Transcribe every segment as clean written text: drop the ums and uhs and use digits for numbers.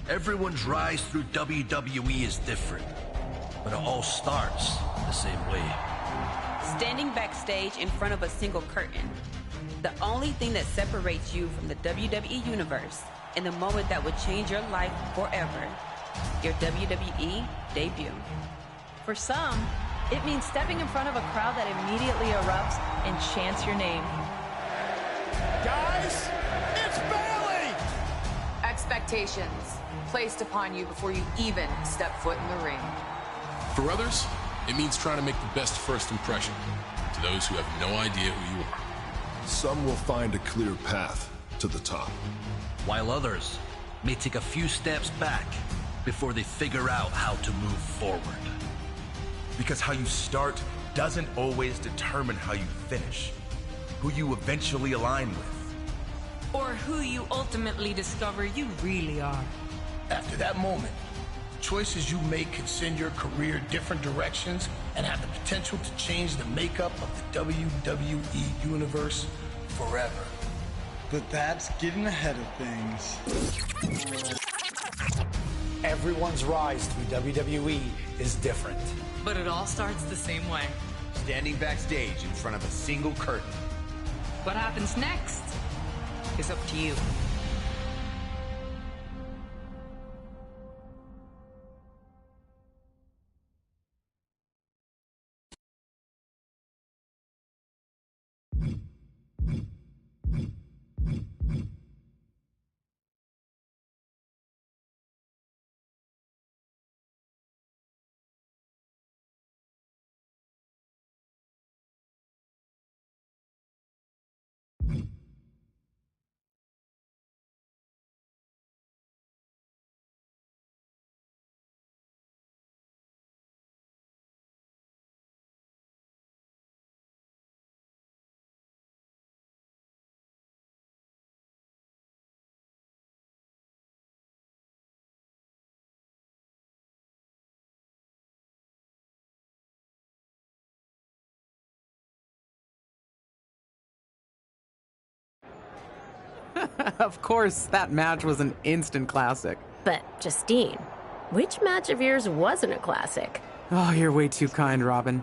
Everyone's rise through WWE is different, but it all starts the same way. Standing backstage in front of a single curtain. The only thing that separates you from the WWE Universe in the moment that would change your life forever. Your WWE debut. For some, it means stepping in front of a crowd that immediately erupts and chants your name. Guys, it's Bailey! Expectations placed upon you before you even step foot in the ring. For others, it means trying to make the best first impression to those who have no idea who you are. Some will find a clear path to the top, while others may take a few steps back before they figure out how to move forward. Because how you start doesn't always determine how you finish, who you eventually align with. Or who you ultimately discover you really are. After that moment, the choices you make can send your career different directions and have the potential to change the makeup of the WWE Universe forever. But that's getting ahead of things. Everyone's rise through WWE is different. But it all starts the same way. Standing backstage in front of a single curtain. What happens next is up to you. Of course, that match was an instant classic. But, Justine, which match of yours wasn't a classic? Oh, you're way too kind, Robin.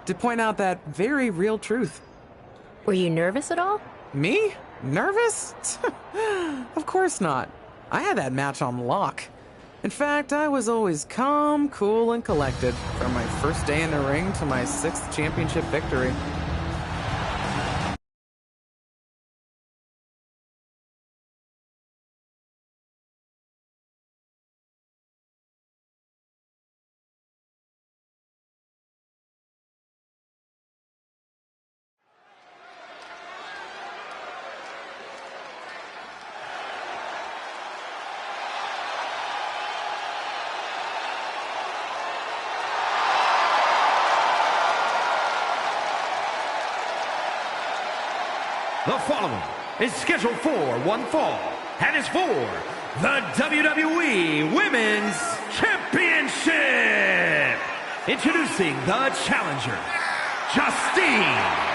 To point out that very real truth. Were you nervous at all? Me? Nervous? Of course not. I had that match on lock. In fact, I was always calm, cool, and collected from my first day in the ring to my 6th championship victory. The following is scheduled for one fall and is for the WWE Women's Championship. Introducing the challenger, Justine.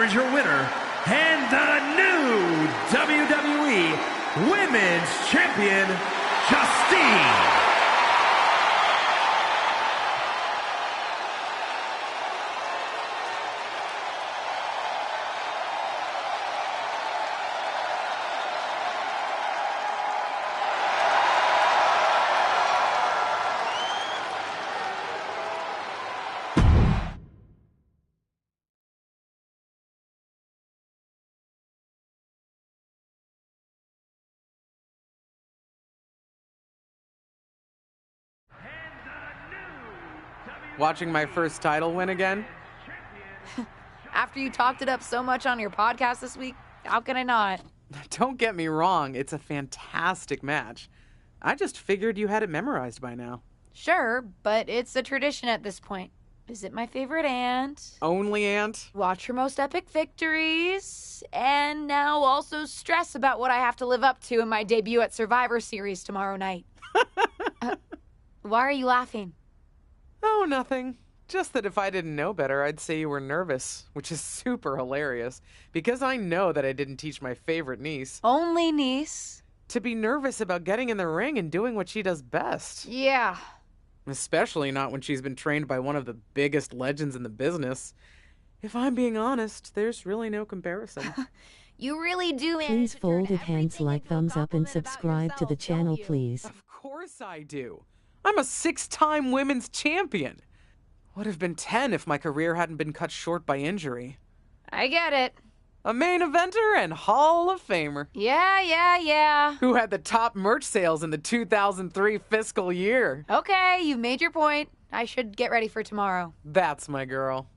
is your winner and the new WWE Women's Champion, Justine. Watching my first title win again? After you talked it up so much on your podcast this week, how can I not? Don't get me wrong, it's a fantastic match. I just figured you had it memorized by now. Sure, but it's a tradition at this point. Visit my favorite aunt. Only aunt? Watch her most epic victories. And now also stress about what I have to live up to in my debut at Survivor Series tomorrow night. Why are you laughing? Oh, nothing. Just that if I didn't know better, I'd say you were nervous, which is super hilarious, because I know that I didn't teach my favorite niece. Only niece? To be nervous about getting in the ring and doing what she does best. Yeah. Especially not when she's been trained by one of the biggest legends in the business. If I'm being honest, there's really no comparison. You really do, man. Please folded hands like thumbs up and subscribe to the channel, please. Of course I do. I'm a 6-time women's champion. Would have been 10 if my career hadn't been cut short by injury. I get it. A main eventer and Hall of Famer. Yeah. Who had the top merch sales in the 2003 fiscal year. Okay, you've made your point. I should get ready for tomorrow. That's my girl.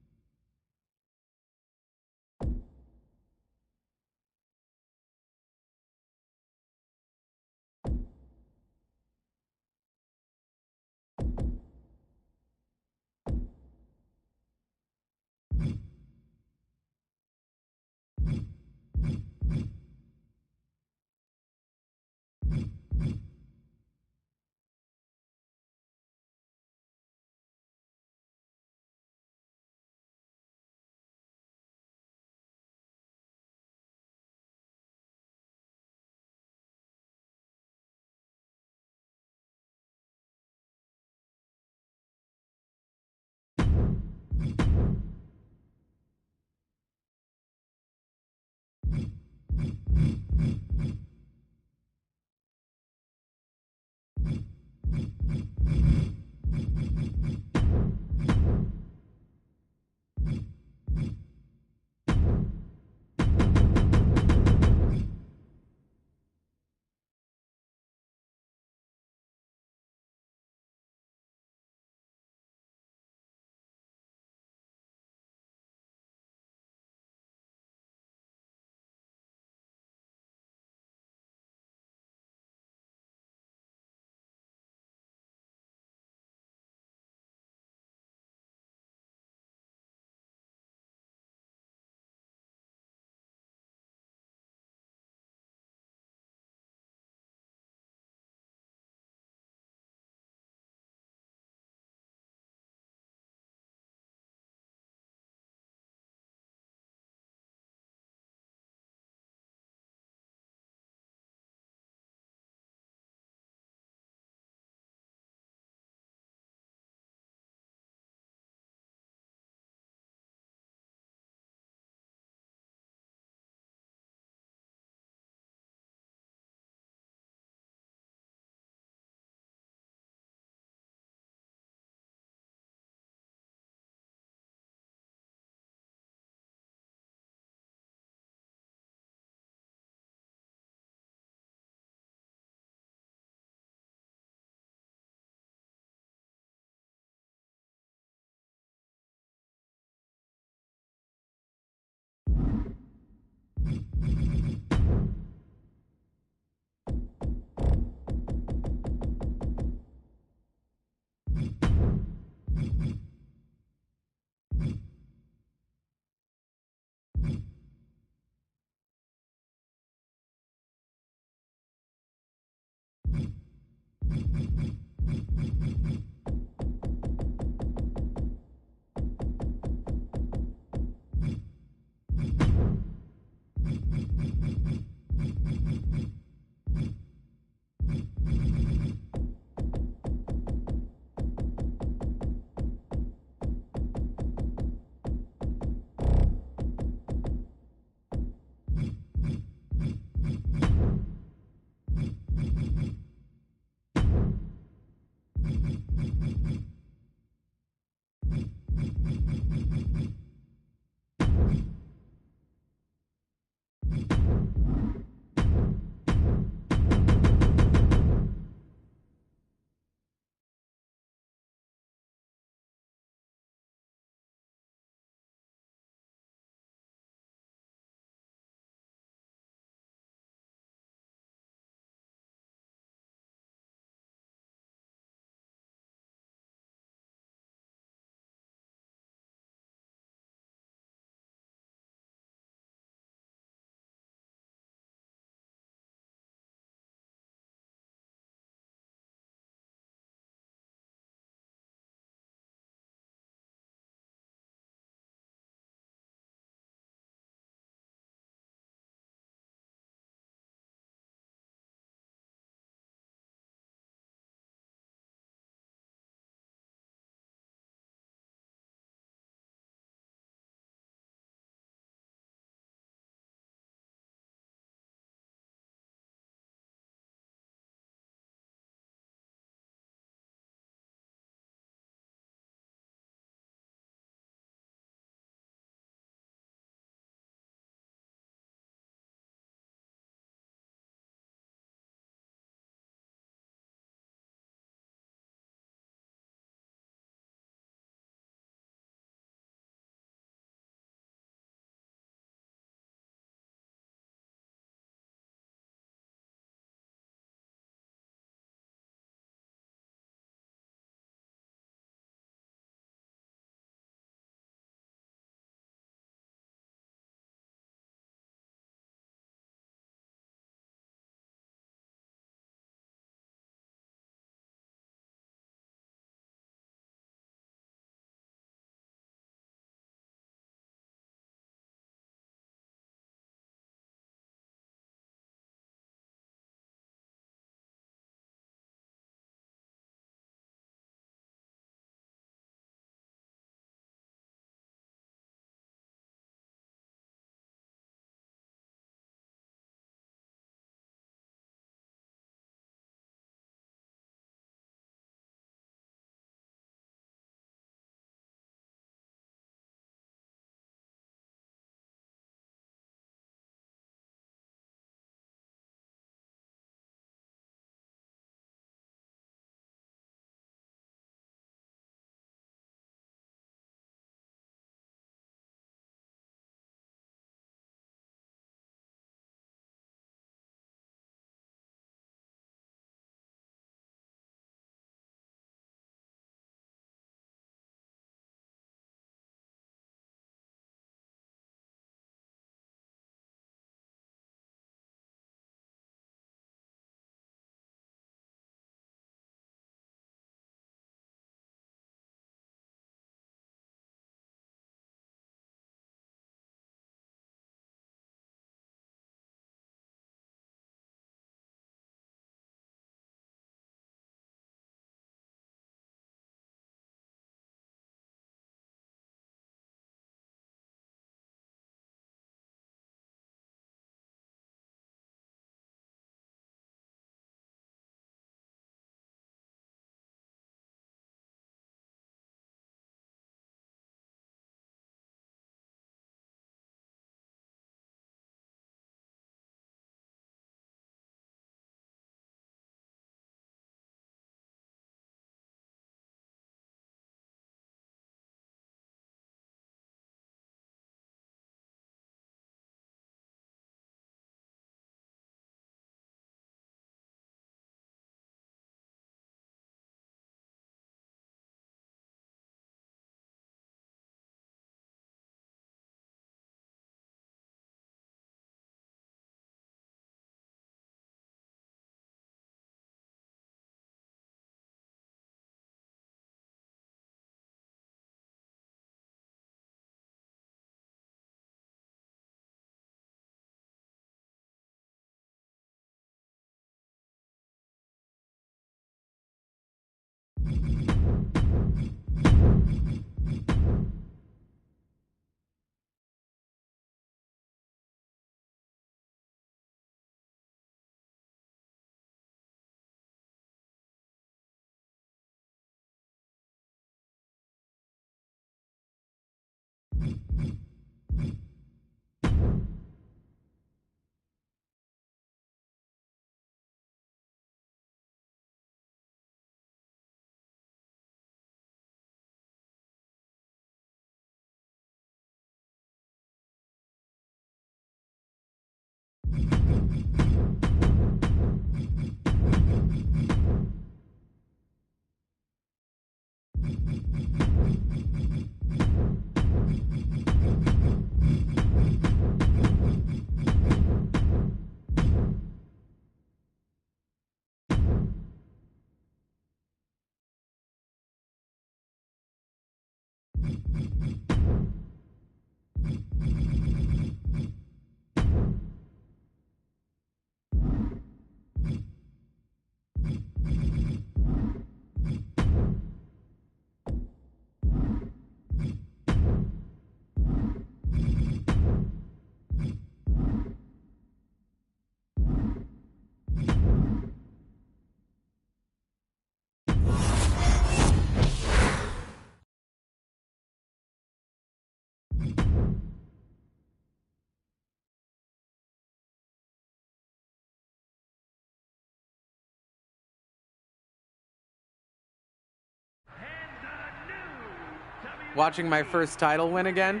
watching my first title win again.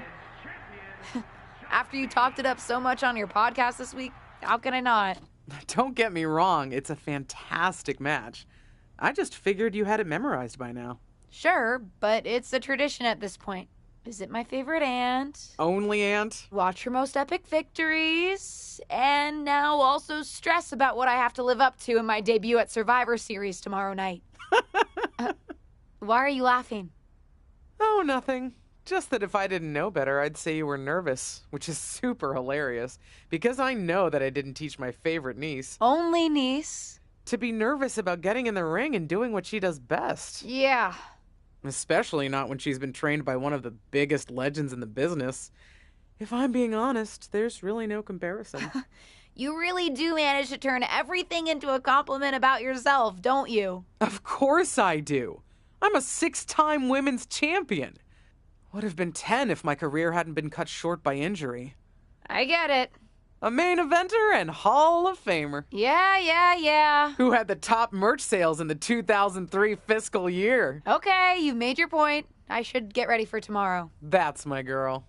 After you talked it up so much on your podcast this week, how can I not? Don't get me wrong, it's a fantastic match. I just figured you had it memorized by now. Sure, but it's a tradition at this point. Visit my favorite aunt. Only aunt? Watch her most epic victories. And now also stress about what I have to live up to in my debut at Survivor Series tomorrow night. Why are you laughing? Oh, nothing. Just that if I didn't know better, I'd say you were nervous, which is super hilarious, because I know that I didn't teach my favorite niece. Only niece? To be nervous about getting in the ring and doing what she does best. Yeah. Especially not when she's been trained by one of the biggest legends in the business. If I'm being honest, there's really no comparison. You really do manage to turn everything into a compliment about yourself, don't you? Of course I do. I'm a 6-time women's champion. Would have been 10 if my career hadn't been cut short by injury. I get it. A main eventer and Hall of Famer. Yeah. Who had the top merch sales in the 2003 fiscal year. Okay, you've made your point. I should get ready for tomorrow. That's my girl.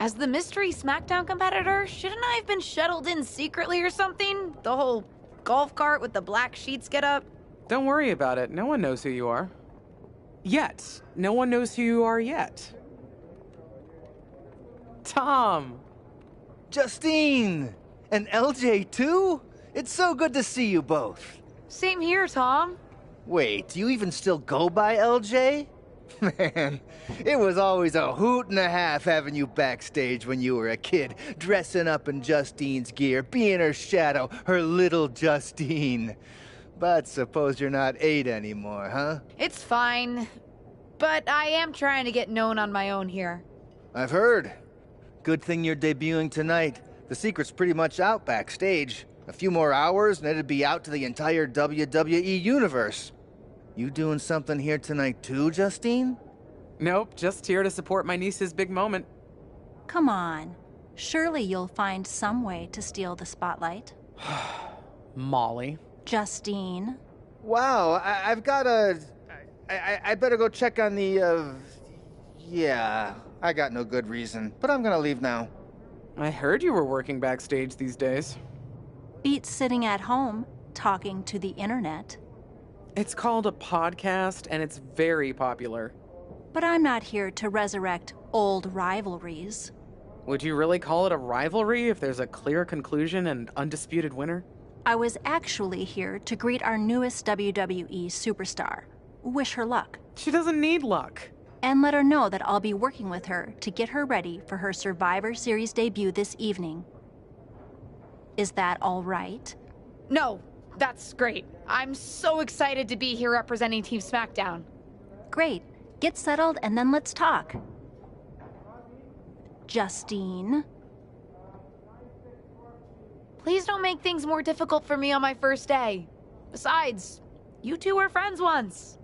As the mystery SmackDown competitor, shouldn't I have been shuttled in secretly or something? The whole golf cart with the black sheets get up? Don't worry about it. No one knows who you are. Yet. No one knows who you are yet. Tom! Justine! And LJ too? It's so good to see you both. Same here, Tom. Wait, do you even still go by LJ? Man, it was always a hoot and a half having you backstage when you were a kid, dressing up in Justine's gear, being her shadow, her little Justine. But suppose you're not 8 anymore, huh? It's fine. But I am trying to get known on my own here. I've heard. Good thing you're debuting tonight. The secret's pretty much out backstage. A few more hours and it'd be out to the entire WWE universe. You doing something here tonight too, Justine? Nope, just here to support my niece's big moment. Come on. Surely you'll find some way to steal the spotlight. Molly. Justine. Wow, I've got a... I better go check on the, Yeah, I got no good reason, but I'm gonna leave now. I heard you were working backstage these days. Beats sitting at home, talking to the internet. It's called a podcast, and it's very popular. But I'm not here to resurrect old rivalries. Would you really call it a rivalry if there's a clear conclusion and undisputed winner? I was actually here to greet our newest WWE superstar. Wish her luck. She doesn't need luck. And let her know that I'll be working with her to get her ready for her Survivor Series debut this evening. Is that all right? No, that's great. I'm so excited to be here representing Team SmackDown. Great. Get settled and then let's talk. Justine. Please don't make things more difficult for me on my first day. Besides, you two were friends once.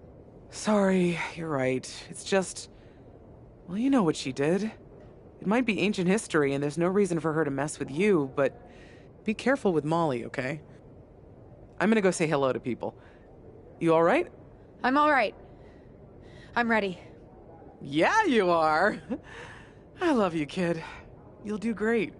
Sorry, you're right. It's just... Well, you know what she did. It might be ancient history and there's no reason for her to mess with you, but be careful with Molly, okay? I'm gonna go say hello to people. You alright? I'm alright. I'm ready. Yeah, you are. I love you, kid. You'll do great.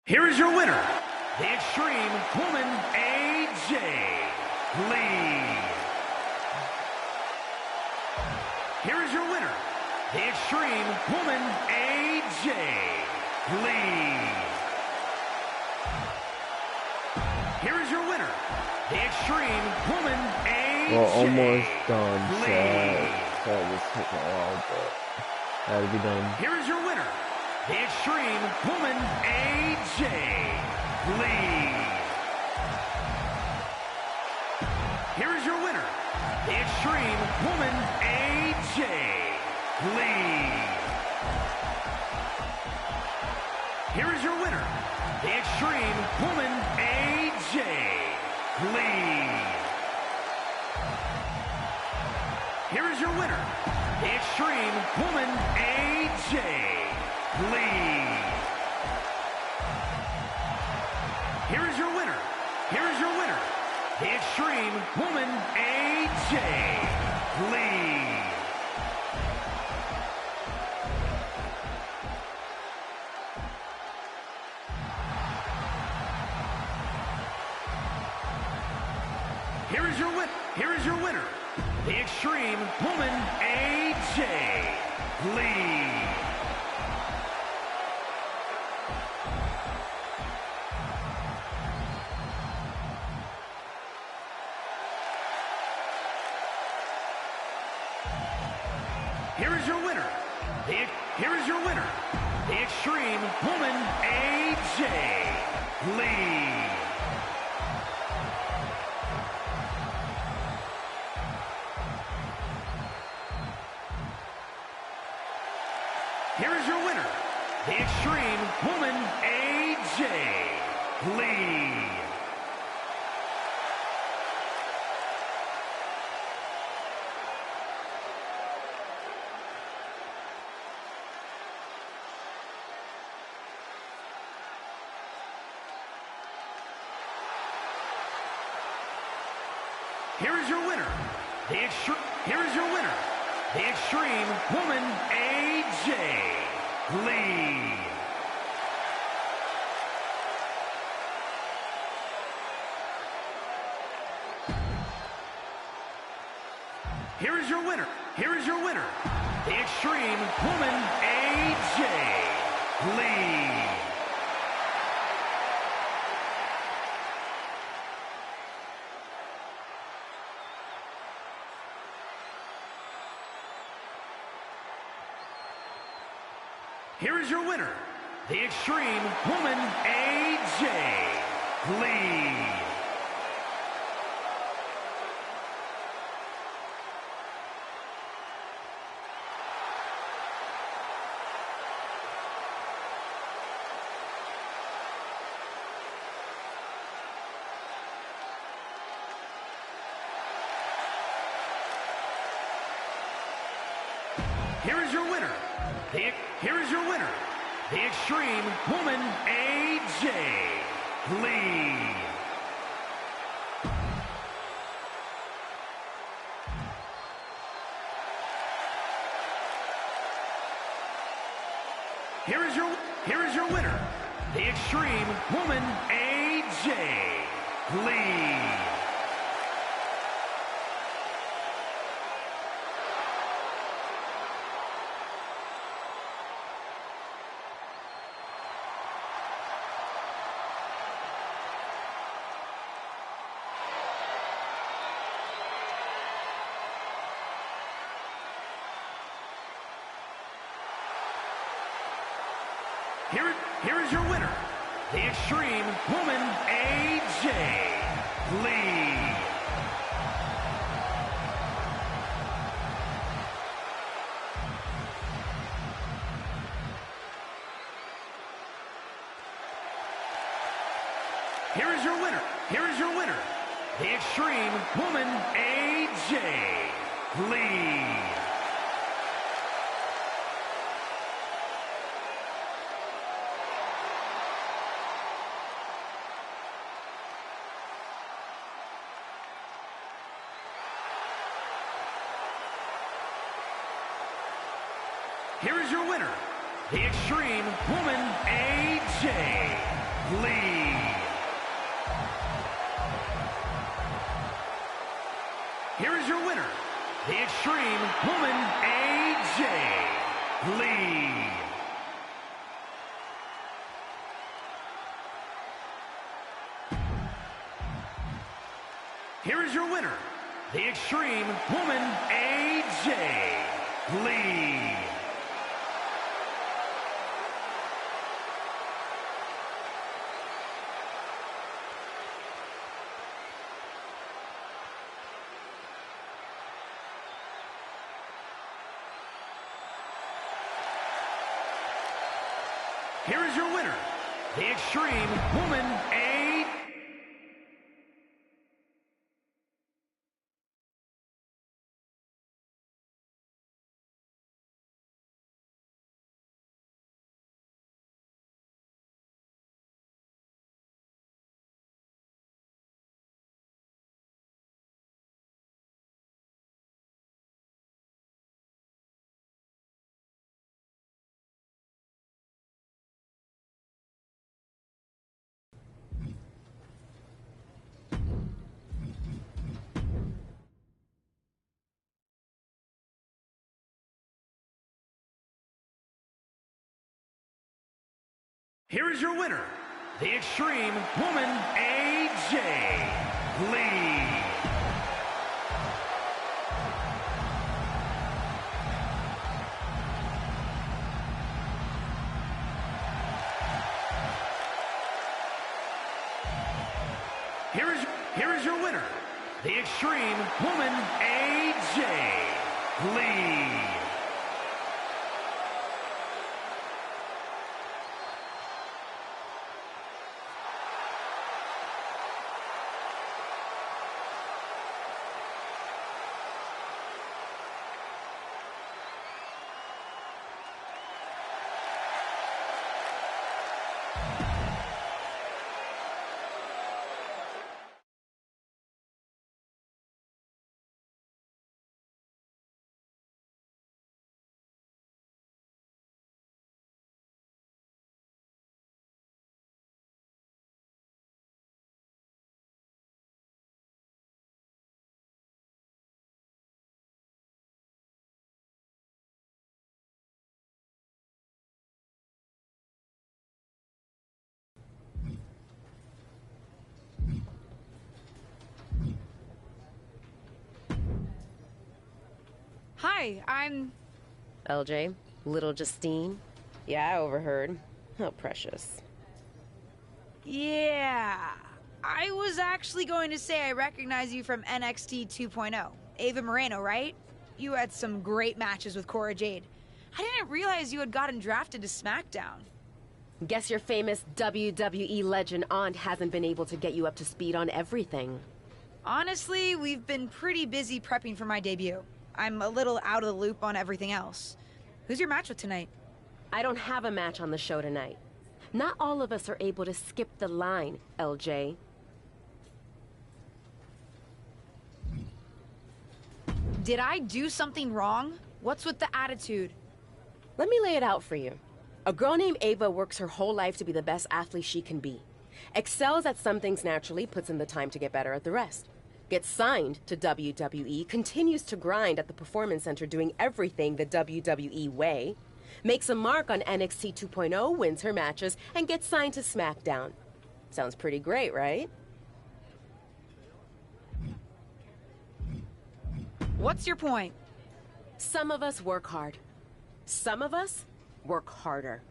Here is your winner, the Extreme Woman AJ Lee. Here is your winner, the Extreme Woman AJ Lee. Here is your winner, the Extreme Woman AJ Well, almost done, Lee. so that was taking a while, but had to be done. Here is your winner, the Extreme Woman AJ Lee. Here is your winner, the Extreme Woman AJ Lee. Here is your winner, the Extreme Woman AJ Lee. Here is your winner, the Extreme Woman AJ Lee. Here is your winner. Here is your winner, the Extreme Woman AJ Lee. Here is your win. Here is your winner, the Extreme Woman AJ Lee. Here is your winner. Here is your winner, the Extreme Woman AJ Lee. Here is your winner, the Extreme Woman AJ Lee. Here is your winner, here is your winner, the Extreme Woman AJ Lee. Here is your winner. Here is your winner, the Extreme Woman AJ Lee. Here is your winner, the Extreme Woman AJ Lee. Here is your winner. Here is your winner, the Extreme Woman AJ Lee. Here is your winner, the Extreme Woman AJ Lee. Here is your winner, the Extreme Woman AJ Lee. Here is your winner. Here is your winner, the Extreme Woman AJ Lee. Here is your winner, the Extreme Woman AJ Lee. Here is your winner, the Extreme Woman AJ Lee. Here is your winner, the Extreme Woman AJ Lee. Here is your winner, the Extreme Woman A. Here is your winner, the Extreme Woman AJ Lee. Here is your winner, the Extreme Woman AJ Lee. Hi, I'm... LJ, little Justine. Yeah, I overheard. How precious. Yeah. I was actually going to say I recognize you from NXT 2.0. Ava Moreno, right? You had some great matches with Cora Jade. I didn't realize you had gotten drafted to SmackDown. Guess your famous WWE legend aunt hasn't been able to get you up to speed on everything. Honestly, we've been pretty busy prepping for my debut. I'm a little out of the loop on everything else. Who's your match with tonight? I don't have a match on the show tonight. Not all of us are able to skip the line, LJ. Did I do something wrong? What's with the attitude? Let me lay it out for you. A girl named Ava works her whole life to be the best athlete she can be. Excels at some things naturally, puts in the time to get better at the rest. Gets signed to WWE, continues to grind at the Performance Center doing everything the WWE way, makes a mark on NXT 2.0, wins her matches, and gets signed to SmackDown. Sounds pretty great, right? What's your point? Some of us work hard. Some of us work harder.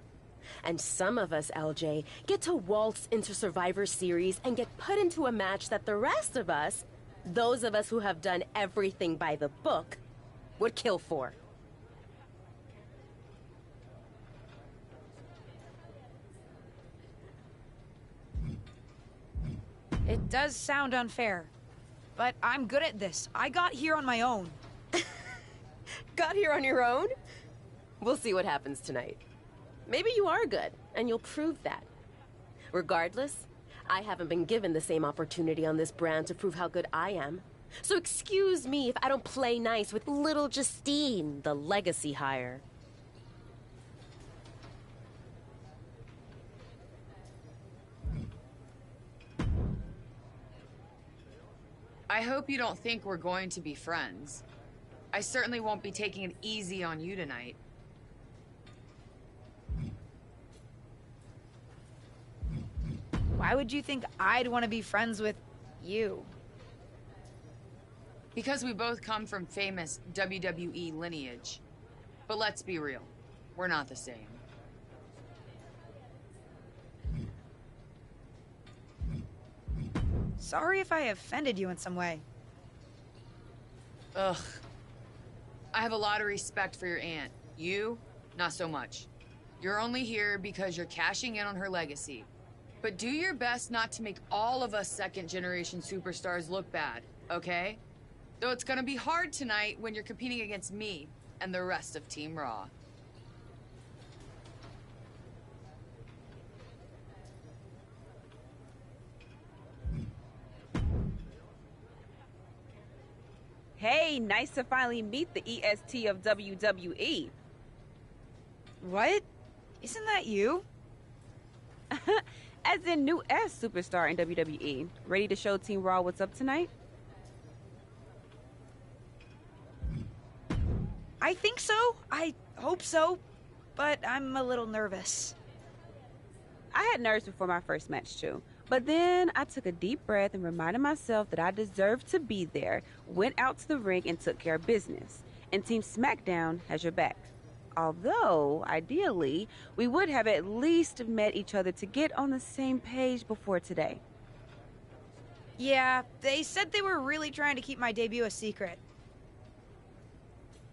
And some of us, LJ, get to waltz into Survivor Series and get put into a match that the rest of us, those of us who have done everything by the book, would kill for. It does sound unfair, but I'm good at this. I got here on my own. Got here on your own? We'll see what happens tonight. Maybe you are good, and you'll prove that. Regardless, I haven't been given the same opportunity on this brand to prove how good I am. So excuse me if I don't play nice with little Justine, the legacy hire. I hope you don't think we're going to be friends. I certainly won't be taking it easy on you tonight. Why would you think I'd want to be friends with you? Because we both come from famous WWE lineage. But let's be real, we're not the same. Sorry if I offended you in some way. Ugh. I have a lot of respect for your aunt. You, not so much. You're only here because you're cashing in on her legacy. But do your best not to make all of us second-generation superstars look bad, okay? Though it's gonna be hard tonight when you're competing against me and the rest of Team Raw. Hey, nice to finally meet the EST of WWE. What? Isn't that you? As in new S superstar in WWE. Ready to show Team Raw what's up tonight? I think so. I hope so. But I'm a little nervous. I had nerves before my first match too. But then I took a deep breath and reminded myself that I deserved to be there, went out to the ring and took care of business. And Team SmackDown has your back. Although, ideally, we would have at least met each other to get on the same page before today. Yeah, they said they were really trying to keep my debut a secret.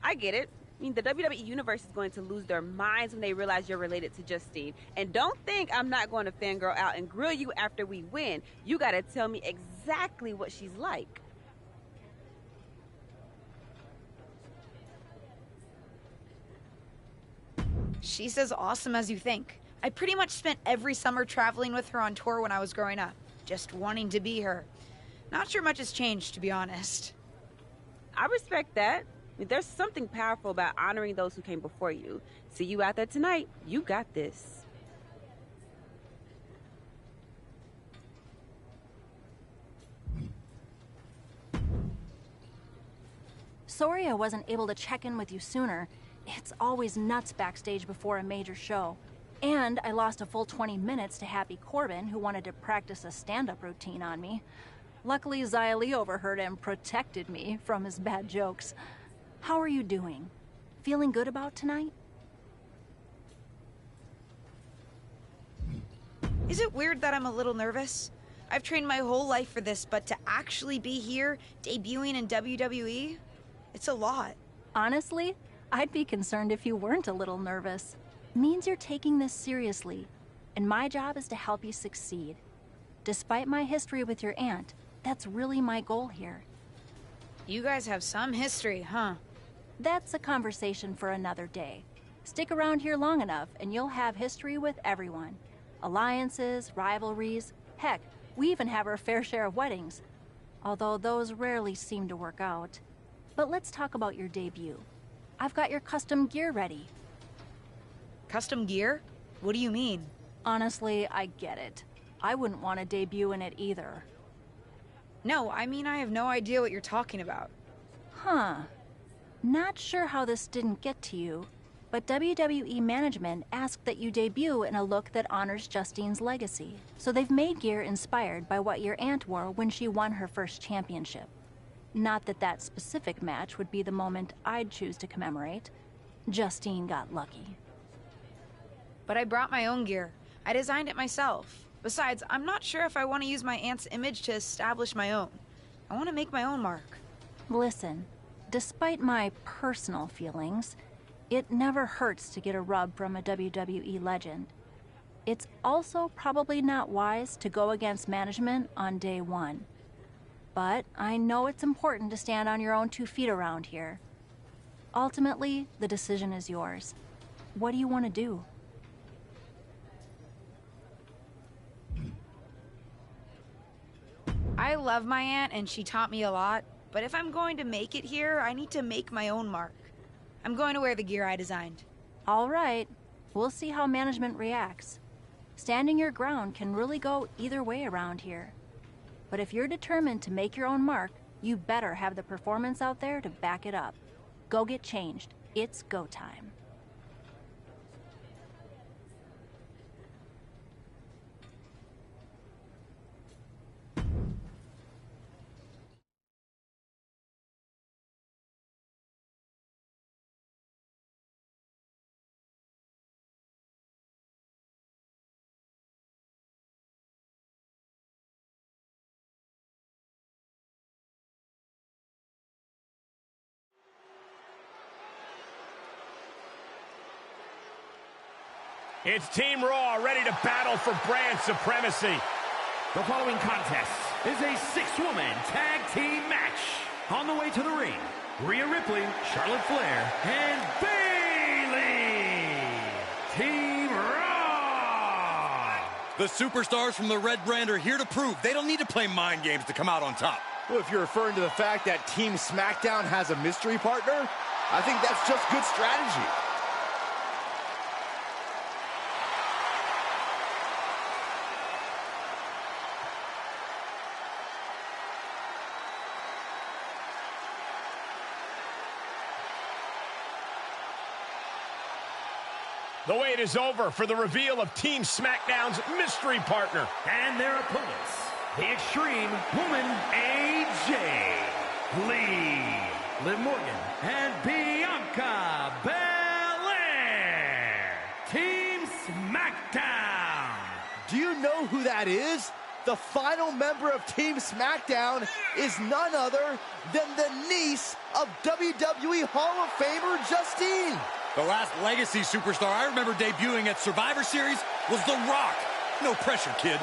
I get it. I mean, the WWE Universe is going to lose their minds when they realize you're related to Justine. And don't think I'm not going to fangirl out and grill you after we win. You gotta tell me exactly what she's like. She's as awesome as you think. I pretty much spent every summer traveling with her on tour when I was growing up, just wanting to be her. Not sure much has changed, to be honest. I respect that. I mean, there's something powerful about honoring those who came before you. See you out there tonight. You got this. Sorry I wasn't able to check in with you sooner. It's always nuts backstage before a major show. And I lost a full 20 minutes to Happy Corbin, who wanted to practice a stand-up routine on me. Luckily, Xia Li overheard and protected me from his bad jokes. How are you doing? Feeling good about tonight? Is it weird that I'm a little nervous? I've trained my whole life for this, but to actually be here, debuting in WWE, it's a lot. Honestly, I'd be concerned if you weren't a little nervous. Means you're taking this seriously, and my job is to help you succeed. Despite my history with your aunt, that's really my goal here. You guys have some history, huh? That's a conversation for another day. Stick around here long enough, and you'll have history with everyone. Alliances, rivalries, heck, we even have our fair share of weddings. Although those rarely seem to work out. But let's talk about your debut. I've got your custom gear ready. Custom gear? What do you mean? Honestly, I get it. I wouldn't want to debut in it either. No, I mean I have no idea what you're talking about. Huh. Not sure how this didn't get to you, but WWE management asked that you debut in a look that honors Justine's legacy. So they've made gear inspired by what your aunt wore when she won her first championship. Not that that specific match would be the moment I'd choose to commemorate. Justine got lucky. But I brought my own gear. I designed it myself. Besides, I'm not sure if I want to use my aunt's image to establish my own. I want to make my own mark. Listen, despite my personal feelings, it never hurts to get a rub from a WWE legend. It's also probably not wise to go against management on day one. But I know it's important to stand on your own 2 feet around here. Ultimately, the decision is yours. What do you want to do? I love my aunt and she taught me a lot, but if I'm going to make it here, I need to make my own mark. I'm going to wear the gear I designed. All right. We'll see how management reacts. Standing your ground can really go either way around here. But if you're determined to make your own mark, you better have the performance out there to back it up. Go get changed. It's go time. It's Team Raw ready to battle for brand supremacy. The following contest is a six-woman tag team match. On the way to the ring, Rhea Ripley, Charlotte Flair, and Bayley. Team Raw. The superstars from the red brand are here to prove they don't need to play mind games to come out on top. Well, if you're referring to the fact that Team SmackDown has a mystery partner, I think that's just good strategy. The wait is over for the reveal of Team SmackDown's mystery partner. And their opponents, the Extreme Woman AJ, Liv Morgan, and Bianca Belair. Team SmackDown. Do you know who that is? The final member of Team SmackDown is none other than the niece of WWE Hall of Famer Justine. The last legacy superstar I remember debuting at Survivor Series was The Rock. No pressure, kid.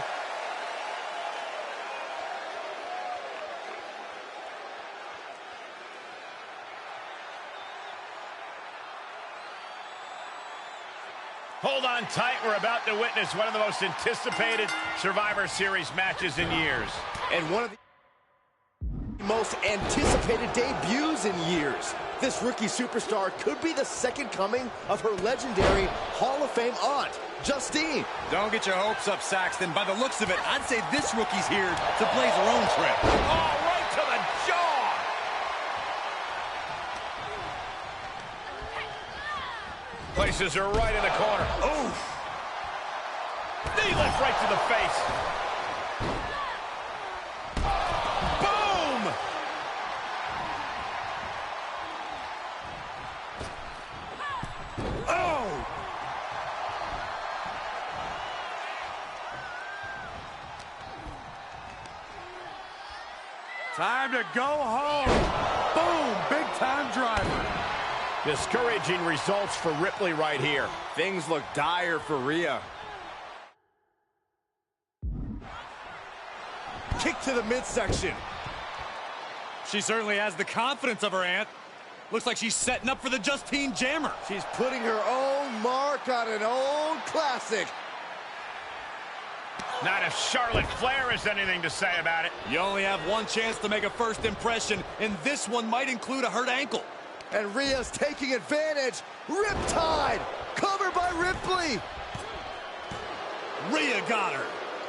Hold on tight. We're about to witness one of the most anticipated Survivor Series matches in years. And one of the most anticipated debuts in years. This rookie superstar could be the second coming of her legendary Hall of Fame aunt, Justine. Don't get your hopes up, Saxton. By the looks of it, I'd say this rookie's here to blaze her own trail. Oh, right to the jaw! Places her right in the corner. Oof! Knee lift right to the face. Boom! Oh! Time to go home. Boom! Big time driver. Discouraging results for Ripley right here. Things look dire for Rhea. Kick to the midsection. She certainly has the confidence of her aunt. Looks like she's setting up for the Justine Jammer. She's putting her own mark on an old classic. Not if Charlotte Flair has anything to say about it. You only have one chance to make a first impression, and this one might include a hurt ankle. And Rhea's taking advantage. Riptide! Covered by Ripley! Rhea got her.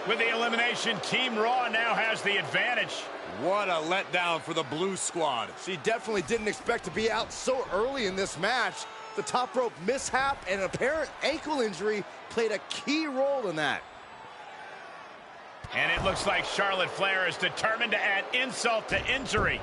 With the elimination, Team Raw now has the advantage. What a letdown for the Blue Squad. She definitely didn't expect to be out so early in this match. The top rope mishap and an apparent ankle injury played a key role in that. And it looks like Charlotte Flair is determined to add insult to injury.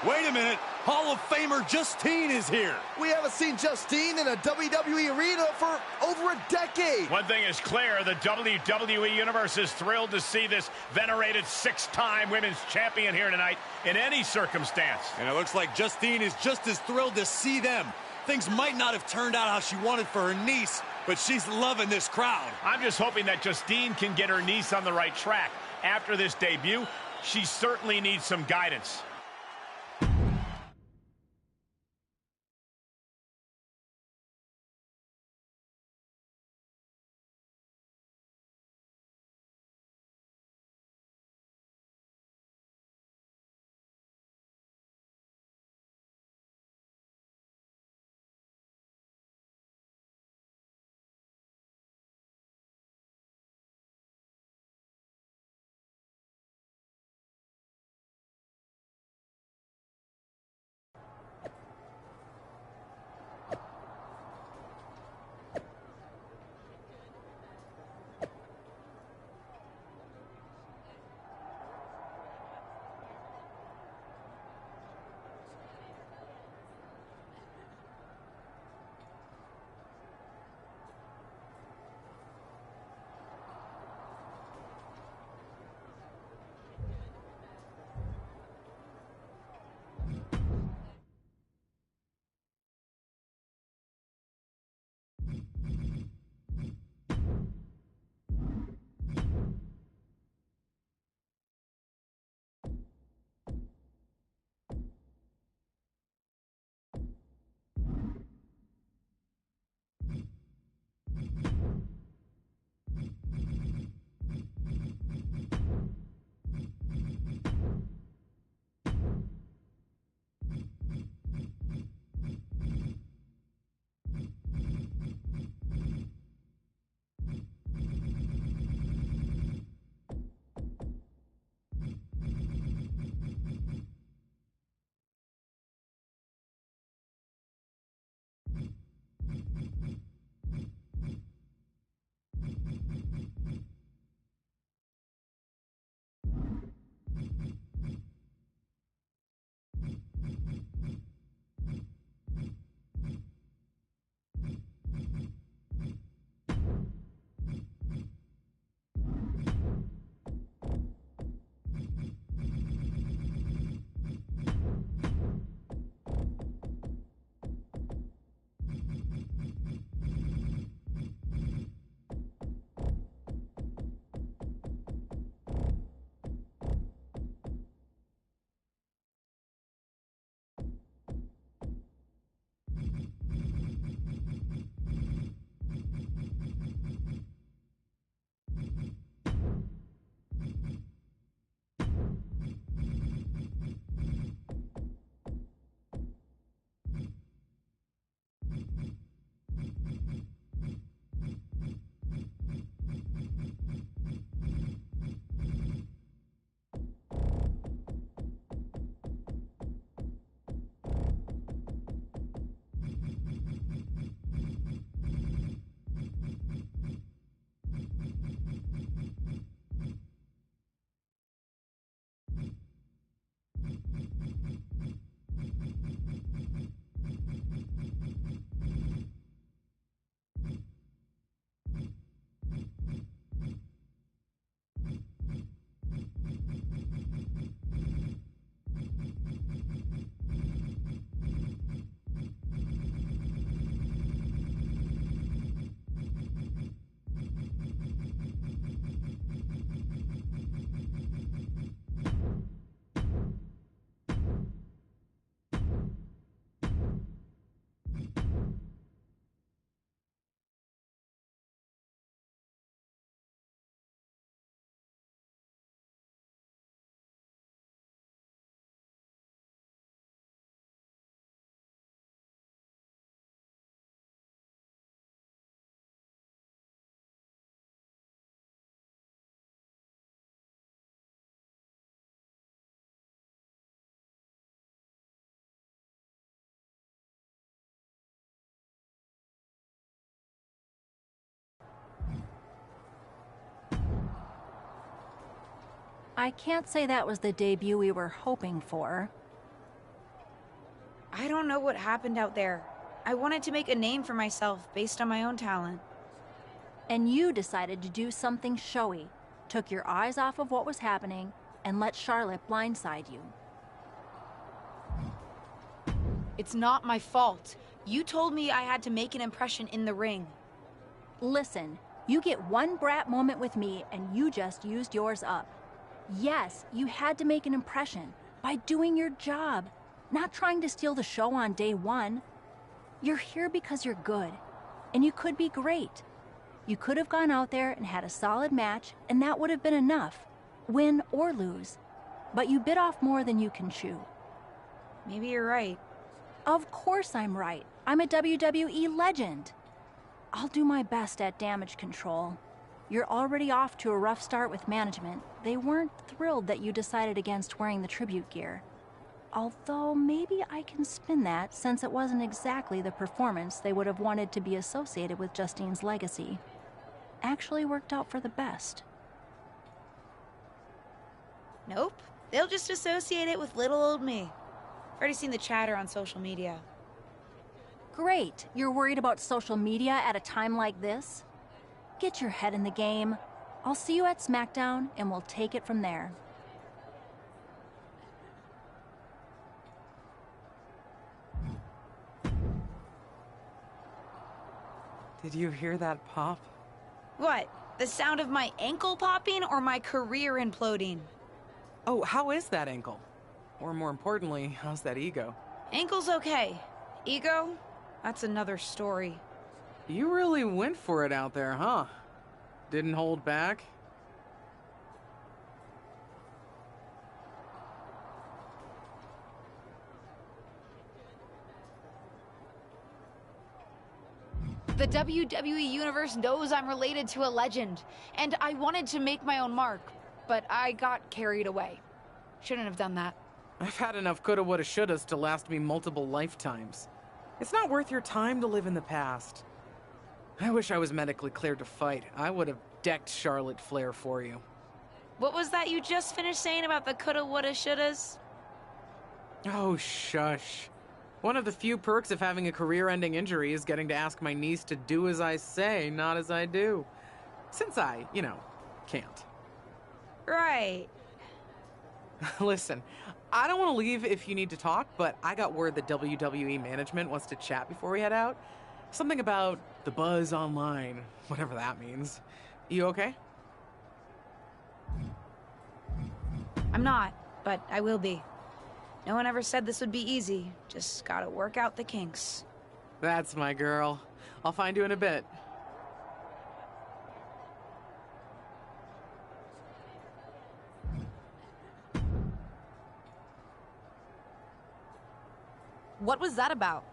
Wait a minute. Hall of Famer Justine is here. We haven't seen Justine in a WWE arena for over a decade. One thing is clear, the WWE Universe is thrilled to see this venerated six-time women's champion here tonight in any circumstance. And it looks like Justine is just as thrilled to see them. Things might not have turned out how she wanted for her niece, but she's loving this crowd. I'm just hoping that Justine can get her niece on the right track. After this debut, she certainly needs some guidance. I can't say that was the debut we were hoping for. I don't know what happened out there. I wanted to make a name for myself based on my own talent. And you decided to do something showy, took your eyes off of what was happening, and let Charlotte blindside you. It's not my fault. You told me I had to make an impression in the ring. Listen, you get one brat moment with me and you just used yours up. Yes, you had to make an impression by doing your job, not trying to steal the show on day one. You're here because you're good, and you could be great. You could have gone out there and had a solid match, and that would have been enough, win or lose. But you bit off more than you can chew. Maybe you're right. Of course I'm right. I'm a WWE legend. I'll do my best at damage control. You're already off to a rough start with management. They weren't thrilled that you decided against wearing the tribute gear. Although maybe I can spin that, since it wasn't exactly the performance they would have wanted to be associated with Justine's legacy. Actually worked out for the best. Nope. They'll just associate it with little old me. Already seen the chatter on social media. Great. You're worried about social media at a time like this? Get your head in the game. I'll see you at SmackDown, and we'll take it from there. Did you hear that pop? What? The sound of my ankle popping or my career imploding? Oh, how is that ankle? Or more importantly, how's that ego? Ankle's okay. Ego? That's another story. You really went for it out there, huh? Didn't hold back? The WWE Universe knows I'm related to a legend, and I wanted to make my own mark, but I got carried away. Shouldn't have done that. I've had enough coulda, woulda, shouldas to last me multiple lifetimes. It's not worth your time to live in the past. I wish I was medically cleared to fight. I would have decked Charlotte Flair for you. What was that you just finished saying about the coulda, woulda, shouldas? Oh, shush. One of the few perks of having a career-ending injury is getting to ask my niece to do as I say, not as I do. Since I, can't. Right. Listen, I don't want to leave if you need to talk, but I got word that WWE management wants to chat before we head out. Something about the buzz online, whatever that means. You okay? I'm not, but I will be. No one ever said this would be easy. Just gotta work out the kinks. That's my girl. I'll find you in a bit. What was that about?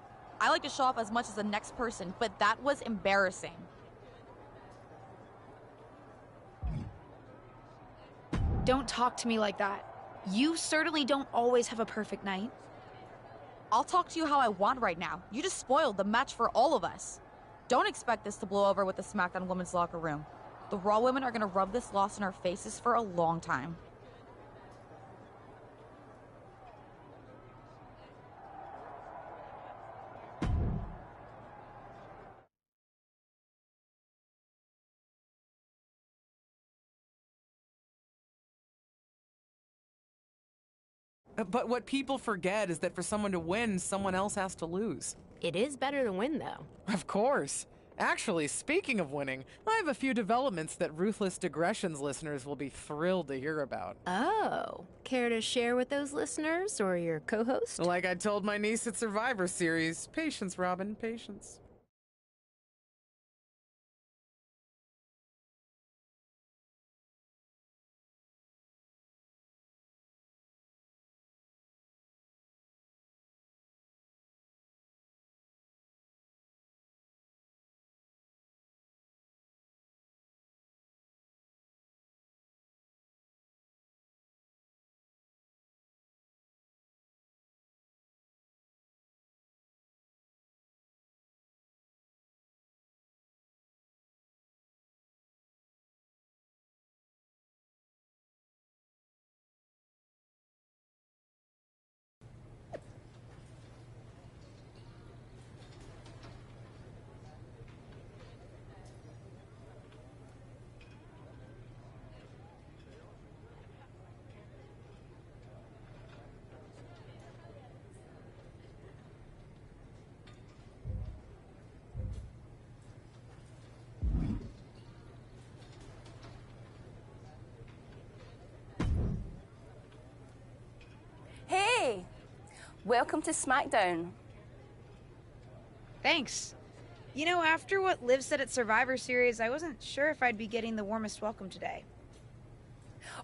I like to show off as much as the next person, but that was embarrassing. Don't talk to me like that. You certainly don't always have a perfect night. I'll talk to you how I want right now. You just spoiled the match for all of us. Don't expect this to blow over with the SmackDown women's locker room. The Raw women are gonna rub this loss in our faces for a long time. But what people forget is that for someone to win, someone else has to lose. It is better to win, though. Of course. Actually, speaking of winning, I have a few developments that Ruthless Digressions listeners will be thrilled to hear about. Oh, care to share with those listeners or your co-host? Like I told my niece at Survivor Series, patience, Robin, patience. Hey! Welcome to SmackDown. Thanks. You know, after what Liv said at Survivor Series, I wasn't sure if I'd be getting the warmest welcome today.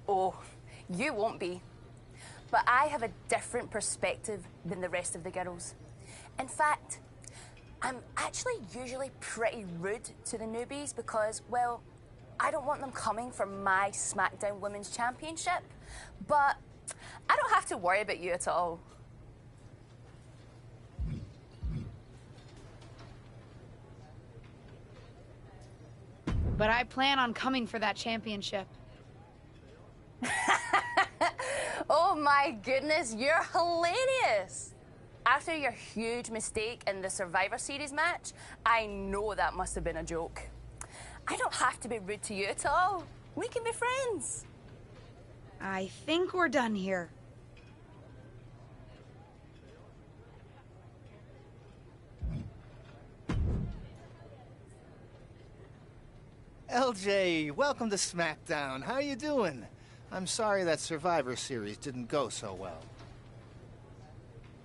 Oh, you won't be. But I have a different perspective than the rest of the girls. In fact, I'm actually usually pretty rude to the newbies because, well, I don't want them coming for my SmackDown Women's Championship. But I don't have to worry about you at all. But I plan on coming for that championship. Oh my goodness, you're hilarious! After your huge mistake in the Survivor Series match, I know that must have been a joke. I don't have to be rude to you at all. We can be friends. I think we're done here. LJ, welcome to SmackDown. How you doing? I'm sorry that Survivor Series didn't go so well.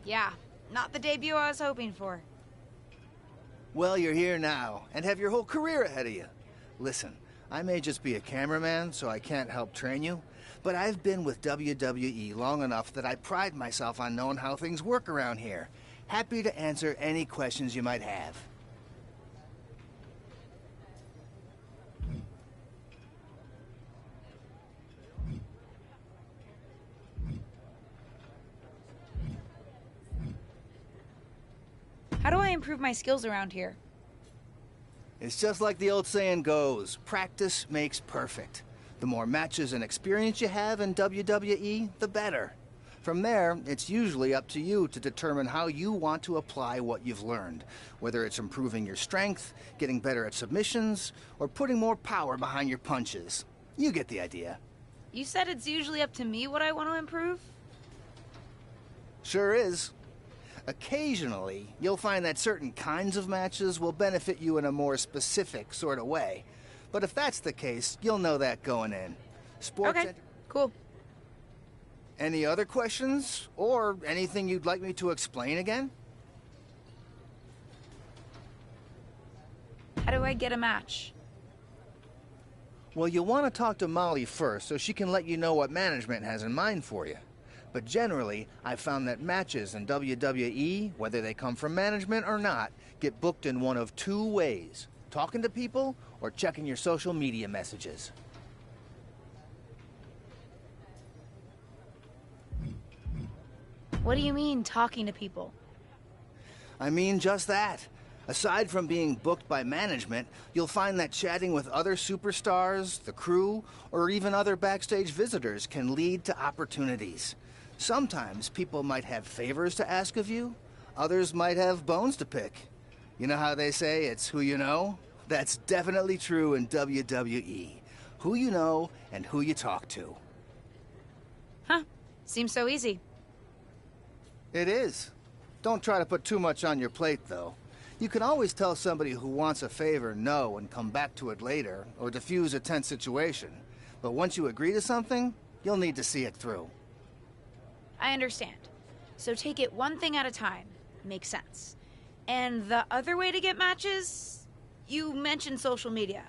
Yeah, not the debut I was hoping for. Well, you're here now, and have your whole career ahead of you. Listen, I may just be a cameraman, so I can't help train you, but I've been with WWE long enough that I pride myself on knowing how things work around here. Happy to answer any questions you might have. How do I improve my skills around here? It's just like the old saying goes, practice makes perfect. The more matches and experience you have in WWE, the better. From there, it's usually up to you to determine how you want to apply what you've learned, whether it's improving your strength, getting better at submissions, or putting more power behind your punches. You get the idea. You said it's usually up to me what I want to improve? Sure is. Occasionally, you'll find that certain kinds of matches will benefit you in a more specific sort of way. But if that's the case, you'll know that going in. Okay, cool. Any other questions? Or anything you'd like me to explain again? How do I get a match? Well, you'll want to talk to Molly first so she can let you know what management has in mind for you. But generally, I've found that matches in WWE, whether they come from management or not, get booked in one of two ways: talking to people or checking your social media messages. What do you mean, talking to people? I mean just that. Aside from being booked by management, you'll find that chatting with other superstars, the crew, or even other backstage visitors can lead to opportunities. Sometimes people might have favors to ask of you, others might have bones to pick. You know how they say it's who you know? That's definitely true in WWE. Who you know and who you talk to. Huh. Seems so easy. It is. Don't try to put too much on your plate, though. You can always tell somebody who wants a favor no and come back to it later, or diffuse a tense situation. But once you agree to something, you'll need to see it through. I understand. So take it one thing at a time. Makes sense. And the other way to get matches? You mentioned social media.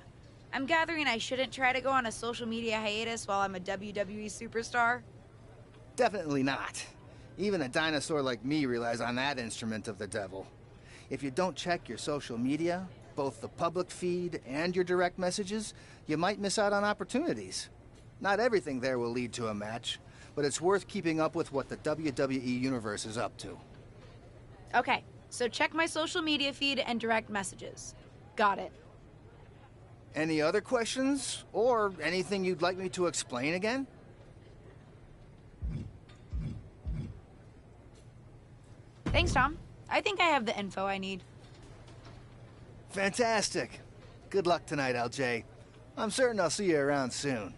I'm gathering I shouldn't try to go on a social media hiatus while I'm a WWE superstar? Definitely not. Even a dinosaur like me relies on that instrument of the devil. If you don't check your social media, both the public feed and your direct messages, you might miss out on opportunities. Not everything there will lead to a match, but it's worth keeping up with what the WWE Universe is up to. Okay, so check my social media feed and direct messages. Got it. Any other questions? Or anything you'd like me to explain again? Thanks, Tom. I think I have the info I need. Fantastic. Good luck tonight, LJ. I'm certain I'll see you around soon.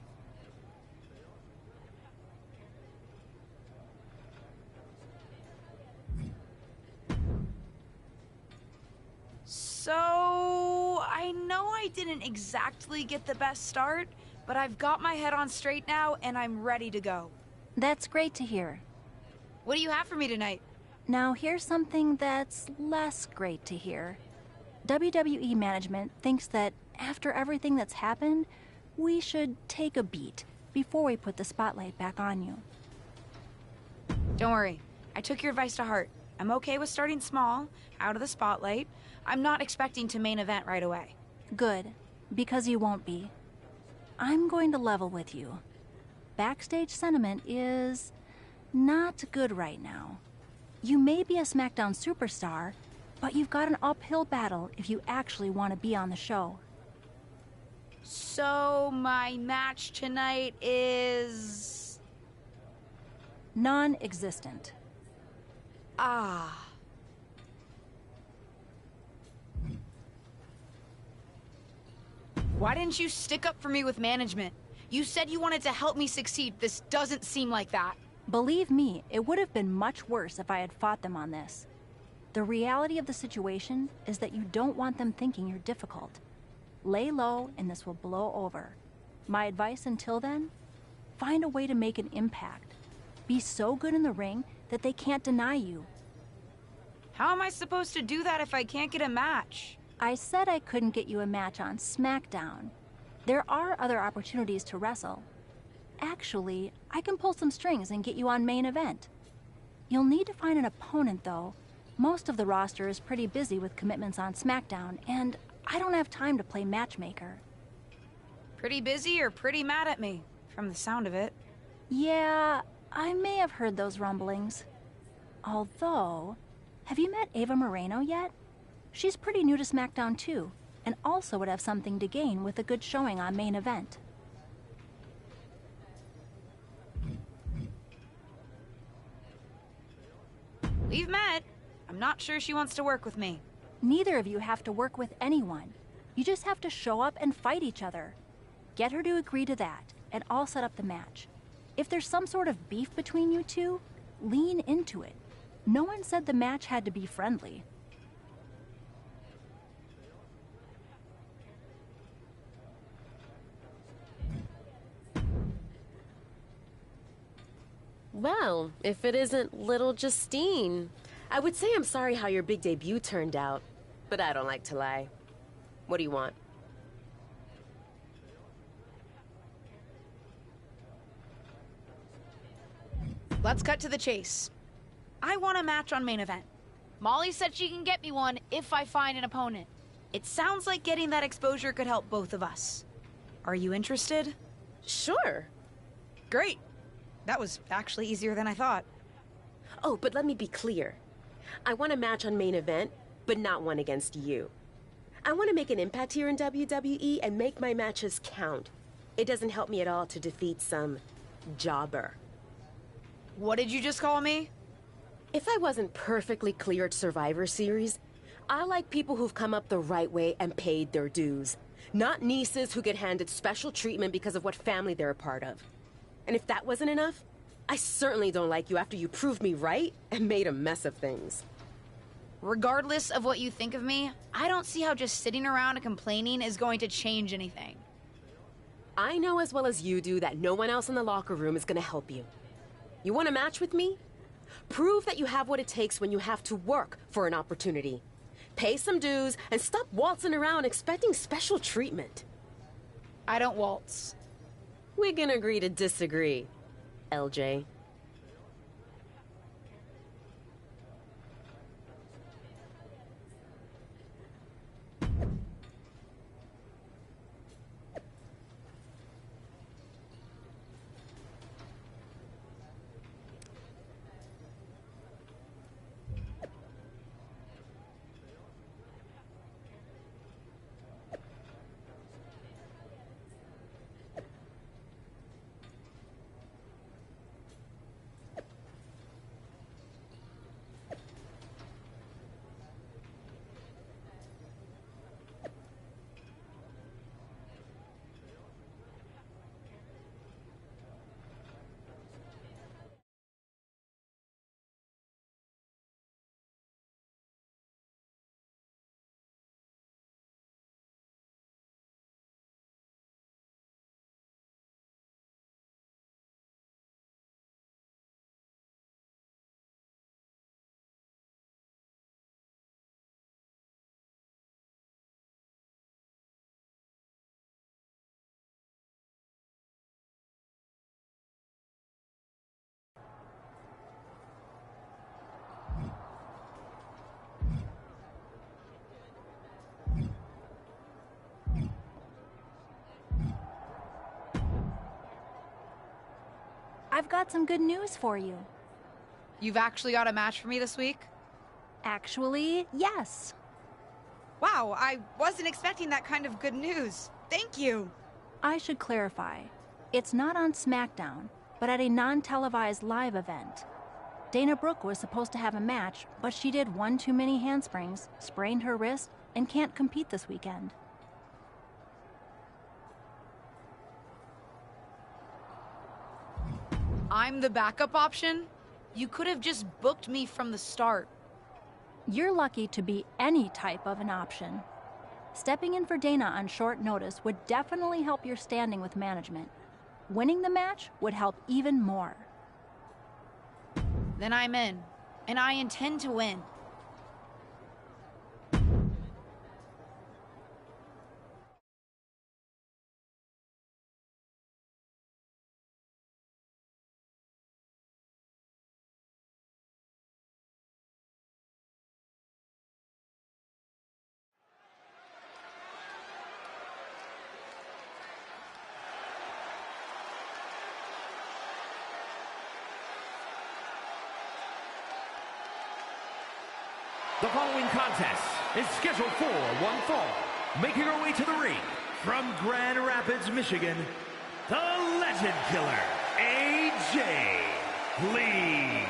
So, I know I didn't exactly get the best start, but I've got my head on straight now and I'm ready to go. That's great to hear. What do you have for me tonight? Now, here's something that's less great to hear. WWE management thinks that after everything that's happened, we should take a beat before we put the spotlight back on you. Don't worry. I took your advice to heart. I'm okay with starting small, out of the spotlight. I'm not expecting to main event right away. Good, because you won't be. I'm going to level with you. Backstage sentiment is not good right now. You may be a SmackDown superstar, but you've got an uphill battle if you actually want to be on the show. So, my match tonight is... non-existent. Ah. Why didn't you stick up for me with management? You said you wanted to help me succeed. This doesn't seem like that. Believe me, it would have been much worse if I had fought them on this. The reality of the situation is that you don't want them thinking you're difficult. Lay low and this will blow over. My advice until then? Find a way to make an impact. Be so good in the ring that they can't deny you. How am I supposed to do that if I can't get a match? I said I couldn't get you a match on SmackDown. There are other opportunities to wrestle. Actually, I can pull some strings and get you on main event. You'll need to find an opponent, though. Most of the roster is pretty busy with commitments on SmackDown, and I don't have time to play matchmaker. Pretty busy or pretty mad at me, from the sound of it. Yeah, I may have heard those rumblings. Although, have you met Ava Moreno yet? She's pretty new to SmackDown too, and also would have something to gain with a good showing on main event. We've met. I'm not sure she wants to work with me. Neither of you have to work with anyone. You just have to show up and fight each other. Get her to agree to that, and I'll set up the match. If there's some sort of beef between you two, lean into it. No one said the match had to be friendly. Well, if it isn't little Justine. I would say I'm sorry how your big debut turned out, but I don't like to lie. What do you want? Let's cut to the chase. I want a match on main event. Molly said she can get me one if I find an opponent. It sounds like getting that exposure could help both of us. Are you interested? Sure. Great. That was actually easier than I thought. Oh, but let me be clear. I want a match on main event, but not one against you. I want to make an impact here in WWE and make my matches count. It doesn't help me at all to defeat some jobber. What did you just call me? If I wasn't perfectly clear at Survivor Series, I like people who've come up the right way and paid their dues. Not nieces who get handed special treatment because of what family they're a part of. And if that wasn't enough, I certainly don't like you after you proved me right and made a mess of things. Regardless of what you think of me, I don't see how just sitting around and complaining is going to change anything. I know as well as you do that no one else in the locker room is going to help you. You want a match with me? Prove that you have what it takes when you have to work for an opportunity. Pay some dues and stop waltzing around expecting special treatment. I don't waltz. We can agree to disagree, LJ. I've got some good news for you. You've actually got a match for me this week? Actually, yes. Wow, I wasn't expecting that kind of good news. Thank you. I should clarify. It's not on SmackDown, but at a non-televised live event. Dana Brooke was supposed to have a match, but she did one too many handsprings, sprained her wrist, and can't compete this weekend. I'm the backup option? You could have just booked me from the start. You're lucky to be any type of an option. Stepping in for Dana on short notice would definitely help your standing with management. Winning the match would help even more. Then I'm in, and I intend to win. The following contest is scheduled for one fall. Making her way to the ring from Grand Rapids, Michigan, the Legend Killer, AJ Lee.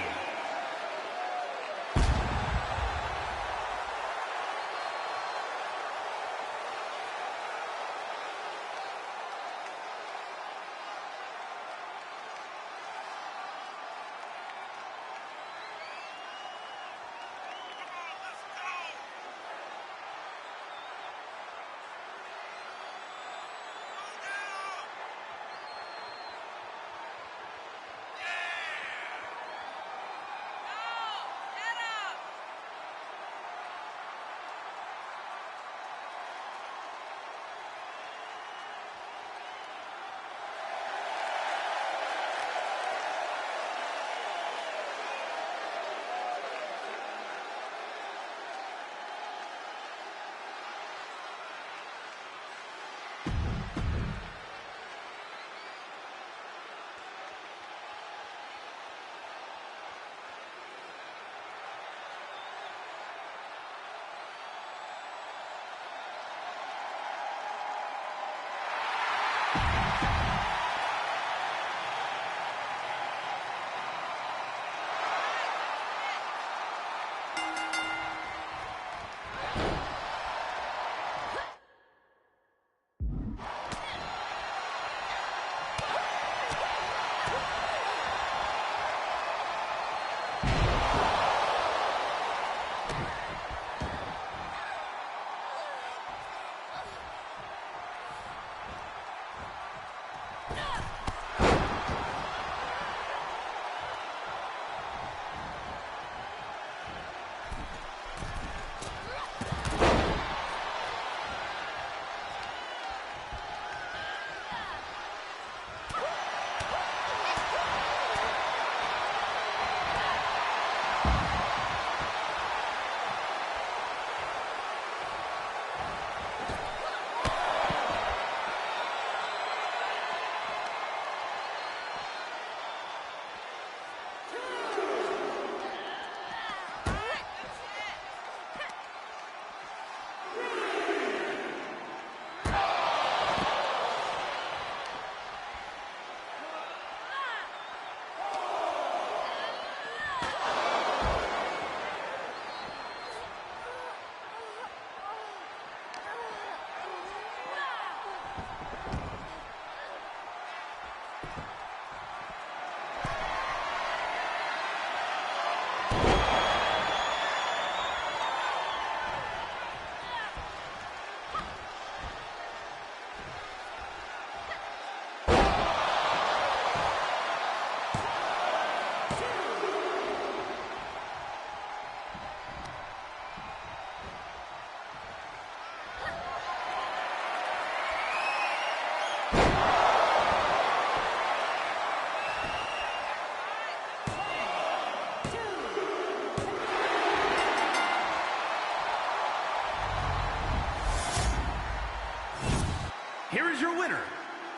Here is your winner,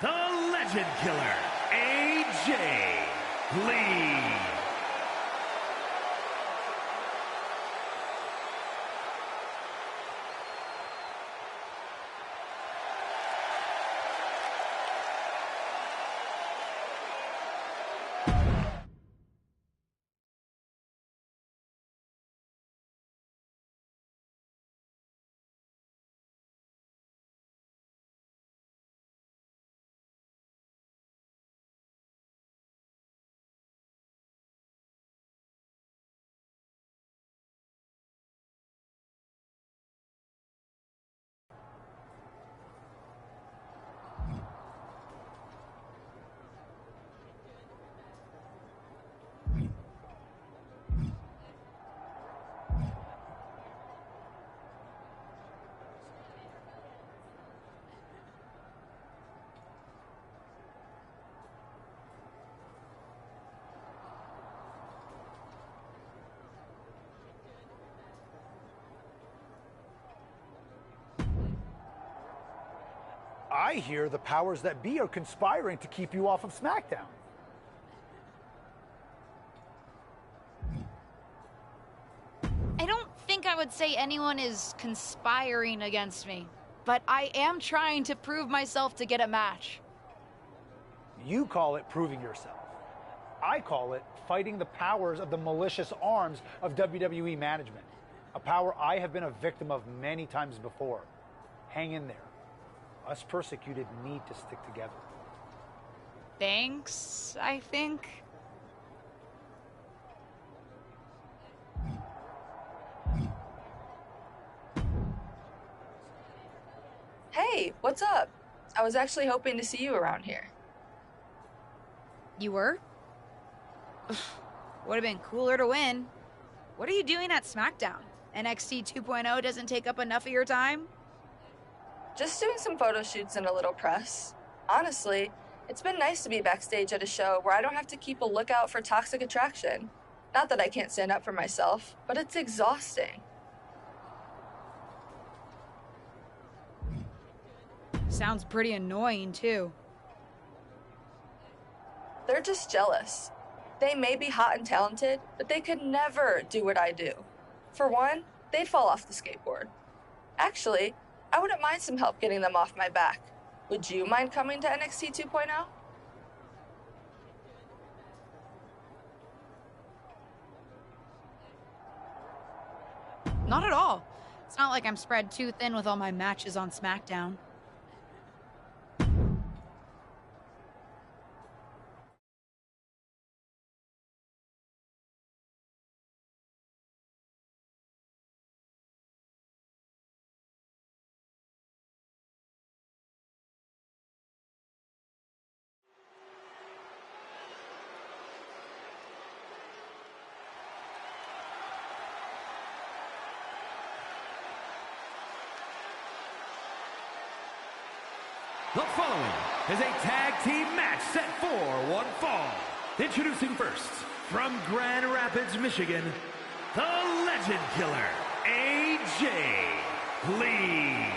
the Legend Killer, AJ Lee. I hear the powers that be are conspiring to keep you off of SmackDown. I don't think I would say anyone is conspiring against me, but I am trying to prove myself to get a match. You call it proving yourself. I call it fighting the powers of the malicious arms of WWE management. A power I have been a victim of many times before. Hang in there. Us persecuted need to stick together. Thanks, I think. Hey, what's up? I was actually hoping to see you around here. You were? Would have been cooler to win. What are you doing at SmackDown? NXT 2.0 doesn't take up enough of your time? Just doing some photo shoots and a little press. Honestly, it's been nice to be backstage at a show where I don't have to keep a lookout for toxic attraction. Not that I can't stand up for myself, but it's exhausting. Sounds pretty annoying, too. They're just jealous. They may be hot and talented, but they could never do what I do. For one, they'd fall off the skateboard. Actually, I wouldn't mind some help getting them off my back. Would you mind coming to NXT 2.0? Not at all. It's not like I'm spread too thin with all my matches on SmackDown. The following is a tag team match set for one fall. Introducing first, from Grand Rapids, Michigan, the Legend Killer, AJ Lee.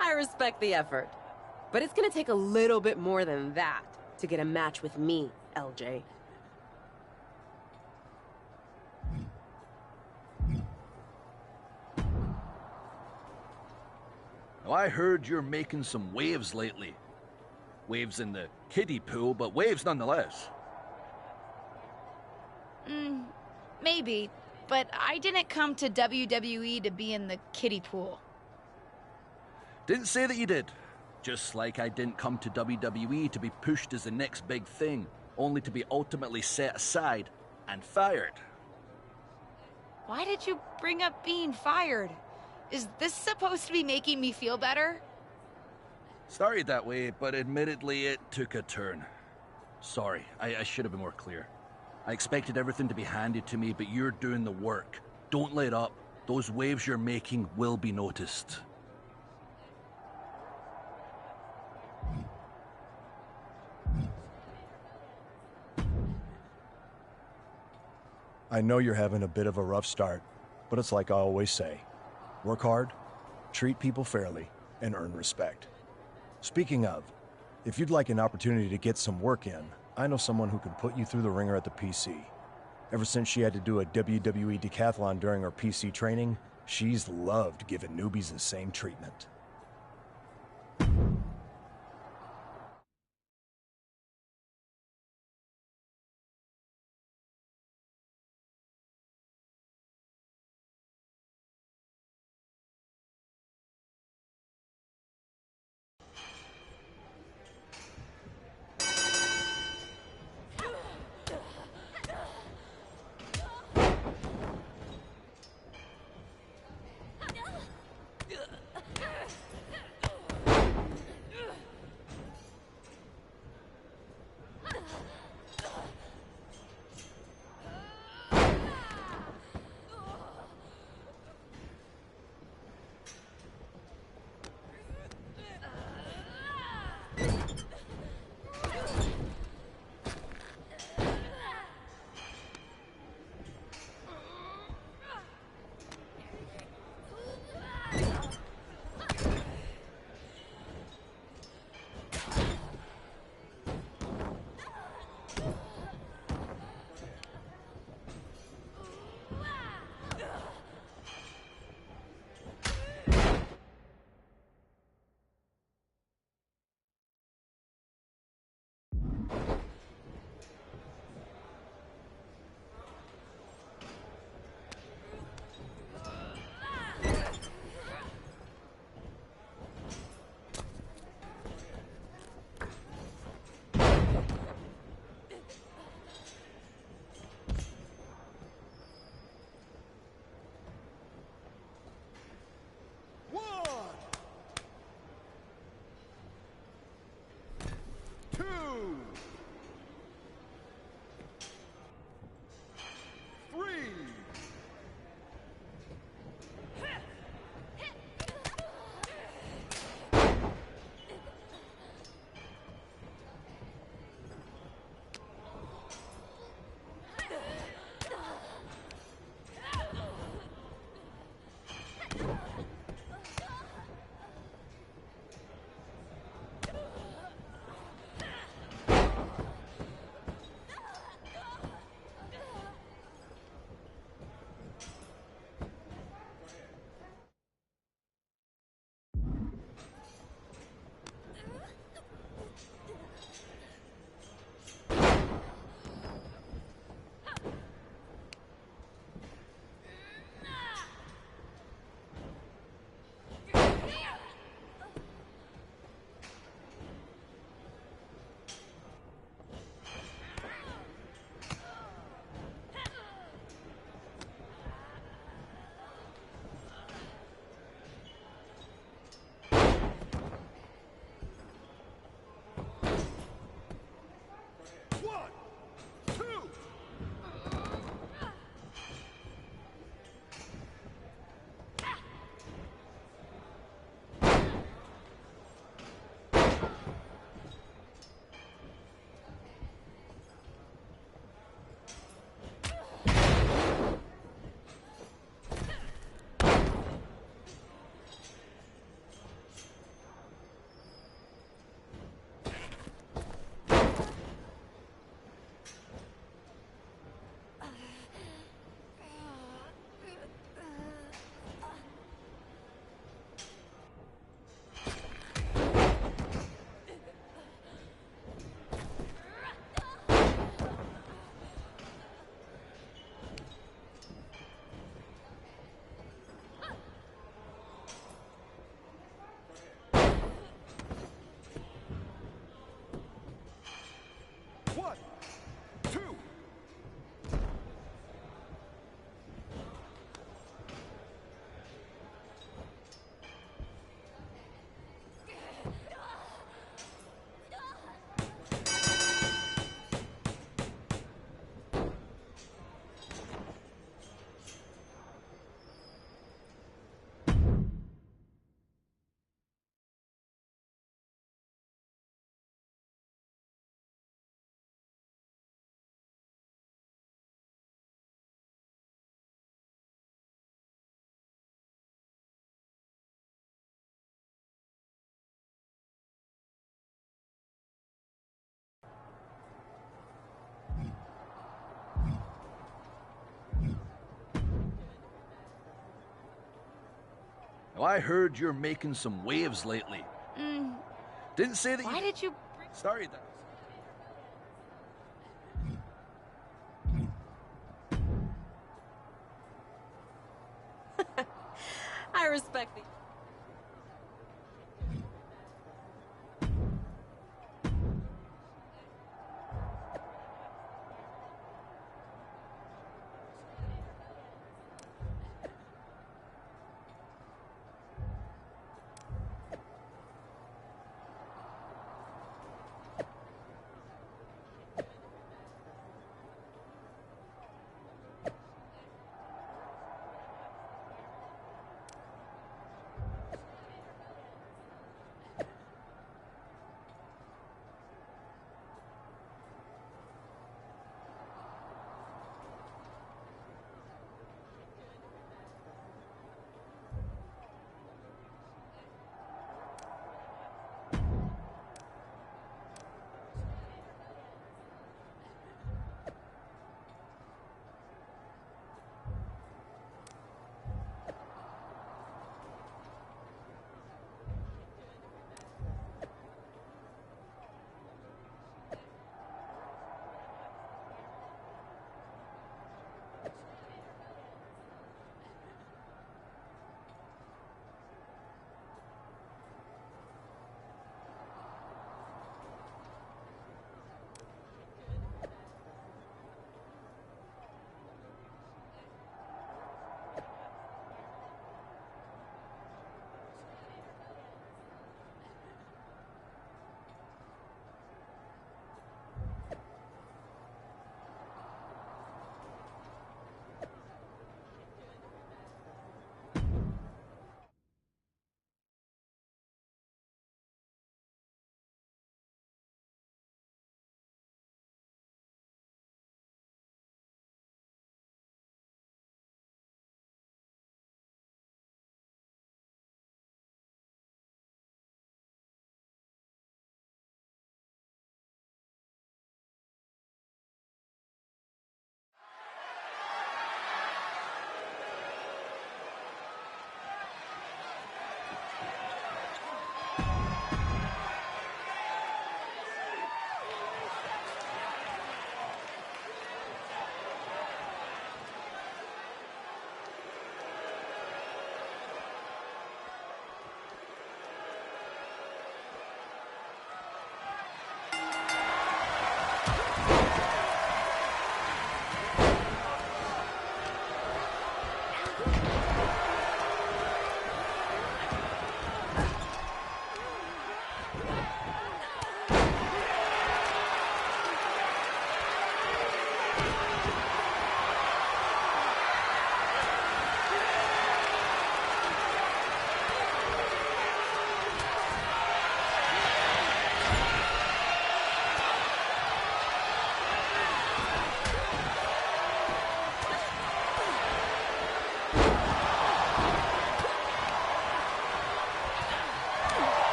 I respect the effort. But it's gonna take a little bit more than that to get a match with me, LJ. Now, I heard you're making some waves lately. Waves in the kiddie pool, but waves nonetheless. Maybe, but I didn't come to WWE to be in the kiddie pool. Didn't say that you did. Just like I didn't come to WWE to be pushed as the next big thing, only to be ultimately set aside and fired. Why did you bring up being fired? Is this supposed to be making me feel better? Started that way, but admittedly it took a turn. Sorry, I should have been more clear. I expected everything to be handed to me, but you're doing the work. Don't let up. Those waves you're making will be noticed. I know you're having a bit of a rough start, but it's like I always say. Work hard, treat people fairly, and earn respect. Speaking of, if you'd like an opportunity to get some work in, I know someone who can put you through the ringer at the PC. Ever since she had to do a WWE decathlon during her PC training, she's loved giving newbies the same treatment. Now, I heard you're making some waves lately. Didn't say that Why did you... Sorry, that... I respect the...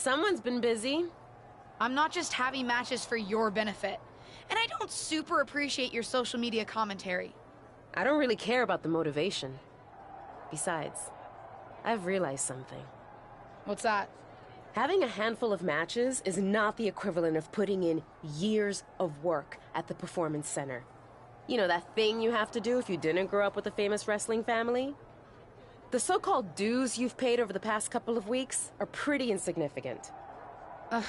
Someone's been busy. I'm not just having matches for your benefit. And I don't super appreciate your social media commentary. I don't really care about the motivation. Besides, I've realized something. What's that? Having a handful of matches is not the equivalent of putting in years of work at the Performance Center. You know, that thing you have to do if you didn't grow up with a famous wrestling family? The so-called dues you've paid over the past couple of weeks are pretty insignificant. Ugh,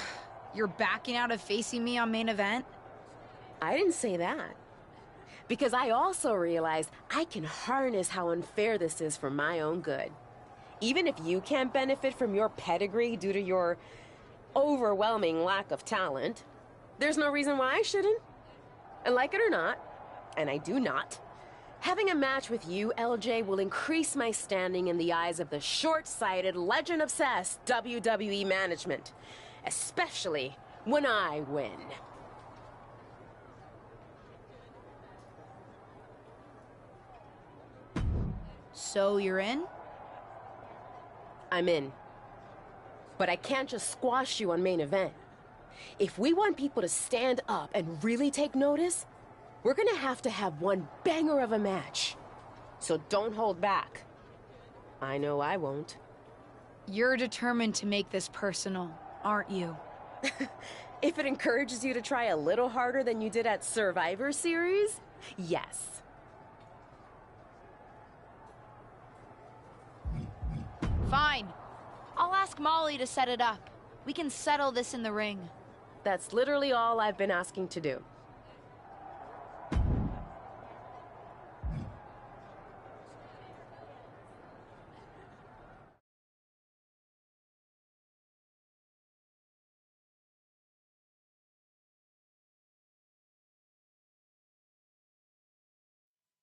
you're backing out of facing me on main event? I didn't say that. Because I also realized I can harness how unfair this is for my own good. Even if you can't benefit from your pedigree due to your overwhelming lack of talent, there's no reason why I shouldn't. And like it or not, and I do not, having a match with you, LJ, will increase my standing in the eyes of the short-sighted, legend-obsessed WWE management. Especially when I win. So you're in? I'm in. But I can't just squash you on main event. If we want people to stand up and really take notice, we're gonna have to have one banger of a match. So don't hold back. I know I won't. You're determined to make this personal, aren't you? If it encourages you to try a little harder than you did at Survivor Series, yes. Fine. I'll ask Molly to set it up. We can settle this in the ring. That's literally all I've been asking to do.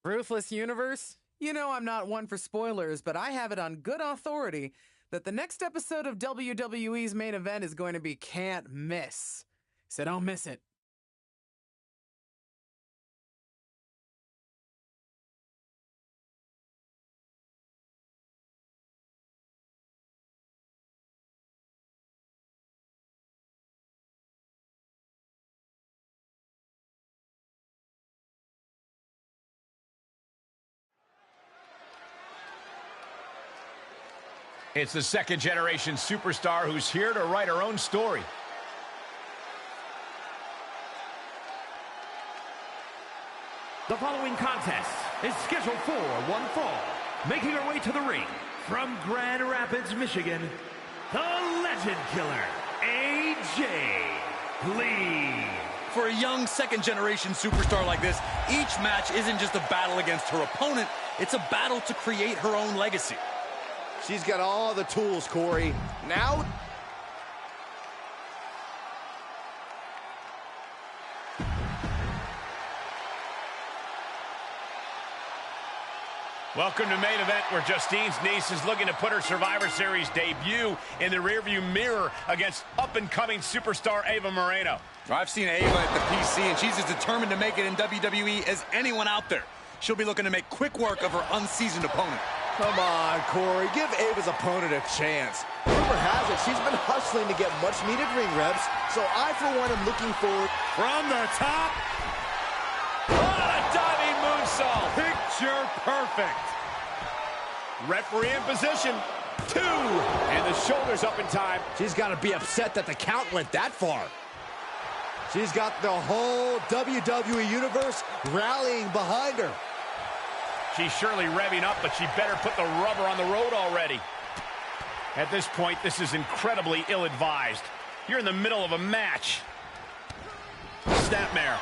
Ruthless Universe? You know I'm not one for spoilers, but I have it on good authority that the next episode of WWE's main event is going to be can't miss. So don't miss it. It's the second-generation superstar who's here to write her own story. The following contest is scheduled for one fall. Making her way to the ring from Grand Rapids, Michigan, the Legend Killer, AJ Lee. For a young second-generation superstar like this, each match isn't just a battle against her opponent, it's a battle to create her own legacy. She's got all the tools, Corey. Now... Welcome to main event, where Justine's niece is looking to put her Survivor Series debut in the rearview mirror against up-and-coming superstar Ava Moreno. I've seen Ava at the PC, and she's as determined to make it in WWE as anyone out there. She'll be looking to make quick work of her unseasoned opponent. Come on, Corey. Give Ava's opponent a chance. Rumor has it she's been hustling to get much-needed ring reps, so I, for one, am looking forward... From the top. What a diving moonsault. Picture perfect. Referee in position. 2. And the shoulders up in time. She's got to be upset that the count went that far. She's got the whole WWE Universe rallying behind her. She's surely revving up, but she better put the rubber on the road already. At this point, this is incredibly ill-advised. You're in the middle of a match. Snapmare.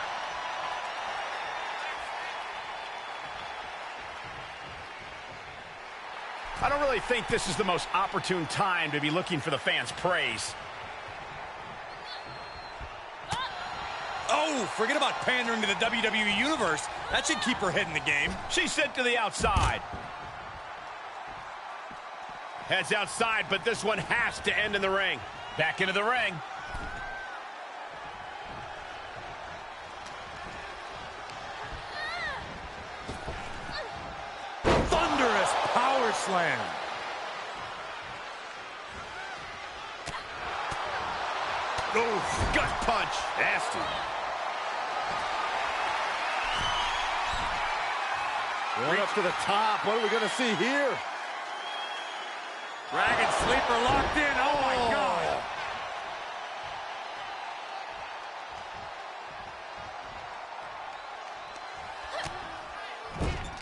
I don't really think this is the most opportune time to be looking for the fans' praise. Oh, forget about pandering to the WWE Universe. That should keep her head in the game. She's sent to the outside. Heads outside, but this one has to end in the ring. Back into the ring. Thunderous power slam. Oh, gut punch. Nasty. Going up to the top. What are we going to see here? Dragon Sleeper locked in. Oh, my God.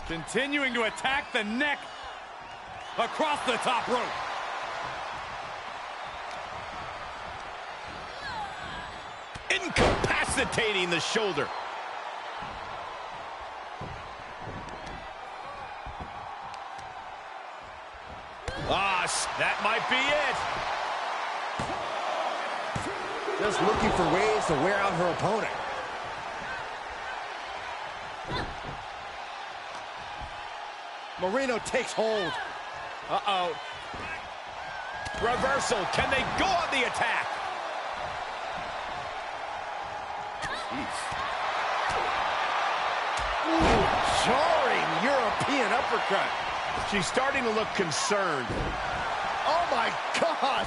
Continuing to attack the neck across the top rope. Incapacitating the shoulder. That might be it. Just looking for ways to wear out her opponent. Marino takes hold. Uh-oh. Reversal. Can they go on the attack? Jeez. Ooh, jarring European uppercut. She's starting to look concerned. Oh, my gosh.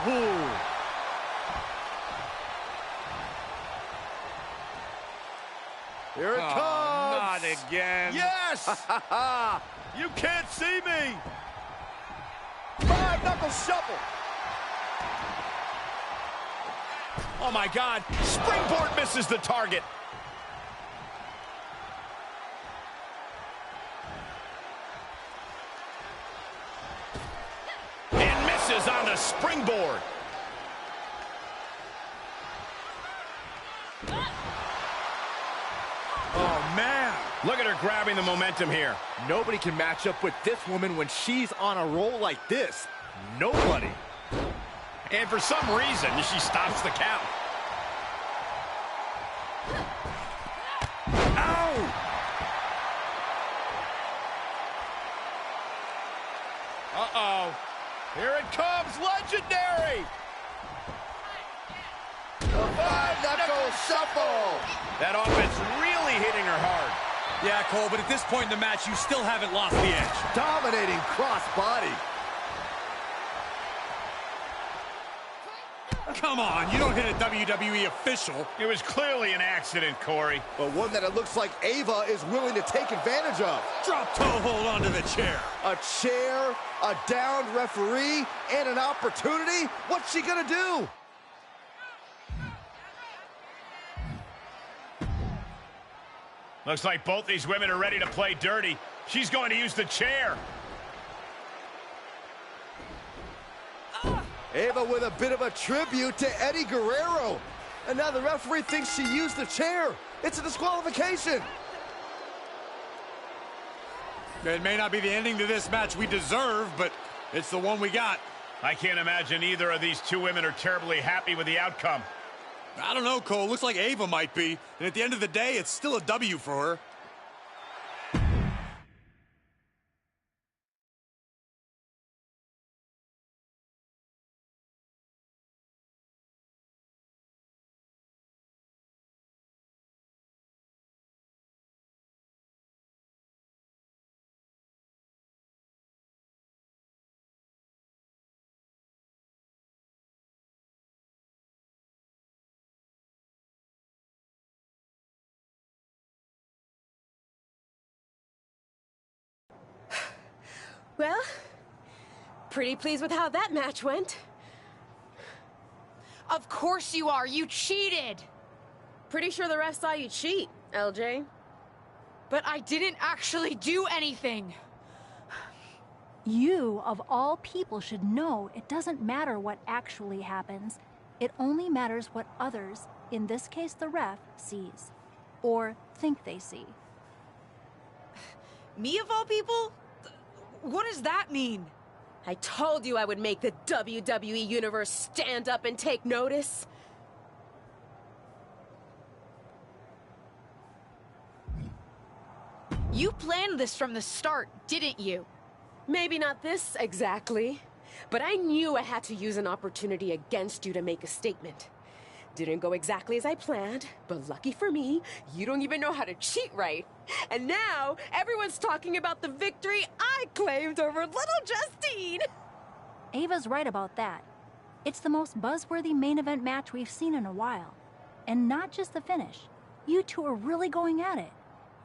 Ooh. Here it comes. Not again. Yes. You can't see me. Five-knuckle shuffle. Oh, my God. Springboard misses the target. And misses on the springboard. Oh, man. Look at her grabbing the momentum here. Nobody can match up with this woman when she's on a roll like this. Nobody. And for some reason, she stops the count. Ow! Uh-oh. Here it comes, legendary! Five-knuckle shuffle! That offense really hitting her hard. Yeah, Cole, but at this point in the match, you still haven't lost the edge. Dominating cross-body. Come on, you don't hit a WWE official. It was clearly an accident, Corey. But one that it looks like Ava is willing to take advantage of. Drop toe hold onto the chair. A chair, a downed referee, and an opportunity? What's she gonna do? Looks like both these women are ready to play dirty. She's going to use the chair. Ava with a bit of a tribute to Eddie Guerrero. And now the referee thinks she used the chair. It's a disqualification. It may not be the ending to this match we deserve, but it's the one we got. I can't imagine either of these two women are terribly happy with the outcome. I don't know, Cole. Looks like Ava might be. And at the end of the day, it's still a W for her. Well, pretty pleased with how that match went. Of course you are. You cheated. Pretty sure the ref saw you cheat, LJ. But I didn't actually do anything. You, of all people, should know it doesn't matter what actually happens. It only matters what others, in this case the ref, sees. Or think they see. Me, of all people? What does that mean? I told you I would make the WWE Universe stand up and take notice. You planned this from the start, didn't you? Maybe not this exactly, but I knew I had to use an opportunity against you to make a statement. Didn't go exactly as I planned, but lucky for me, you don't even know how to cheat right. And now, everyone's talking about the victory I claimed over little Justine. Ava's right about that. It's the most buzzworthy main event match we've seen in a while. And not just the finish. You two are really going at it.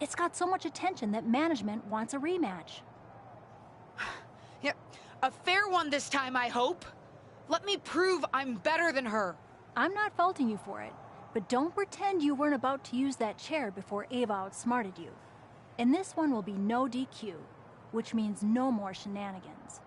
It's got so much attention that management wants a rematch. Yeah, a fair one this time, I hope. Let me prove I'm better than her. I'm not faulting you for it, but don't pretend you weren't about to use that chair before Ava outsmarted you. And this one will be no DQ, which means no more shenanigans.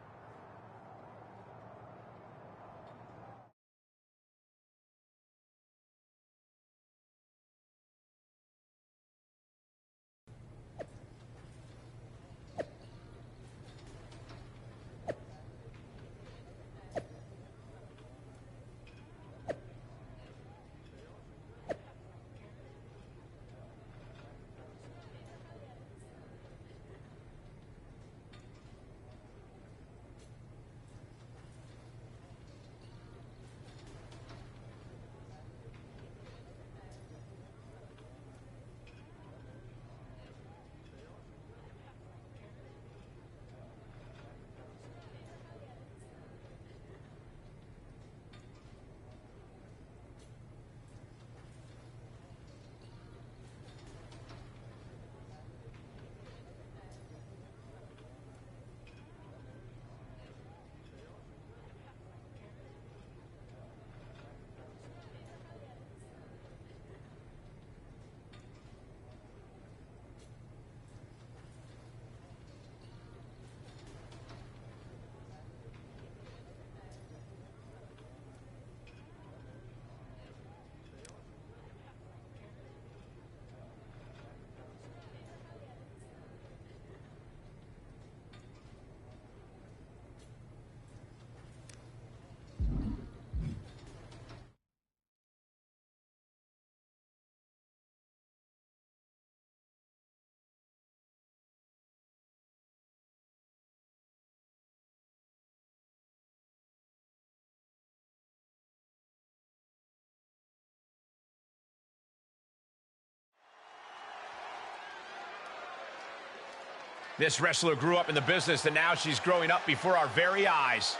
This wrestler grew up in the business, and now she's growing up before our very eyes.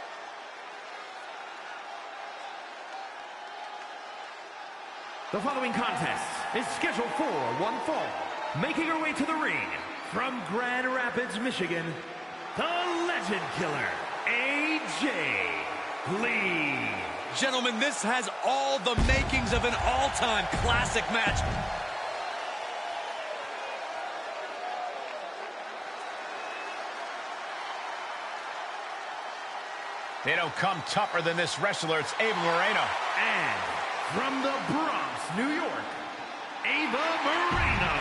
The following contest is scheduled for one fall. Making her way to the ring from Grand Rapids, Michigan, the Legend Killer, AJ Lee. Gentlemen, this has all the makings of an all-time classic match. They don't come tougher than this wrestler. It's Ava Moreno. And from the Bronx, New York, Ava Moreno.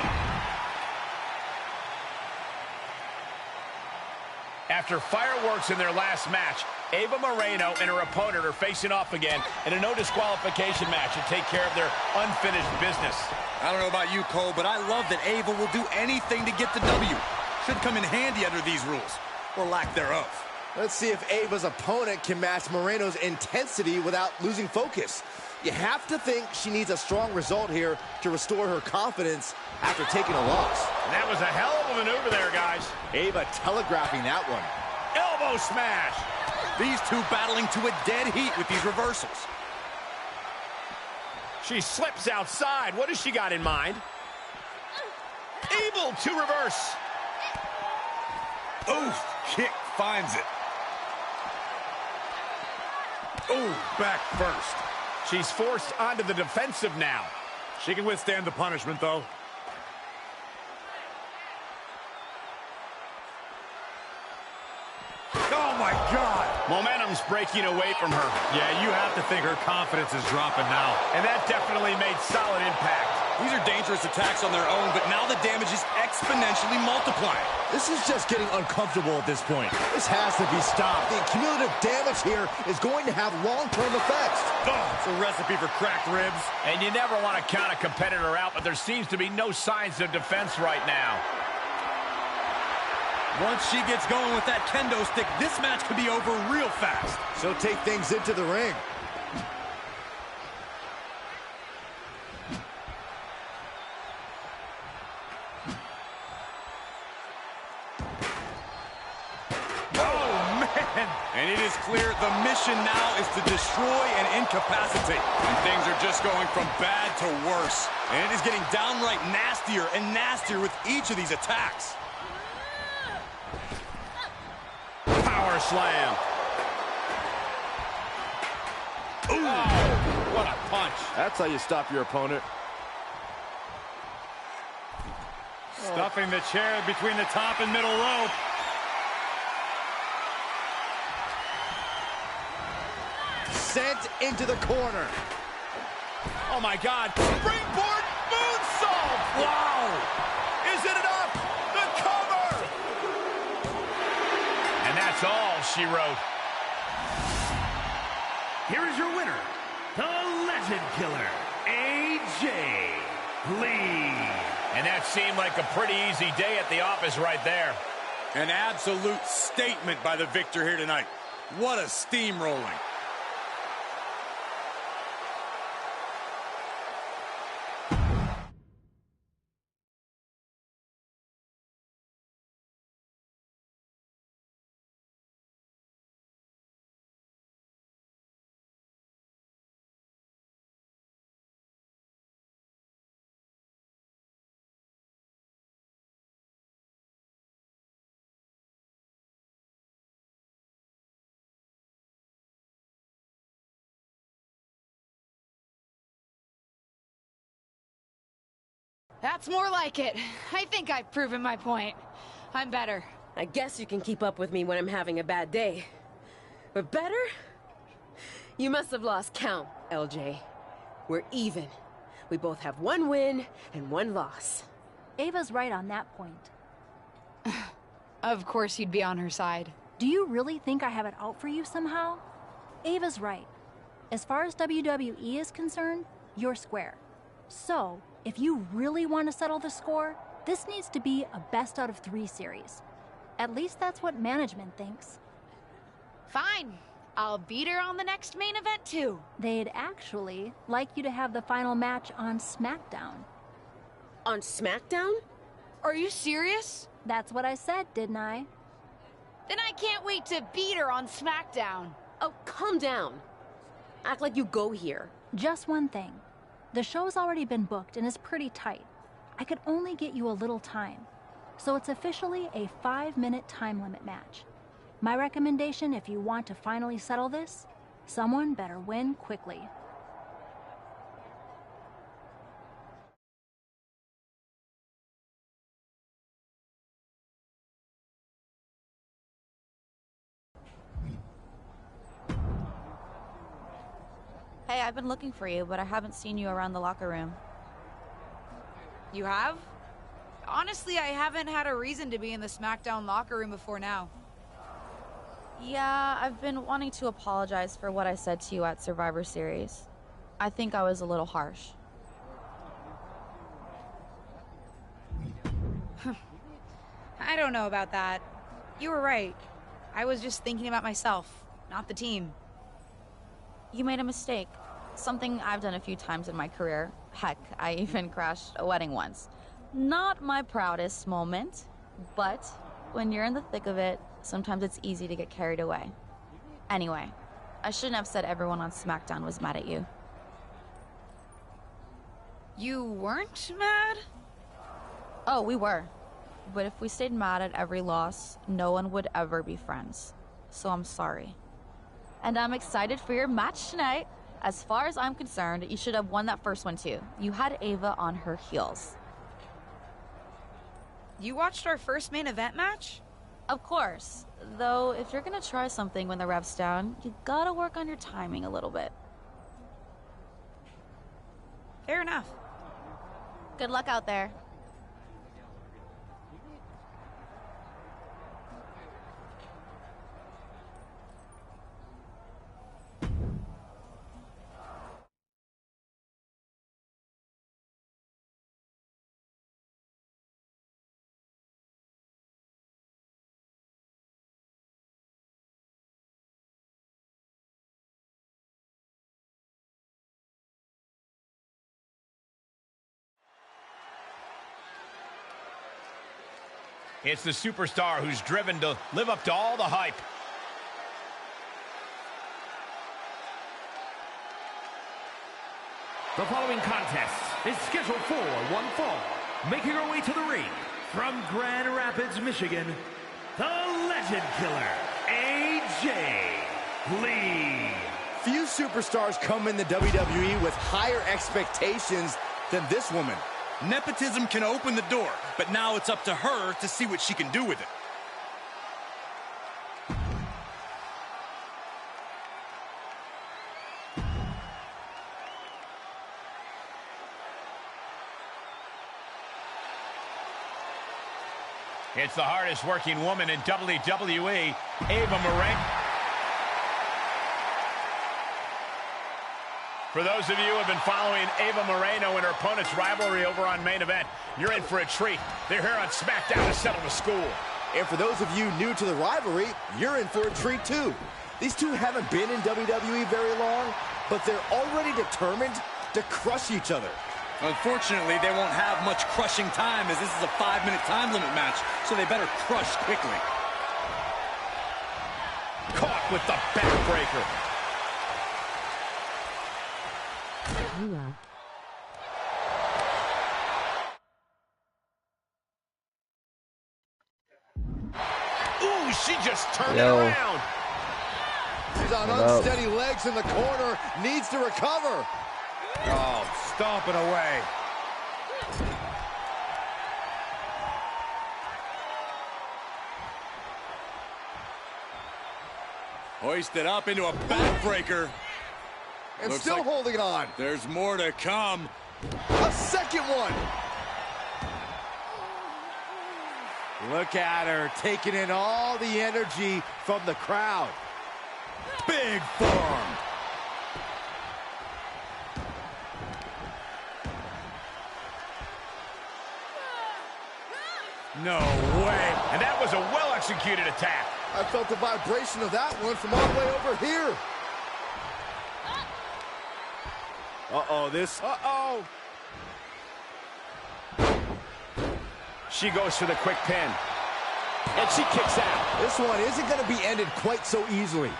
After fireworks in their last match, Ava Moreno and her opponent are facing off again in a no disqualification match to take care of their unfinished business. I don't know about you, Cole, but I love that Ava will do anything to get the W. Should come in handy under these rules, or lack thereof. Let's see if Ava's opponent can match Moreno's intensity without losing focus. You have to think she needs a strong result here to restore her confidence after taking a loss. And that was a hell of a maneuver there, guys. Ava telegraphing that one. Elbow smash. These two battling to a dead heat with these reversals. She slips outside. What has she got in mind? Able to reverse. Ooh, kick finds it. Ooh, back first. She's forced onto the defensive now. She can withstand the punishment, though. Oh, my God. Momentum's breaking away from her. Yeah, you have to think her confidence is dropping now. And that definitely made solid impact. These are dangerous attacks on their own, but now the damage is exponentially multiplying. This is just getting uncomfortable at this point. This has to be stopped. The cumulative damage here is going to have long-term effects. Oh, it's a recipe for cracked ribs. And you never want to count a competitor out, but there seems to be no signs of defense right now. Once she gets going with that kendo stick, this match could be over real fast. She'll take things into the ring. clear. The mission now is to destroy and incapacitate. And things are just going from bad to worse. And it is getting downright nastier and nastier with each of these attacks. Power slam. Ooh, oh, what a punch. That's how you stop your opponent. Stuffing the chair between the top and middle rope. Sent into the corner. Oh my God. Springboard moonsault. Wow. Is it enough? The cover. And that's all she wrote. Here is your winner, the Legend Killer, AJ Lee. And that seemed like a pretty easy day at the office right there. An absolute statement by the victor here tonight. What a steamrolling. That's more like it. I think I've proven my point. I'm better. I guess you can keep up with me when I'm having a bad day. But better? You must have lost count, LJ. We're even. We both have 1 win and 1 loss. Ava's right on that point. Of course you'd be on her side. Do you really think I have it out for you somehow? Ava's right. As far as WWE is concerned, you're square. So, if you really want to settle the score, this needs to be a best out of 3 series. At least that's what management thinks. Fine. I'll beat her on the next main event too. They'd actually like you to have the final match on SmackDown. On SmackDown? Are you serious? That's what I said, didn't I? Then I can't wait to beat her on SmackDown. Oh, calm down. Act like you go here. Just one thing. The show's already been booked and is pretty tight. I could only get you a little time. So it's officially a 5-minute time limit match. My recommendation, if you want to finally settle this, someone better win quickly. Hey, I've been looking for you, but I haven't seen you around the locker room. You have? Honestly, I haven't had a reason to be in the SmackDown locker room before now. Yeah, I've been wanting to apologize for what I said to you at Survivor Series. I think I was a little harsh. I don't know about that. You were right. I was just thinking about myself, not the team. You made a mistake. Something I've done a few times in my career. Heck, I even crashed a wedding once. Not my proudest moment, but when you're in the thick of it, sometimes it's easy to get carried away. Anyway, I shouldn't have said everyone on SmackDown was mad at you. You weren't mad? Oh, we were. But if we stayed mad at every loss, no one would ever be friends. So I'm sorry. And I'm excited for your match tonight. As far as I'm concerned, you should have won that first one too. You had Ava on her heels. You watched our first main event match? Of course. Though, if you're gonna try something when the ref's down, you gotta work on your timing a little bit. Fair enough. Good luck out there. It's the superstar who's driven to live up to all the hype. The following contest is scheduled for one fall. Making her way to the ring from Grand Rapids, Michigan, the Legend Killer, AJ Lee. Few superstars come in the WWE with higher expectations than this woman. Nepotism can open the door, but now it's up to her to see what she can do with it. It's the hardest working woman in WWE, Ava Moreno. For those of you who have been following Ava Moreno and her opponent's rivalry over on Main Event, you're in for a treat. They're here on SmackDown to settle the score. And for those of you new to the rivalry, you're in for a treat too. These two haven't been in WWE very long, but they're already determined to crush each other. Unfortunately, they won't have much crushing time as this is a 5-minute time limit match, so they better crush quickly. Caught with the backbreaker. Ooh, she just turned it around. She's on unsteady legs in the corner, needs to recover. Oh, stomping away. Hoisted up into a backbreaker. And still like holding on. There's more to come. A second one. Look at her, taking in all the energy from the crowd. Big forearm. No way. And that was a well-executed attack. I felt the vibration of that one from all the way over here. Uh-oh. She goes for the quick pin. And she kicks out. This one isn't going to be ended quite so easily.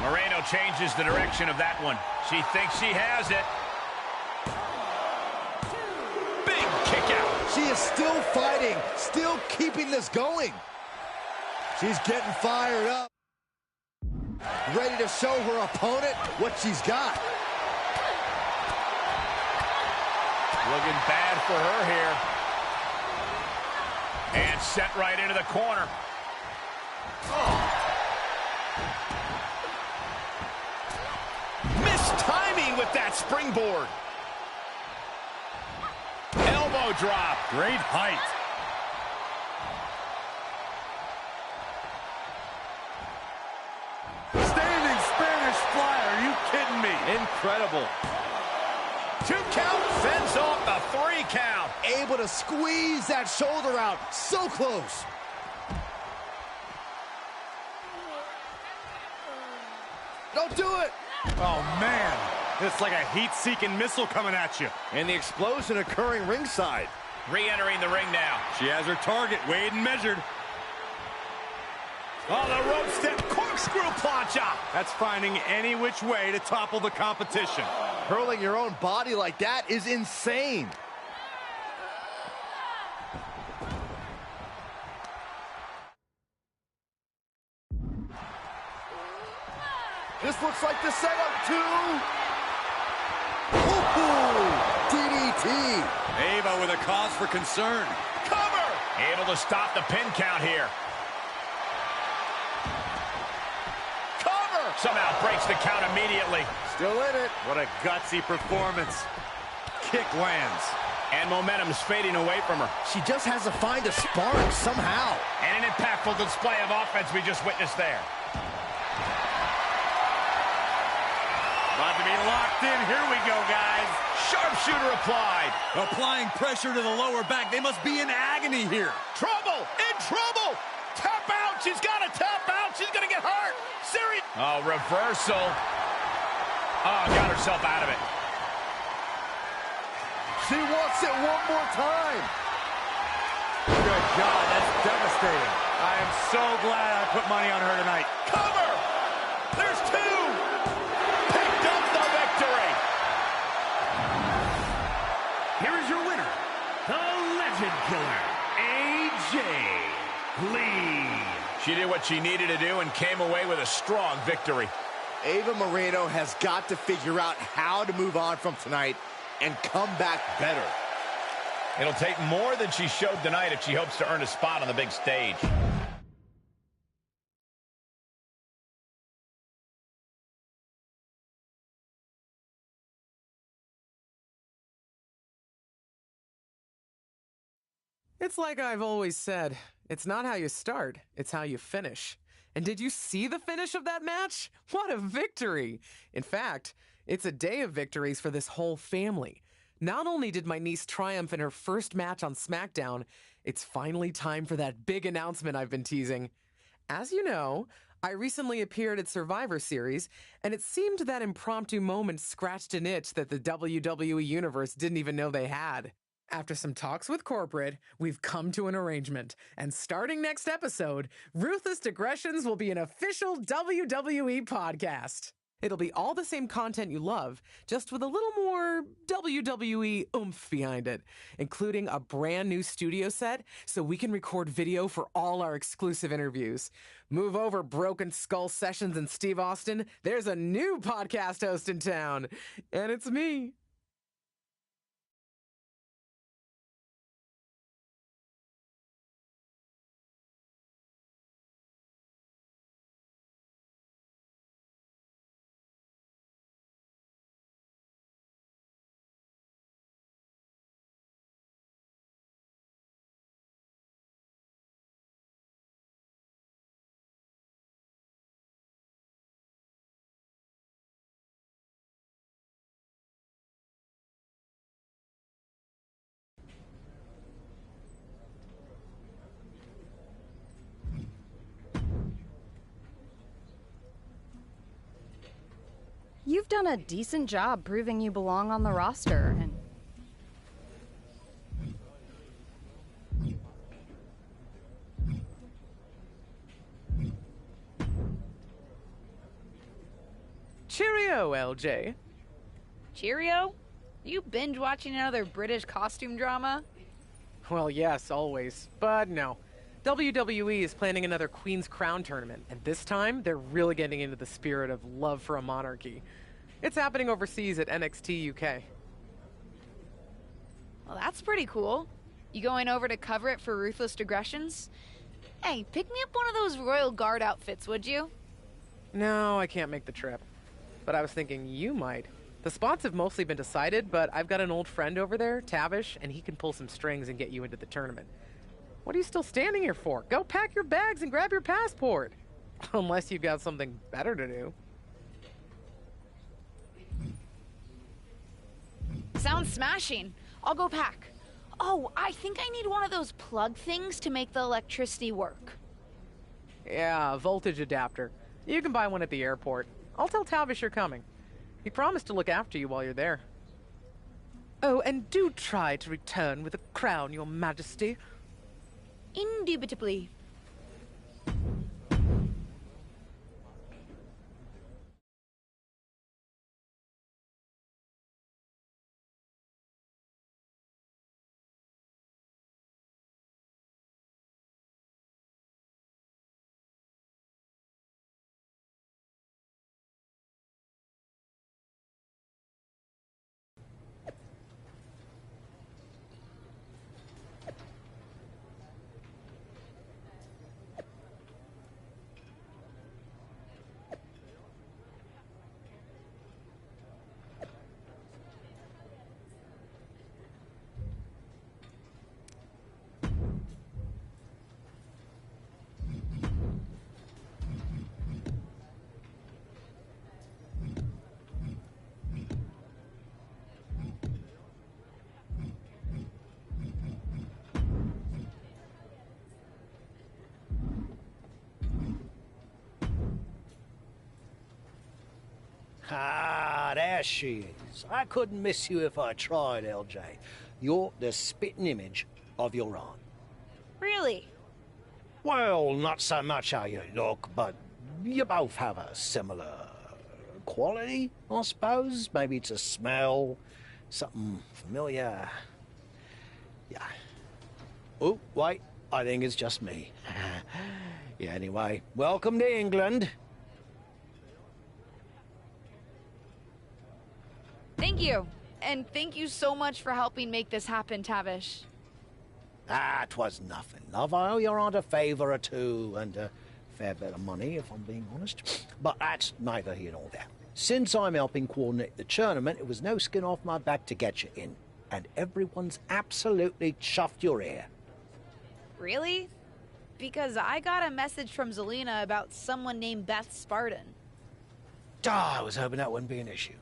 Moreno changes the direction of that one. She thinks she has it. Big kick out. She is still fighting, still keeping this going. She's getting fired up. Ready to show her opponent what she's got. Looking bad for her here. And sent right into the corner. Oh. Mistiming with that springboard. Elbow drop. Great height. Standing Spanish fly. Are you kidding me? Incredible. 2 count, fends off the 3 count. Able to squeeze that shoulder out. So close. Don't do it. Oh, man. It's like a heat-seeking missile coming at you. And the explosion occurring ringside. Re-entering the ring now. She has her target weighed and measured. Oh, the rope step corkscrew plancha. That's finding any which way to topple the competition. Hurling your own body like that is insane. This looks like the setup to... Ooh, DDT. Ava with a cause for concern. Cover. Able to stop the pin count here. Cover. Somehow breaks the count immediately. Still in it. What a gutsy performance. Kick lands. And momentum's fading away from her. She just has to find a spark somehow. And an impactful display of offense we just witnessed there. About to be locked in. Here we go, guys. Sharpshooter applied. Applying pressure to the lower back. They must be in agony here. Trouble. In trouble. Tap out. She's got to tap out. She's going to get hurt. Serious. Oh, reversal. Oh, got herself out of it. She wants it one more time. Good God, that's devastating. I am so glad I put money on her tonight. Cover! There's two! Picked up the victory! Here is your winner, the Legend Killer, AJ Lee. She did what she needed to do and came away with a strong victory. Ava Moreno has got to figure out how to move on from tonight and come back better. It'll take more than she showed tonight if she hopes to earn a spot on the big stage. It's like I've always said, it's not how you start, it's how you finish. And did you see the finish of that match? What a victory! In fact, it's a day of victories for this whole family. Not only did my niece triumph in her first match on SmackDown, it's finally time for that big announcement I've been teasing. As you know, I recently appeared at Survivor Series, and it seemed that impromptu moment scratched an itch that the WWE Universe didn't even know they had. After some talks with corporate, we've come to an arrangement, and starting next episode, Ruthless Digressions will be an official WWE podcast. It'll be all the same content you love, just with a little more WWE oomph behind it, including a brand new studio set so we can record video for all our exclusive interviews. Move over, Broken Skull Sessions and Steve Austin. There's a new podcast host in town, and it's me. You've done a decent job proving you belong on the roster, and... Cheerio, LJ. Cheerio? You binge watching another British costume drama? Well, yes, always. But no. WWE is planning another Queen's Crown tournament, and this time they're really getting into the spirit of love for a monarchy. It's happening overseas at NXT UK. Well, that's pretty cool. You going over to cover it for Ruthless Digressions? Hey, pick me up one of those Royal Guard outfits, would you? No, I can't make the trip. But I was thinking you might. The spots have mostly been decided, but I've got an old friend over there, Tavish, and he can pull some strings and get you into the tournament. What are you still standing here for? Go pack your bags and grab your passport. Unless you've got something better to do. Sounds smashing. I'll go pack. Oh, I think I need one of those plug things to make the electricity work. Yeah, a voltage adapter. You can buy one at the airport. I'll tell Tavish you're coming. He promised to look after you while you're there. Oh, and do try to return with a crown, Your Majesty. Indubitably. Ah, there she is. I couldn't miss you if I tried, LJ. You're the spitting image of your aunt. Really? Well, not so much how you look, but you both have a similar quality, I suppose. Maybe it's a smell, something familiar. Yeah. Oh, wait, I think it's just me. Yeah, anyway, welcome to England. Thank you. And thank you so much for helping make this happen, Tavish. Ah, 'twas nothing, love. I owe your aunt a favour or two, and a fair bit of money, if I'm being honest. But that's neither here nor there. Since I'm helping coordinate the tournament, it was no skin off my back to get you in. And everyone's absolutely chuffed your ear. Really? Because I got a message from Zelina about someone named Beth Spartan. I was hoping that wouldn't be an issue.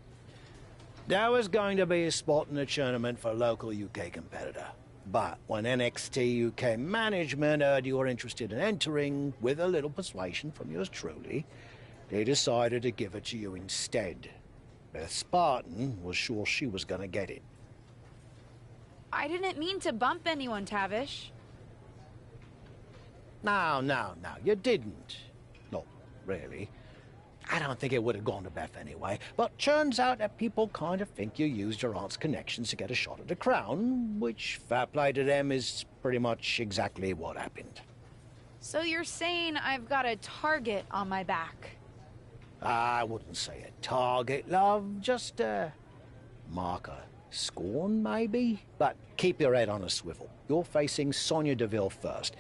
There was going to be a spot in the tournament for a local UK competitor. But when NXT UK management heard you were interested in entering, with a little persuasion from yours truly, they decided to give it to you instead. Beth Spartan was sure she was going to get it. I didn't mean to bump anyone, Tavish. No, you didn't. Not really. I don't think it would have gone to Beth anyway, but turns out that people kind of think you used your aunt's connections to get a shot at the crown, which, fair play to them, is pretty much exactly what happened. So you're saying I've got a target on my back? I wouldn't say a target, love, just a marker. Scorn, maybe? But keep your head on a swivel. You're facing Sonya Deville first,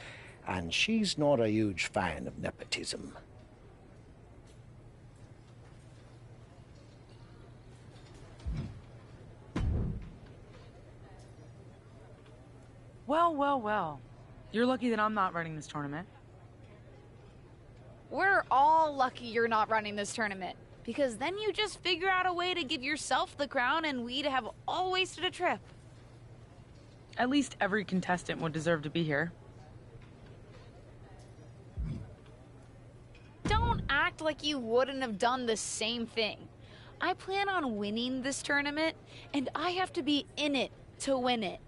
and she's not a huge fan of nepotism. Well. You're lucky that I'm not running this tournament. We're all lucky you're not running this tournament, because then you just figure out a way to give yourself the crown and we'd have all wasted a trip. At least every contestant would deserve to be here. Don't act like you wouldn't have done the same thing. I plan on winning this tournament, and I have to be in it to win it.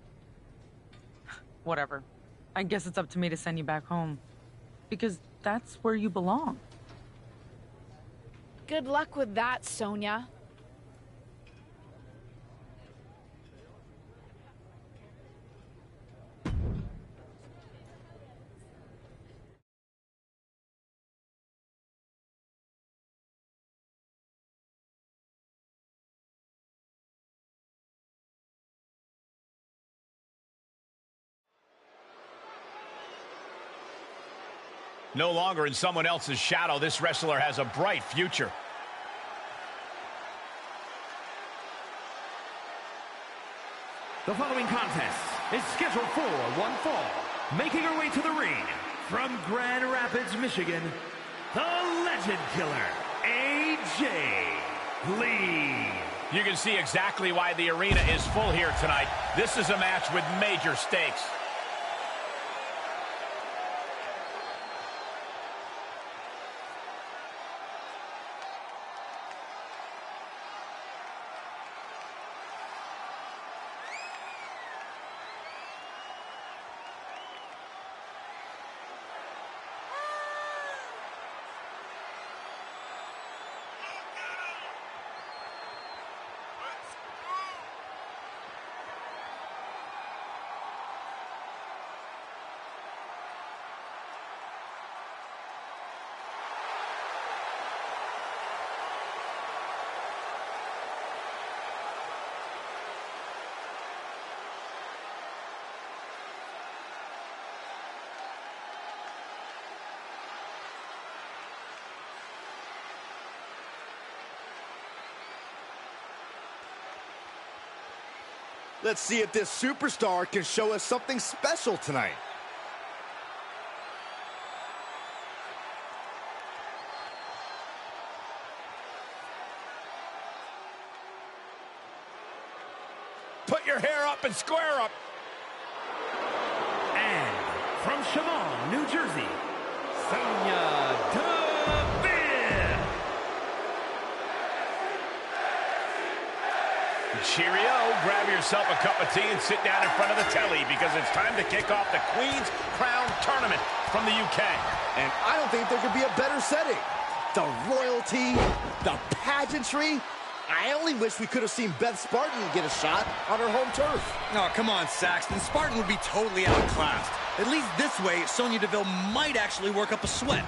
Whatever. I guess it's up to me to send you back home. Because that's where you belong. Good luck with that, Sonya. No longer in someone else's shadow, this wrestler has a bright future. The following contest is scheduled for one fall. Making her way to the ring from Grand Rapids, Michigan, the Legend Killer, AJ Lee. You can see exactly why the arena is full here tonight. This is a match with major stakes. Let's see if this superstar can show us something special tonight. Put your hair up and square up. And from Chemung, New Jersey, Sonya Deville. Cheerio, grab yourself a cup of tea and sit down in front of the telly because it's time to kick off the Queen's Crown Tournament from the UK. And I don't think there could be a better setting. The royalty, the pageantry. I only wish we could have seen Beth Spartan get a shot on her home turf. Oh, come on, Saxton. Spartan would be totally outclassed. At least this way, Sonya Deville might actually work up a sweat.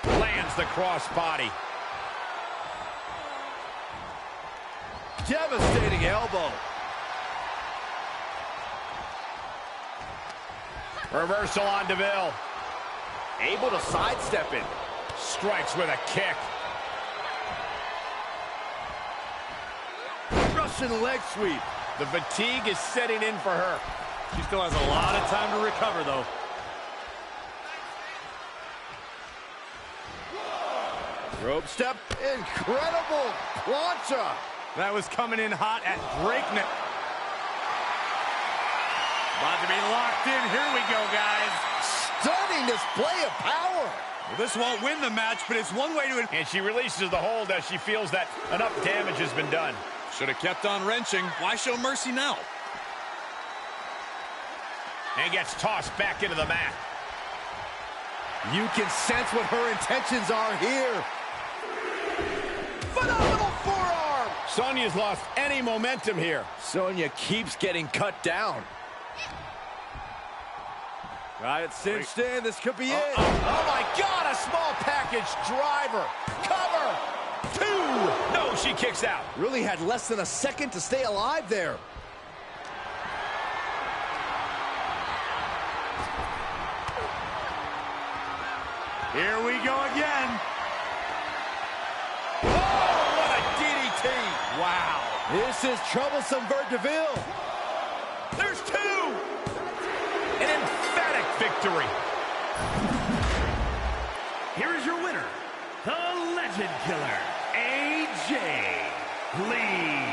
Lands the crossbody. Devastating elbow. Reversal on Deville. Able to sidestep it. Strikes with a kick. Russian leg sweep. The fatigue is setting in for her. She still has a lot of time to recover, though. Rope step. Incredible plancha. That was coming in hot at breakneck. About to be locked in. Here we go, guys. Stunning display of power. Well, this won't win the match, but it's one way to... And she releases the hold as she feels that enough damage has been done. Should have kept on wrenching. Why show mercy now? And gets tossed back into the mat. You can sense what her intentions are here. Phenomenal forearm. Sonya's lost any momentum here. Sonya keeps getting cut down. Got it cinched in. This could be it. Oh, my God. A small package driver. Cover. 2. No, she kicks out. Really had less than a second to stay alive there. Here we go again. Oh, what a DDT. Wow. This is troublesome for Deville. There's 2. An emphatic victory. Here is your winner, the Legend Killer, AJ Lee.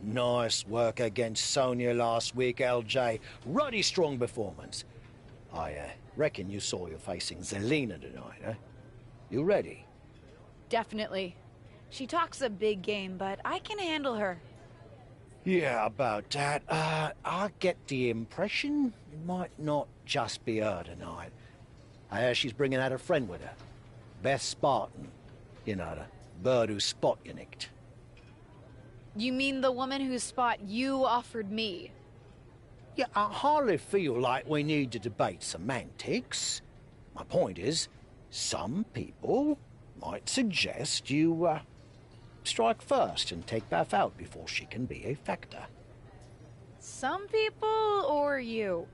Nice work against Sonya last week, LJ. Ruddy strong performance. I reckon you saw you're facing Zelina tonight, eh? You ready? Definitely. She talks a big game, but I can handle her. Yeah, about that. I get the impression it might not just be her tonight. I hear she's bringing out a friend with her. Beth Spartan. You know, the bird who spot you nicked. You mean the woman whose spot you offered me? Yeah, I hardly feel like we need to debate semantics. My point is, some people might suggest you, strike first and take Beth out before she can be a factor. Some people or you?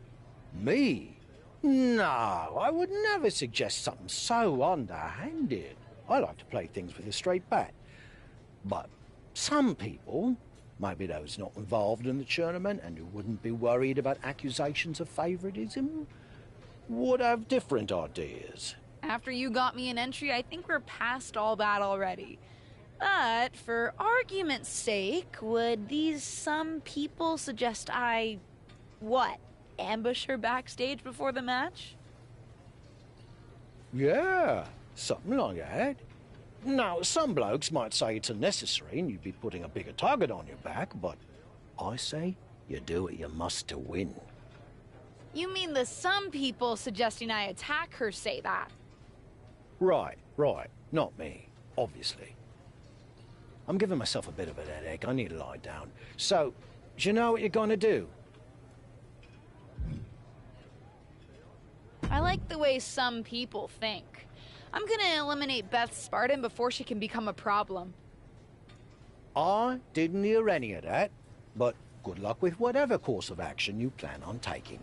Me? No, I would never suggest something so underhanded. I like to play things with a straight bat. But some people, maybe those not involved in the tournament and who wouldn't be worried about accusations of favoritism, would have different ideas. After you got me an entry, I think we're past all that already. But for argument's sake, would these some people suggest I, what, ambush her backstage before the match? Yeah, something like that. Now, some blokes might say it's unnecessary and you'd be putting a bigger target on your back, but I say you do what you must to win. You mean the some people suggesting I attack her say that? Right. Not me, obviously. I'm giving myself a bit of a headache. I need to lie down. So, do you know what you're going to do? I like the way some people think. I'm gonna eliminate Beth Spartan before she can become a problem. I didn't hear any of that, but good luck with whatever course of action you plan on taking.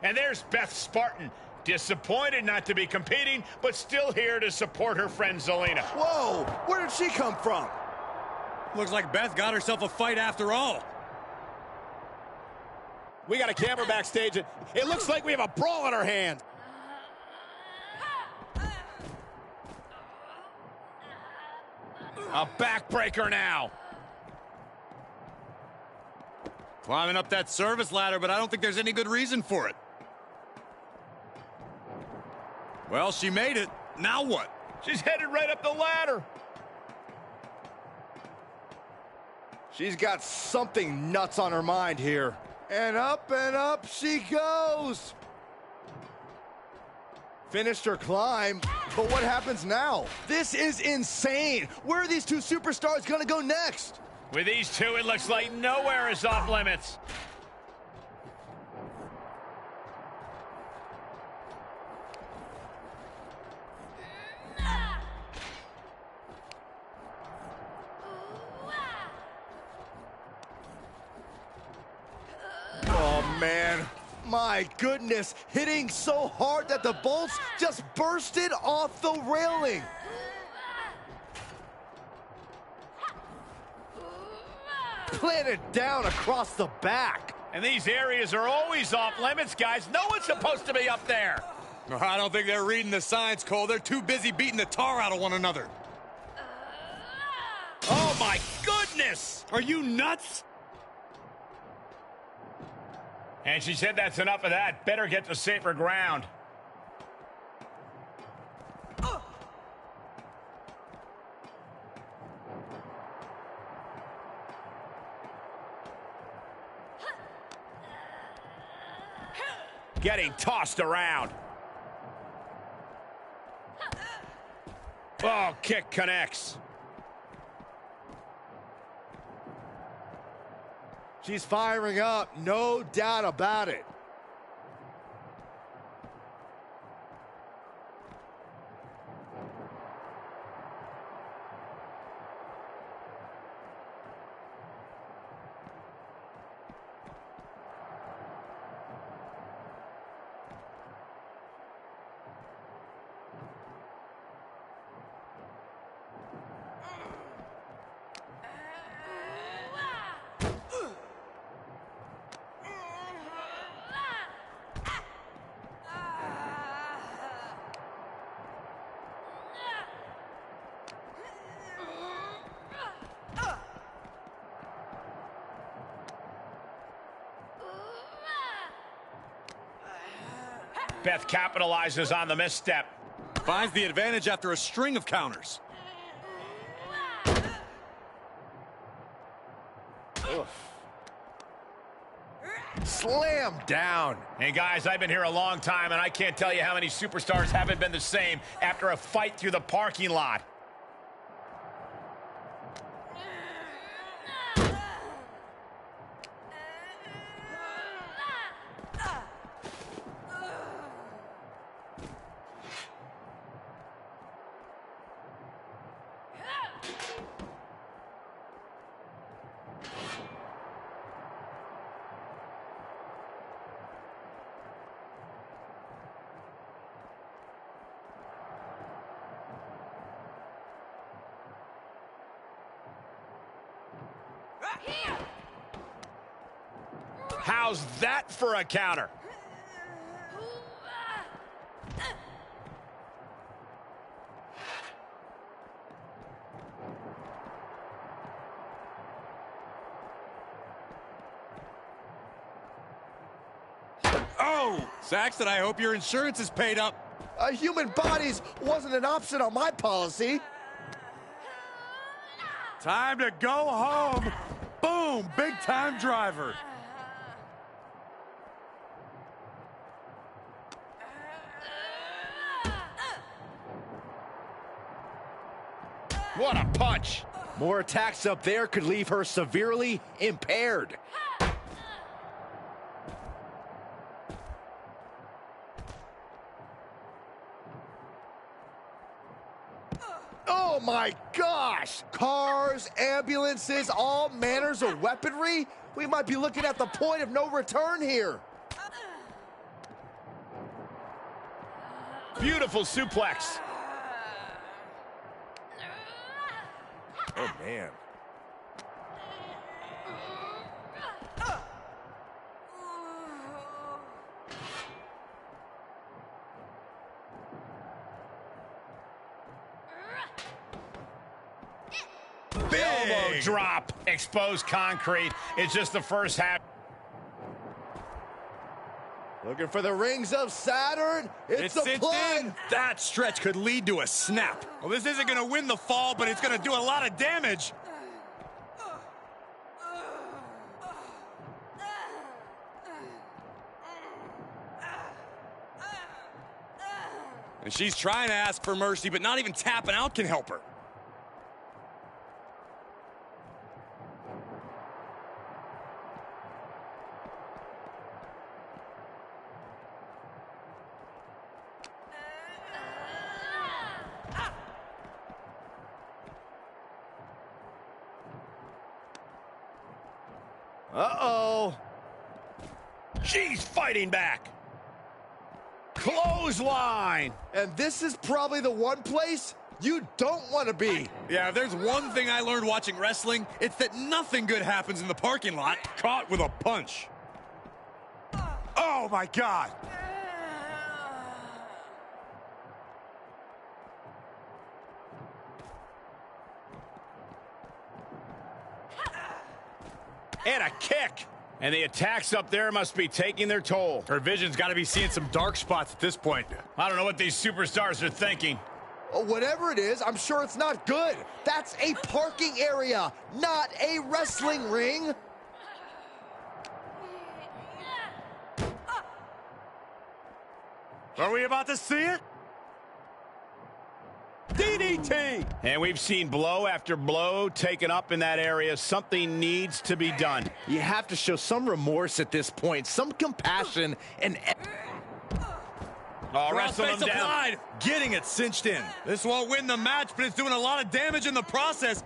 And there's Beth Spartan. Disappointed not to be competing, but still here to support her friend Zelina. Whoa! Where did she come from? Looks like Beth got herself a fight after all. We got a camera backstage. It looks like we have a brawl on our hands. A backbreaker now. Climbing up that service ladder, but I don't think there's any good reason for it. Well, she made it. Now what? She's headed right up the ladder. She's got something nuts on her mind here. And up she goes. Finished her climb, but what happens now? This is insane. Where are these two superstars gonna go next? With these two, it looks like nowhere is off limits. Oh, man. My goodness. Hitting so hard that the bolts just bursted off the railing. Planted down across the back. And these areas are always off limits, guys. No one's supposed to be up there. I don't think they're reading the signs, Cole. They're too busy beating the tar out of one another. Oh, my goodness! Are you nuts? And she said that's enough of that. Better get to safer ground. Getting tossed around. Oh, kick connects. She's firing up, no doubt about it. Beth capitalizes on the misstep. Finds the advantage after a string of counters. Slam down. Hey, guys, I've been here a long time, and I can't tell you how many superstars haven't been the same after a fight through the parking lot. How's that for a counter? Oh! Saxton, I hope your insurance is paid up. Human bodies wasn't an option on my policy. Time to go home. Boom! Big time driver. What a punch! More attacks up there could leave her severely impaired. Oh my gosh! Cars, ambulances, all manners of weaponry? We might be looking at the point of no return here. Beautiful suplex. Oh, man. Big elbow drop. Exposed concrete. It's just the first half. Looking for the rings of Saturn. It's a plug. That stretch could lead to a snap. Well, this isn't going to win the fall, but it's going to do a lot of damage. And she's trying to ask for mercy, but not even tapping out can help her. Uh-oh. She's fighting back. Clothesline. And this is probably the one place you don't want to be. Yeah, if there's one thing I learned watching wrestling, it's that nothing good happens in the parking lot. Caught with a punch. Oh, my God. And a kick. And the attacks up there must be taking their toll. Her vision's got to be seeing some dark spots at this point. I don't know what these superstars are thinking. Whatever it is, I'm sure it's not good. That's a parking area, not a wrestling ring. Are we about to see it? DDT! And we've seen blow after blow taken up in that area. Something needs to be done. You have to show some remorse at this point, some compassion, and... Oh, wrestle him down. Applied, getting it cinched in. This won't win the match, but it's doing a lot of damage in the process.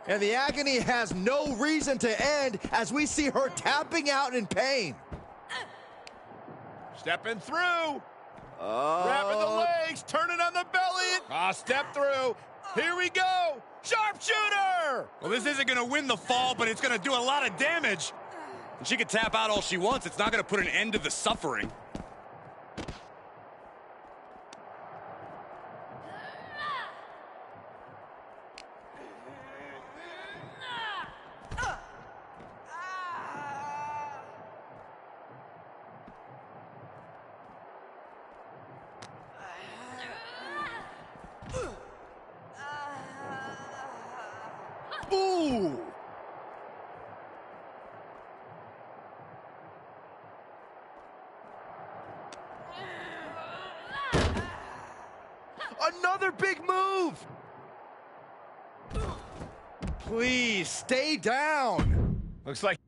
And the agony has no reason to end as we see her tapping out in pain. Stepping through. Wrapping the legs, turning on the belly. Step through. Here we go. Sharpshooter. Well, this isn't going to win the fall, but it's going to do a lot of damage. And she can tap out all she wants. It's not going to put an end to the suffering. Ooh! Another big move! Please, stay down! Looks like...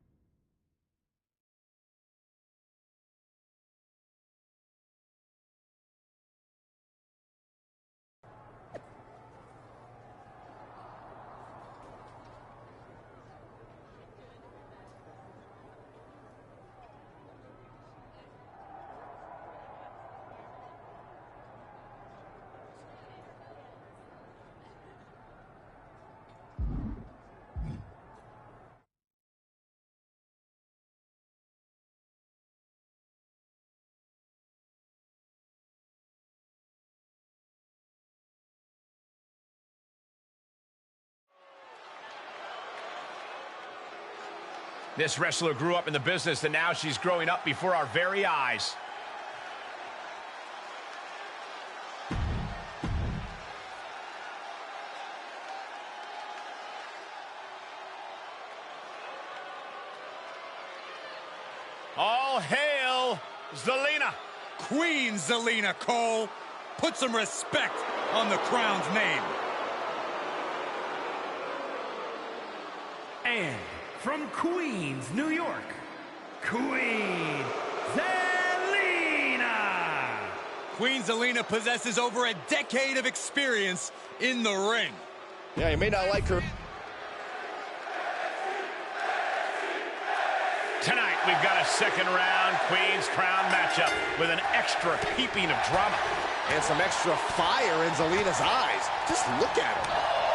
This wrestler grew up in the business, and now she's growing up before our very eyes. All hail Zelina. Queen Zelina, Cole. Put some respect on the crown's name. And from Queens, New York, Queen Zelina. Queen Zelina possesses over a decade of experience in the ring. Yeah, you may not like her. Tonight we've got a second round Queen's Crown matchup with an extra heaping of drama. And some extra fire in Zelina's eyes. Just look at her.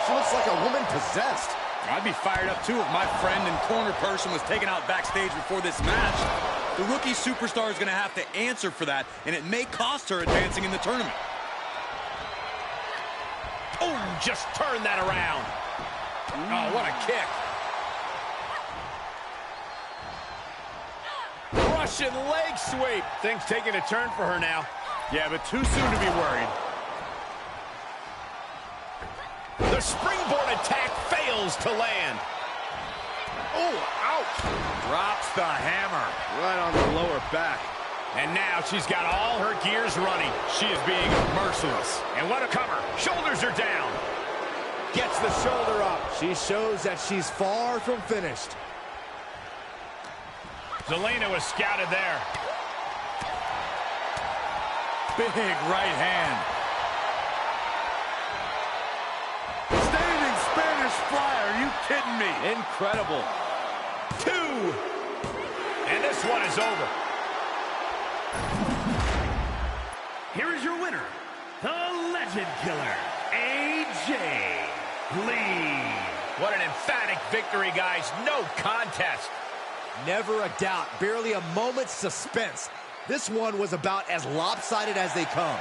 She looks like a woman possessed. I'd be fired up too if my friend and corner person was taken out backstage before this match. The rookie superstar is going to have to answer for that, and it may cost her advancing in the tournament. Oh, just turn that around. Oh, what a kick. Russian leg sweep. Things taking a turn for her now. Yeah, but too soon to be worried. The springboard attack fails to land. Oh, ouch. Drops the hammer. Right on the lower back. And now she's got all her gears running. She is being merciless. And what a cover. Shoulders are down. Gets the shoulder up. She shows that she's far from finished. Zelina was scouted there. Big right hand. Standing Spanish fly. Are you kidding me? Incredible. 2. And this one is over. Here is your winner, the Legend Killer, AJ Lee. What an emphatic victory, guys. No contest. Never a doubt. Barely a moment's suspense. This one was about as lopsided as they come.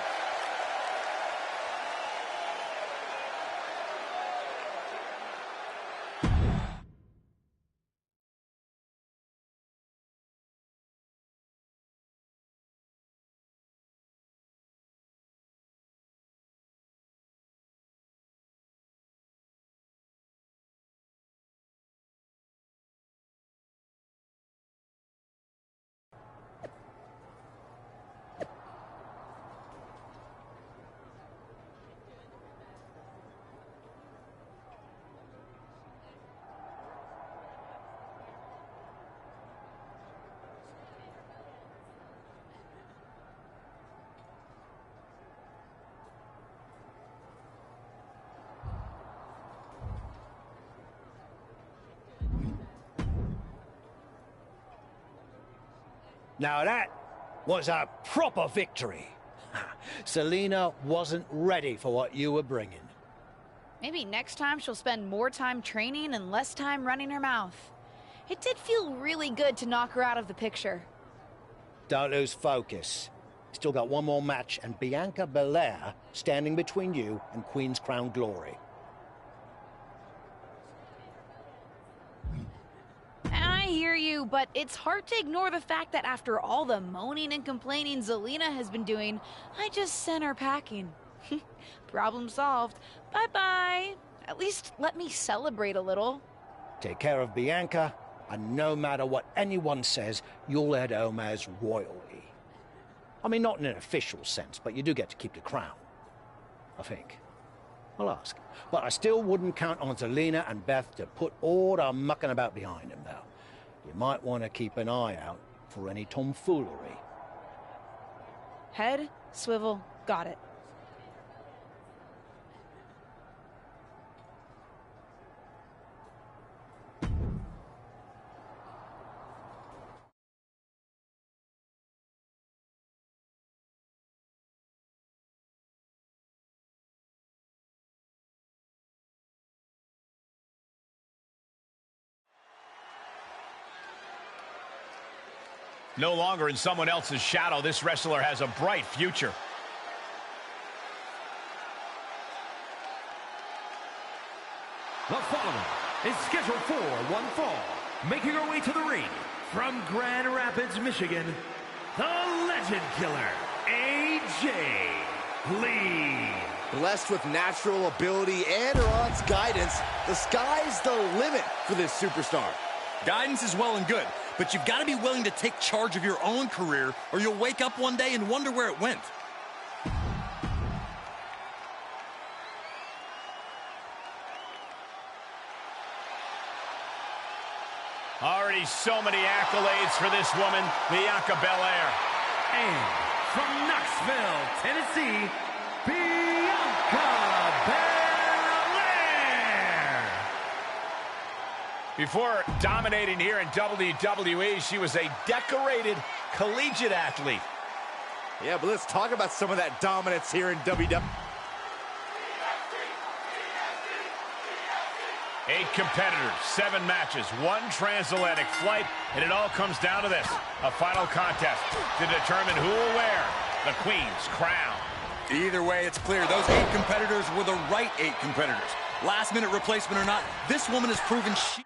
Now that was a proper victory. Zelina wasn't ready for what you were bringing. Maybe next time she'll spend more time training and less time running her mouth. It did feel really good to knock her out of the picture. Don't lose focus. Still got one more match and Bianca Belair standing between you and Queen's Crown glory. I hear you, but it's hard to ignore the fact that after all the moaning and complaining Zelina has been doing, I just sent her packing. Problem solved. Bye-bye. At least let me celebrate a little. Take care of Bianca, and no matter what anyone says, you'll head home as royalty. I mean, not in an official sense, but you do get to keep the crown. I think. I'll ask. But I still wouldn't count on Zelina and Beth to put all the mucking about behind them, though. You might want to keep an eye out for any tomfoolery. Head, swivel, got it. No longer in someone else's shadow, this wrestler has a bright future. The following is scheduled for one fall. Making her way to the ring from Grand Rapids, Michigan, the Legend Killer, AJ Lee. Blessed with natural ability and her aunt's guidance, the sky's the limit for this superstar. Guidance is well and good, but you've got to be willing to take charge of your own career, or you'll wake up one day and wonder where it went. Already so many accolades for this woman, Bianca Belair. And from Knoxville, Tennessee, Bianca Belair. Before dominating here in WWE, she was a decorated collegiate athlete. Yeah, but let's talk about some of that dominance here in WWE. 8 competitors, 7 matches, 1 transatlantic flight, and it all comes down to this, a final contest to determine who will wear the Queen's crown. Either way, it's clear those 8 competitors were the right 8 competitors. Last-minute replacement or not, this woman has proven she...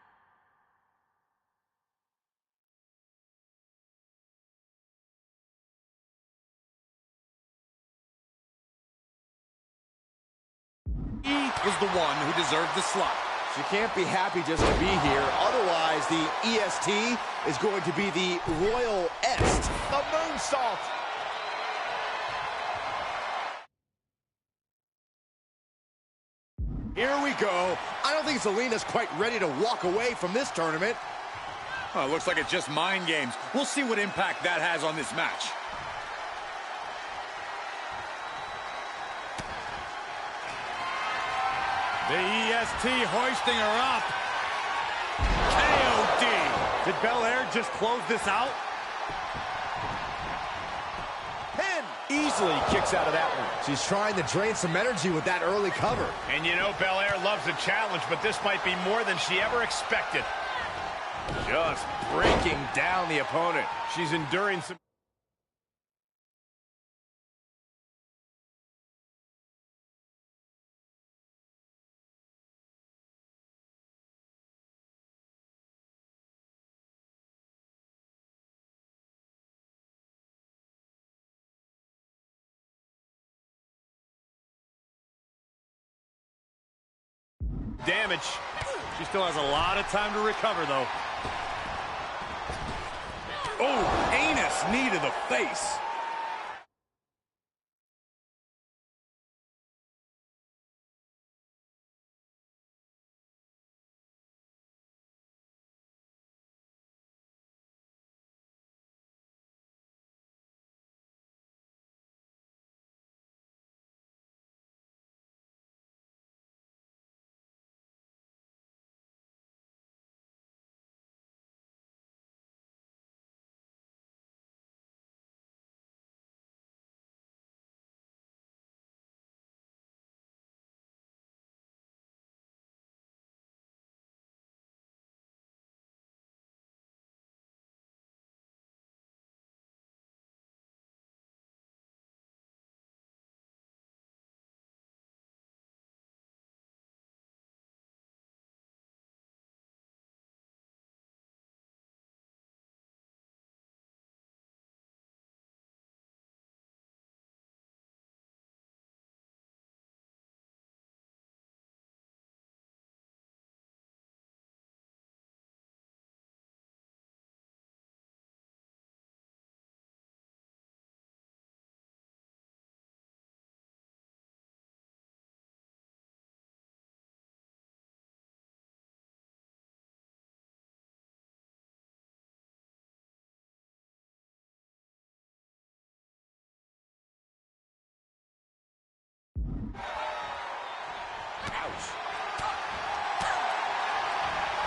was the one who deserved the slot. She can't be happy just to be here. Otherwise, the EST is going to be the Royal Est. The moonsault. Here we go. I don't think Zelina's quite ready to walk away from this tournament. Oh, looks like it's just mind games. We'll see what impact that has on this match. The EST hoisting her up. KOD. Did Belair just close this out? Pin. Easily kicks out of that one. She's trying to drain some energy with that early cover. And you know Belair loves a challenge, but this might be more than she ever expected. Just breaking down the opponent. She's enduring some... damage. She still has a lot of time to recover, though. Oh, heinous knee to the face.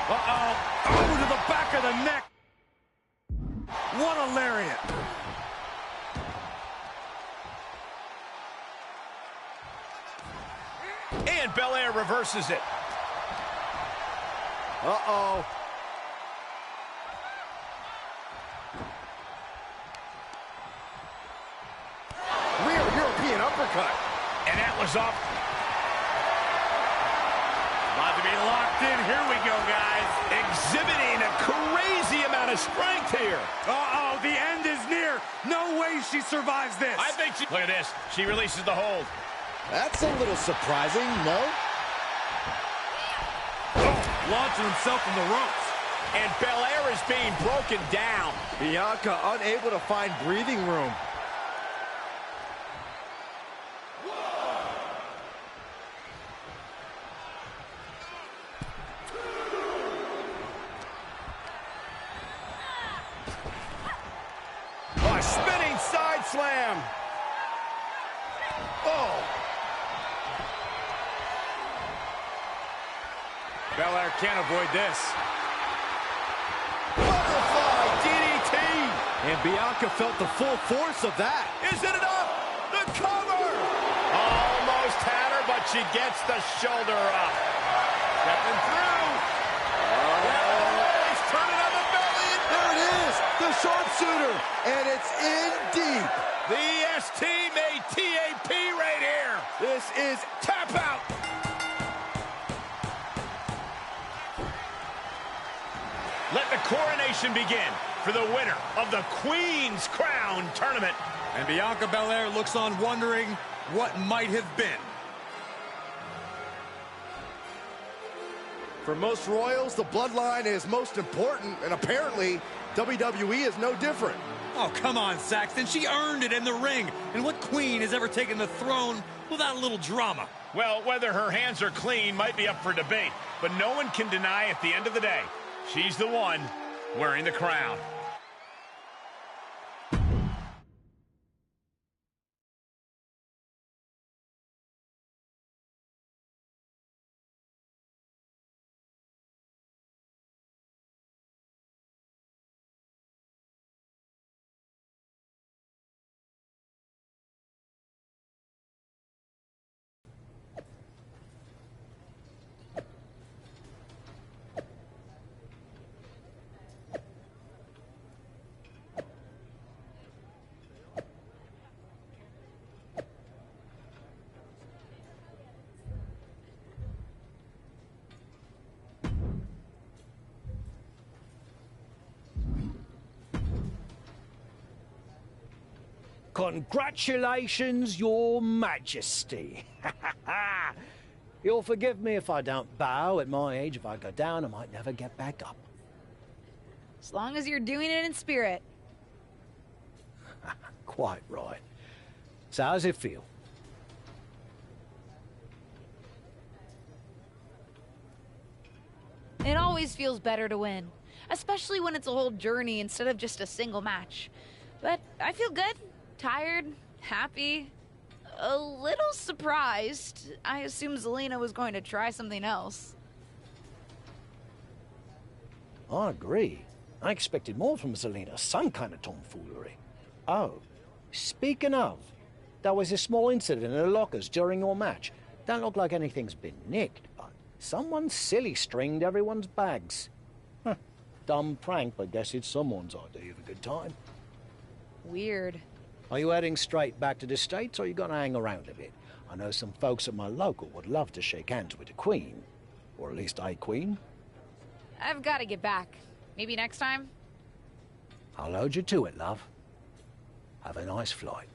Uh-oh. Oh, to the back of the neck. What a lariat. And Belair reverses it. Uh-oh. Rear European uppercut. And that was off. About to be locked in. Here we go, guys. Exhibiting a crazy amount of strength here. Uh-oh, the end is near. No way she survives this. I think she... Look at this. She releases the hold. That's a little surprising, no? Oh, launching himself from the ropes. And Belair is being broken down. Bianca unable to find breathing room. A spinning side slam. Oh. Belair can't avoid this. Bianca felt the full force of that. Is it enough? The cover! Almost had her, but she gets the shoulder up. Stepping through. He's turning on the belly. There it is, the sharpshooter, and it's in deep. The ST made TAP right here. This is Tap out. Let the coronation begin for the winner of the Queen's Crown Tournament. And Bianca Belair looks on wondering what might have been. For most royals, the bloodline is most important, and apparently WWE is no different. Oh, come on, Saxton. She earned it in the ring. And what queen has ever taken the throne without a little drama? Well, whether her hands are clean might be up for debate, but no one can deny at the end of the day, she's the one wearing the crown. Congratulations, Your Majesty. You'll forgive me if I don't bow. At my age, if I go down, I might never get back up. As long as you're doing it in spirit. Quite right. So how's it feel? It always feels better to win, especially when it's a whole journey instead of just a single match. But I feel good, tired, happy, a little surprised. I assumed Zelina was going to try something else. I agree. I expected more from Zelina, some kind of tomfoolery. Oh, speaking of, there was a small incident in the lockers during your match. Don't look like anything's been nicked, but someone silly stringed everyone's bags. Dumb prank, but guess it's someone's idea of a good time. Weird. Are you heading straight back to the States, or are you going to hang around a bit? I know some folks at my local would love to shake hands with the Queen. Or at least a Queen. I've got to get back. Maybe next time? I'll hold you to it, love. Have a nice flight.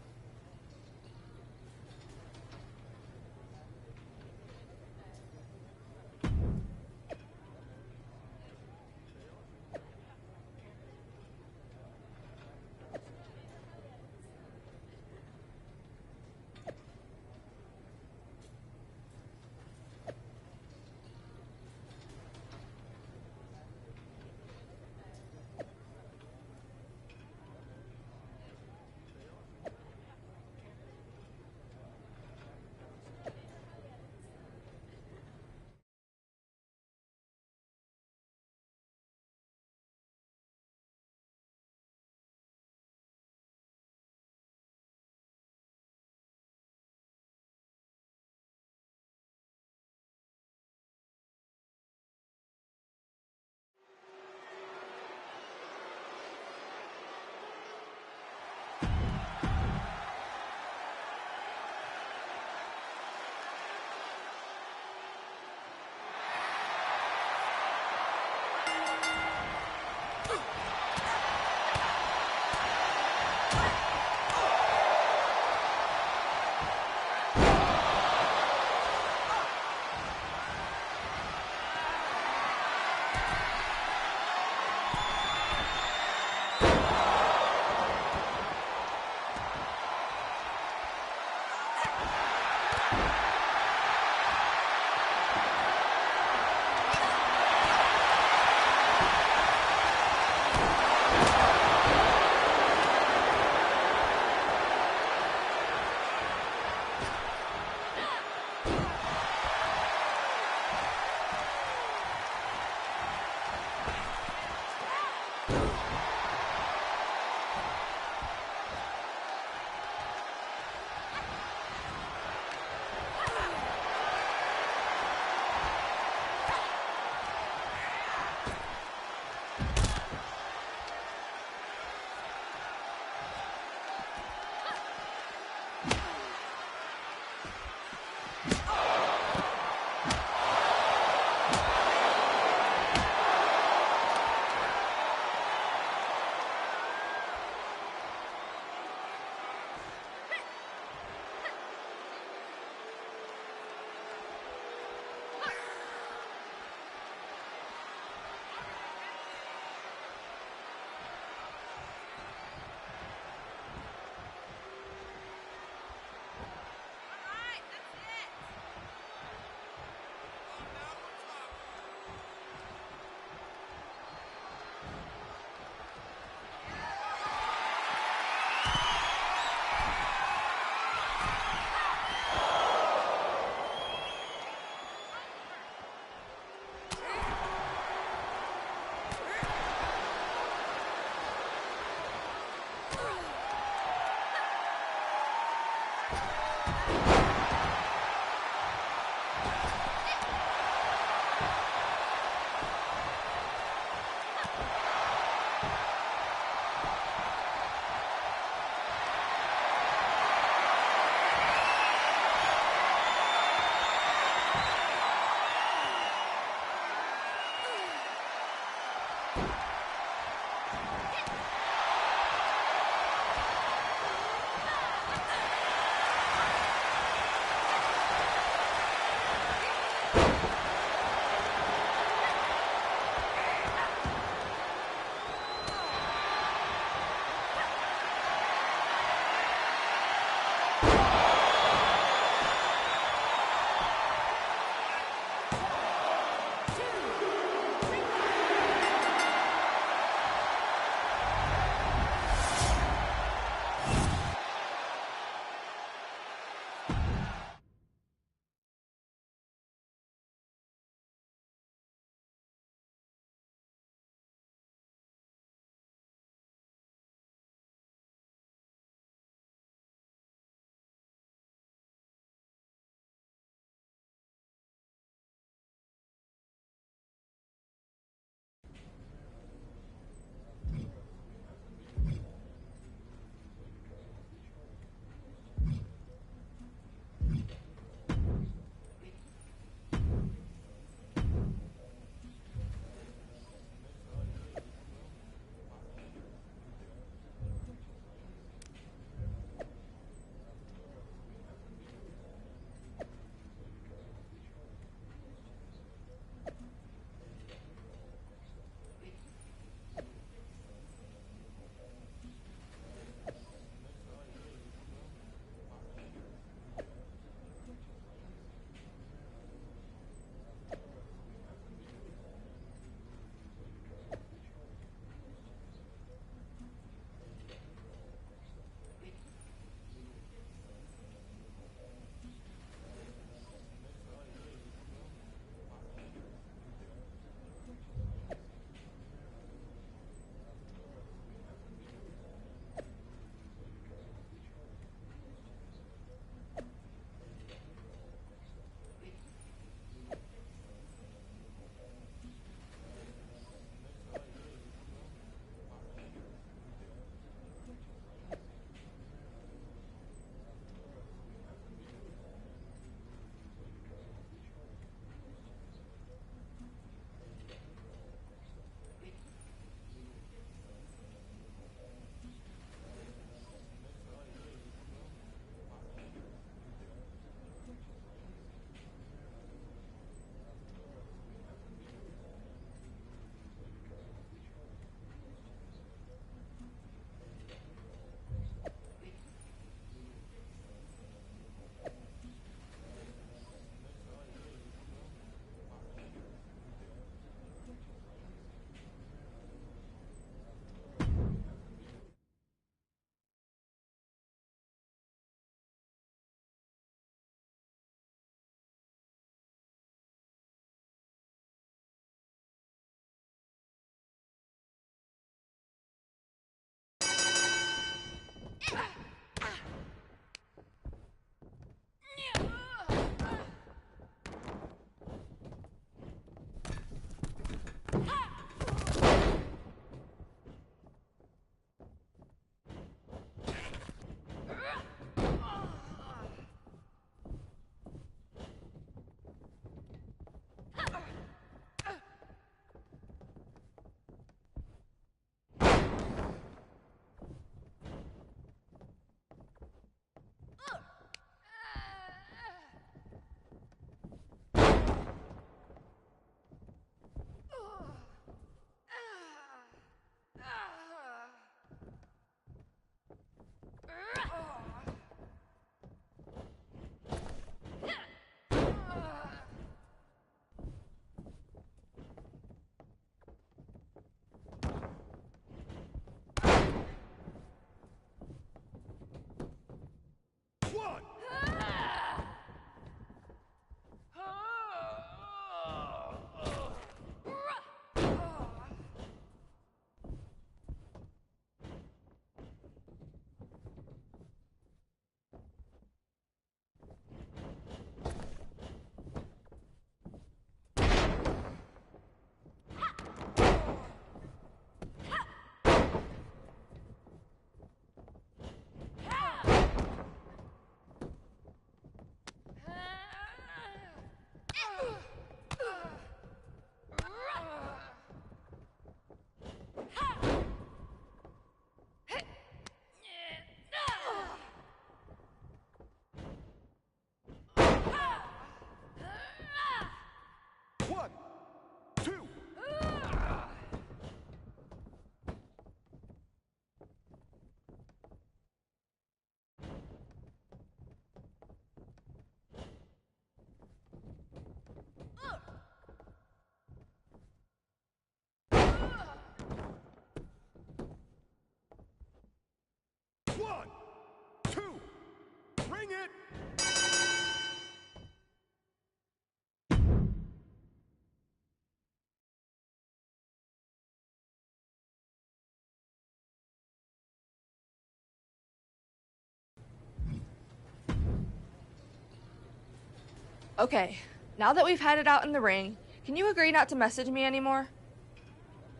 Okay, now that we've had it out in the ring, can you agree not to message me anymore?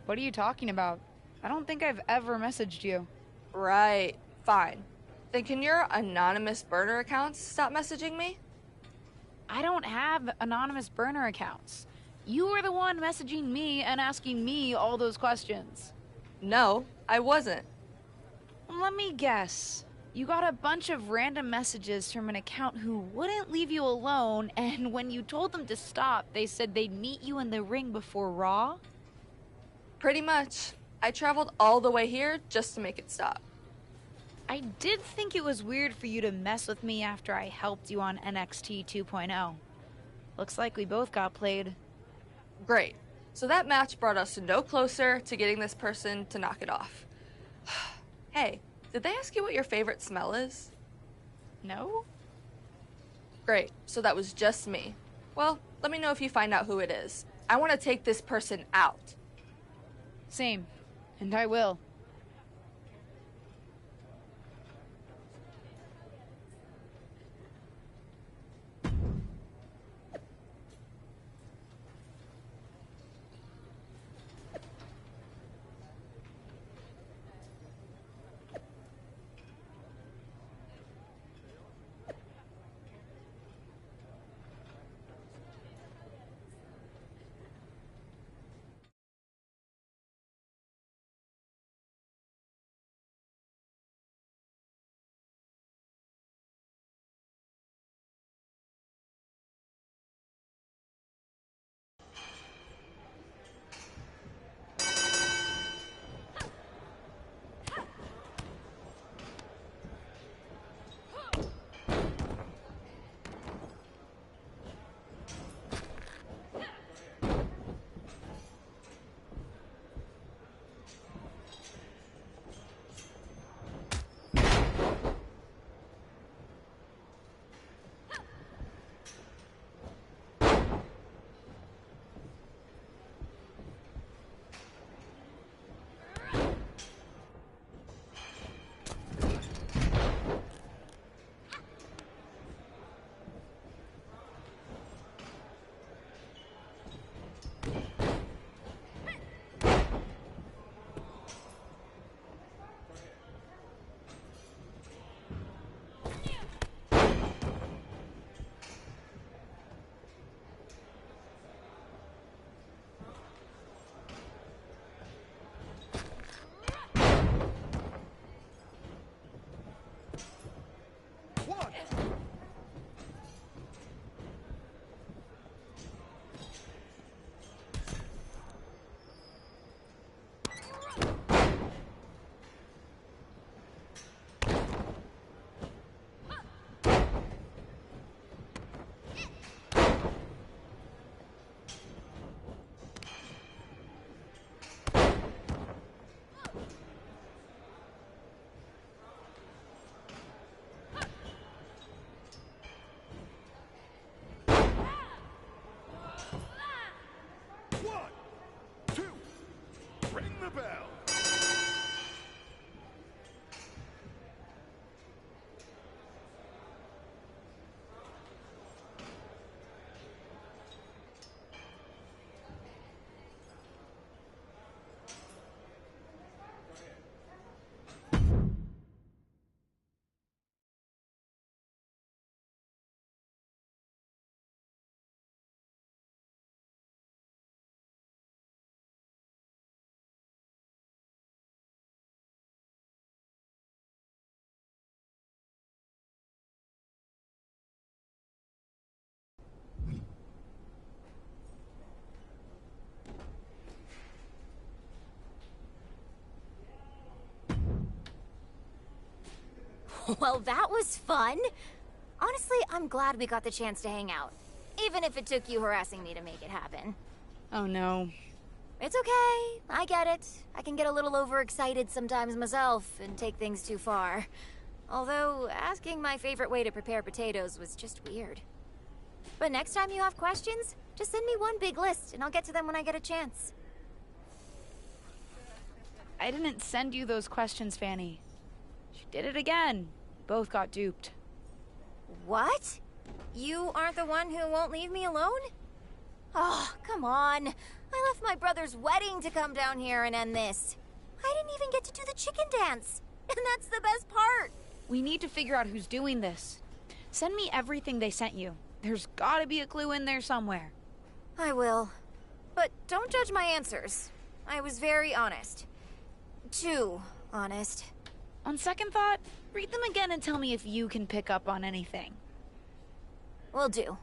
What are you talking about? I don't think I've ever messaged you. Right, fine. Then can your anonymous burner accounts stop messaging me? I don't have anonymous burner accounts. You were the one messaging me and asking me all those questions. No, I wasn't. Let me guess. You got a bunch of random messages from an account who wouldn't leave you alone, and when you told them to stop, they said they'd meet you in the ring before Raw? Pretty much. I traveled all the way here just to make it stop. I did think it was weird for you to mess with me after I helped you on NXT 2.0. Looks like we both got played. Great. So that match brought us no closer to getting this person to knock it off. Hey, did they ask you what your favorite smell is? No? Great. So that was just me. Well, let me know if you find out who it is. I want to take this person out. Same. And I will. Well, that was fun. Honestly, I'm glad we got the chance to hang out. Even if it took you harassing me to make it happen. Oh no. It's okay. I get it. I can get a little overexcited sometimes myself and take things too far. Although, asking my favorite way to prepare potatoes was just weird. But next time you have questions, just send me one big list, and I'll get to them when I get a chance. I didn't send you those questions, Fanny. She did it again. We both got duped. What? You aren't the one who won't leave me alone? Oh, come on. I left my brother's wedding to come down here and end this. I didn't even get to do the chicken dance. And that's the best part. We need to figure out who's doing this. Send me everything they sent you. There's gotta be a clue in there somewhere. I will. But don't judge my answers. I was very honest. Too honest. On second thought, read them again and tell me if you can pick up on anything. Will do.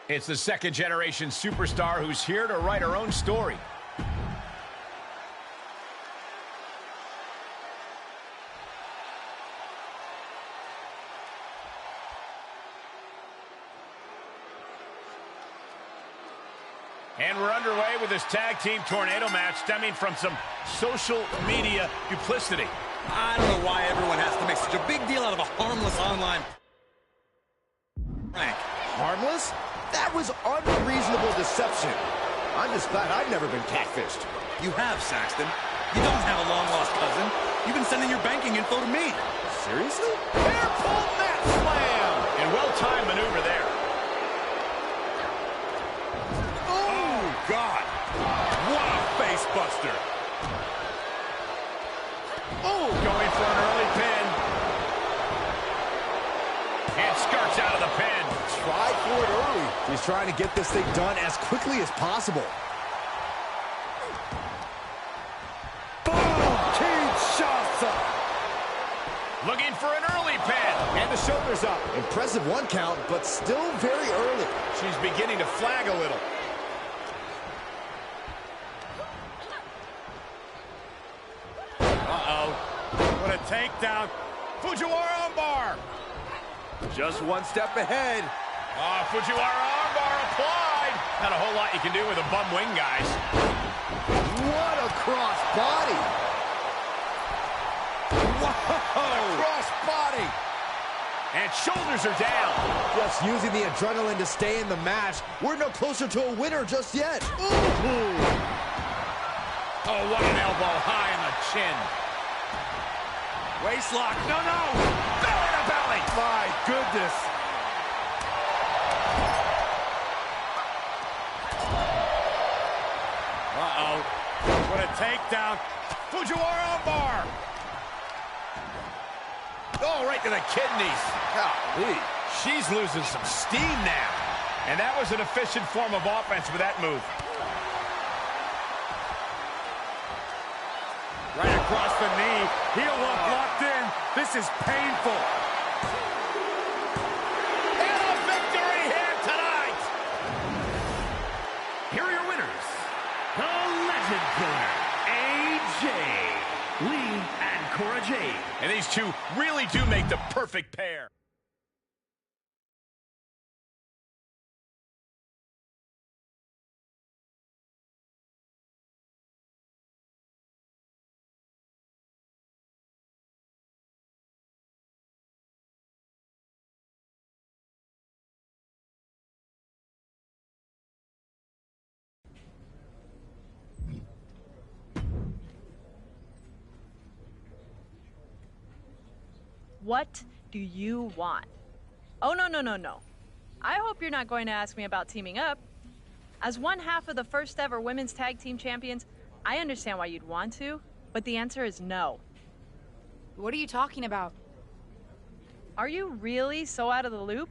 It's the second-generation superstar who's here to write her own story. And we're underway with this tag team tornado match stemming from some social media duplicity. I don't know why everyone has to make such a big deal out of a harmless online prank. Harmless? That was unreasonable deception. I'm just glad I've never been catfished. You have, Saxton. You don't have a long-lost cousin. You've been sending your banking info to me. Seriously? Air pull mat slam! And well-timed maneuver there. Oh, God! What a face buster! Oh, going for an early pin. And skirts out of the pin. Try for it early. He's trying to get this thing done as quickly as possible. Boom! Kinshasa! Looking for an early pin. And the shoulder's up. Impressive one count, but still very early. She's beginning to flag a little. Uh-oh. What a takedown. Fujiwara armbar. Just one step ahead. Fujiwara armbar applied. Not a whole lot you can do with a bum wing, guys. What a cross body. Whoa! Cross body. And shoulders are down. Just using the adrenaline to stay in the match. We're no closer to a winner just yet. Ooh. Oh, what an elbow high in the chin. Waist lock. No, no. Belly to belly. My goodness. Uh-oh. What a takedown. Fujiwara armbar. Oh, right to the kidneys. Golly. She's losing some steam now. And that was an efficient form of offense with that move. Right across the knee. Heel hook locked in. This is painful. And a victory here tonight. Here are your winners. The Legend Killer, AJ Lee and Cora Jade. And these two really do make the perfect pair. What do you want? Oh, no. I hope you're not going to ask me about teaming up. As one half of the first ever women's tag team champions, I understand why you'd want to, but the answer is no. What are you talking about? Are you really so out of the loop?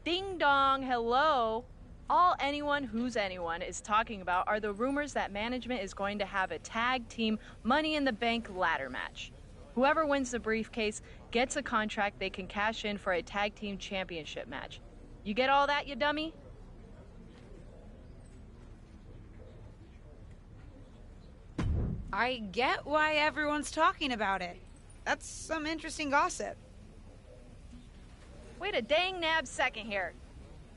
Ding dong, hello. All anyone who's anyone is talking about are the rumors that management is going to have a tag team Money in the Bank ladder match. Whoever wins the briefcase gets a contract they can cash in for a tag team championship match. You get all that, you dummy? I get why everyone's talking about it. That's some interesting gossip. Wait a dang nab second here.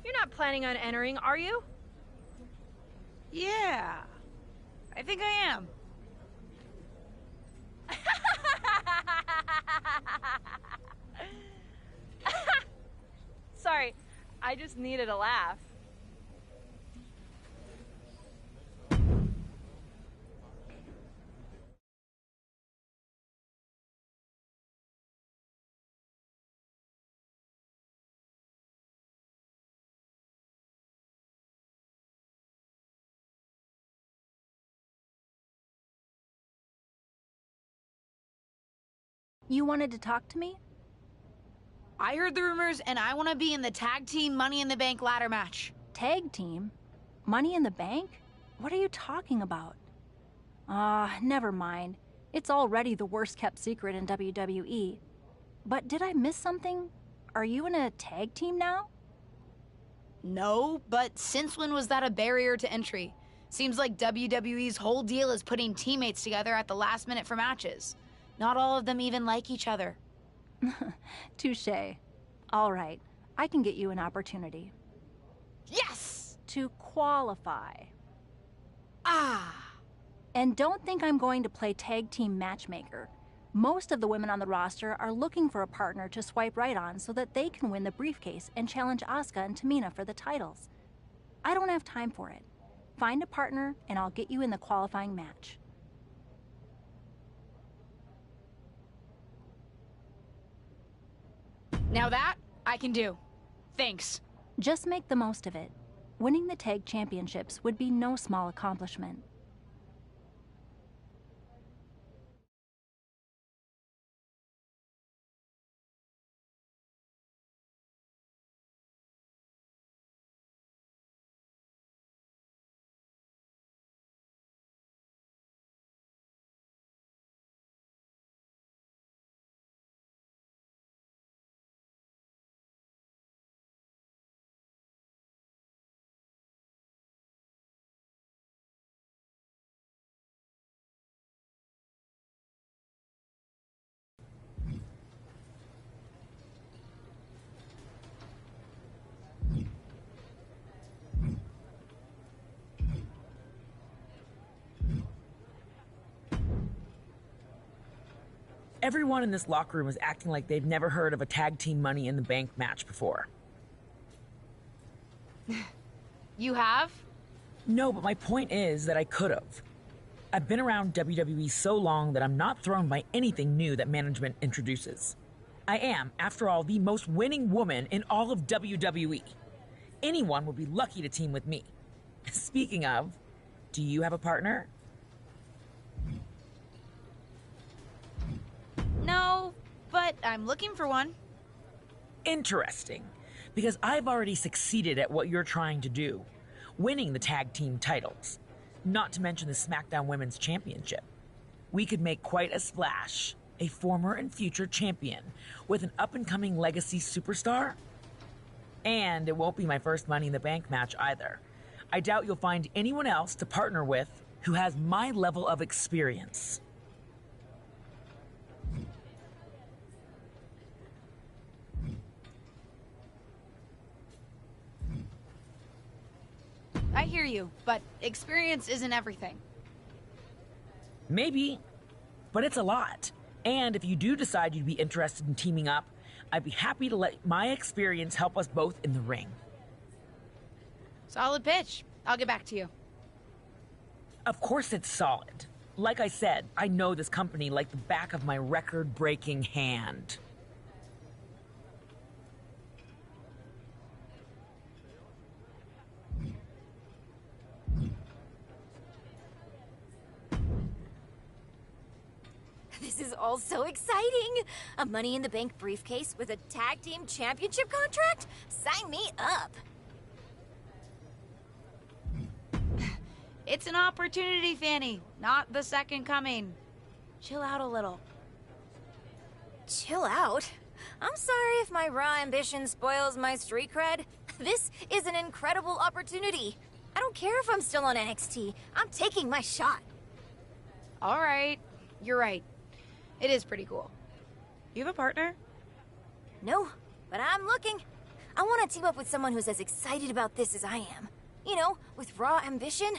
You're not planning on entering, are you? Yeah, I think I am. Sorry, I just needed a laugh. You wanted to talk to me? I heard the rumors and I want to be in the tag team Money in the Bank ladder match. Tag team? Money in the Bank? What are you talking about? Never mind. It's already the worst kept secret in WWE. But did I miss something? Are you in a tag team now? No, but since when was that a barrier to entry? Seems like WWE's whole deal is putting teammates together at the last minute for matches. Not all of them even like each other. Touché. All right, I can get you an opportunity. Yes! To qualify. Ah! And don't think I'm going to play tag team matchmaker. Most of the women on the roster are looking for a partner to swipe right on so that they can win the briefcase and challenge Asuka and Tamina for the titles. I don't have time for it. Find a partner and I'll get you in the qualifying match. Now that, I can do. Thanks. Just make the most of it. Winning the tag championships would be no small accomplishment. Everyone in this locker room is acting like they've never heard of a tag team Money in the Bank match before. You have? No, but my point is that I could have. I've been around WWE so long that I'm not thrown by anything new that management introduces. I am, after all, the most winning woman in all of WWE. Anyone would be lucky to team with me. Speaking of, do you have a partner? No, but I'm looking for one. Interesting, because I've already succeeded at what you're trying to do, winning the tag team titles, not to mention the SmackDown Women's Championship. we could make quite a splash. A former and future champion with an up-and-coming legacy superstar. And it won't be my first Money in the Bank match either. I doubt you'll find anyone else to partner with who has my level of experience. I hear you, but experience isn't everything. Maybe, but it's a lot. And if you do decide you'd be interested in teaming up, I'd be happy to let my experience help us both in the ring. Solid pitch. I'll get back to you. Of course it's solid. Like I said, I know this company like the back of my record-breaking hand. This is all so exciting! A Money in the Bank briefcase with a tag team championship contract? Sign me up! It's an opportunity, Fanny, not the second coming. Chill out a little. Chill out? I'm sorry if my raw ambition spoils my street cred. This is an incredible opportunity. I don't care if I'm still on NXT. I'm taking my shot. All right, you're right. It is pretty cool. You have a partner? No, but I'm looking. I want to team up with someone who's as excited about this as I am. You know, with raw ambition.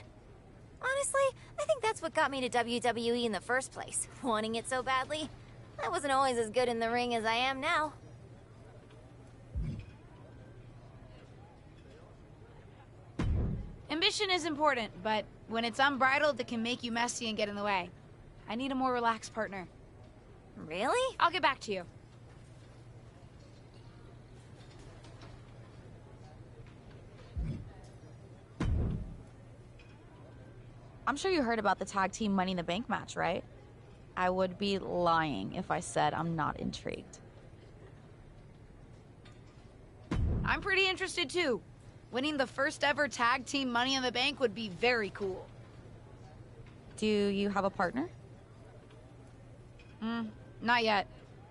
Honestly, I think that's what got me to WWE in the first place, wanting it so badly. I wasn't always as good in the ring as I am now. Ambition is important, but when it's unbridled, it can make you messy and get in the way. I need a more relaxed partner. Really? I'll get back to you. I'm sure you heard about the tag team Money in the Bank match, right? I would be lying if I said I'm not intrigued. I'm pretty interested too. Winning the first ever tag team Money in the Bank would be very cool. Do you have a partner? Not yet.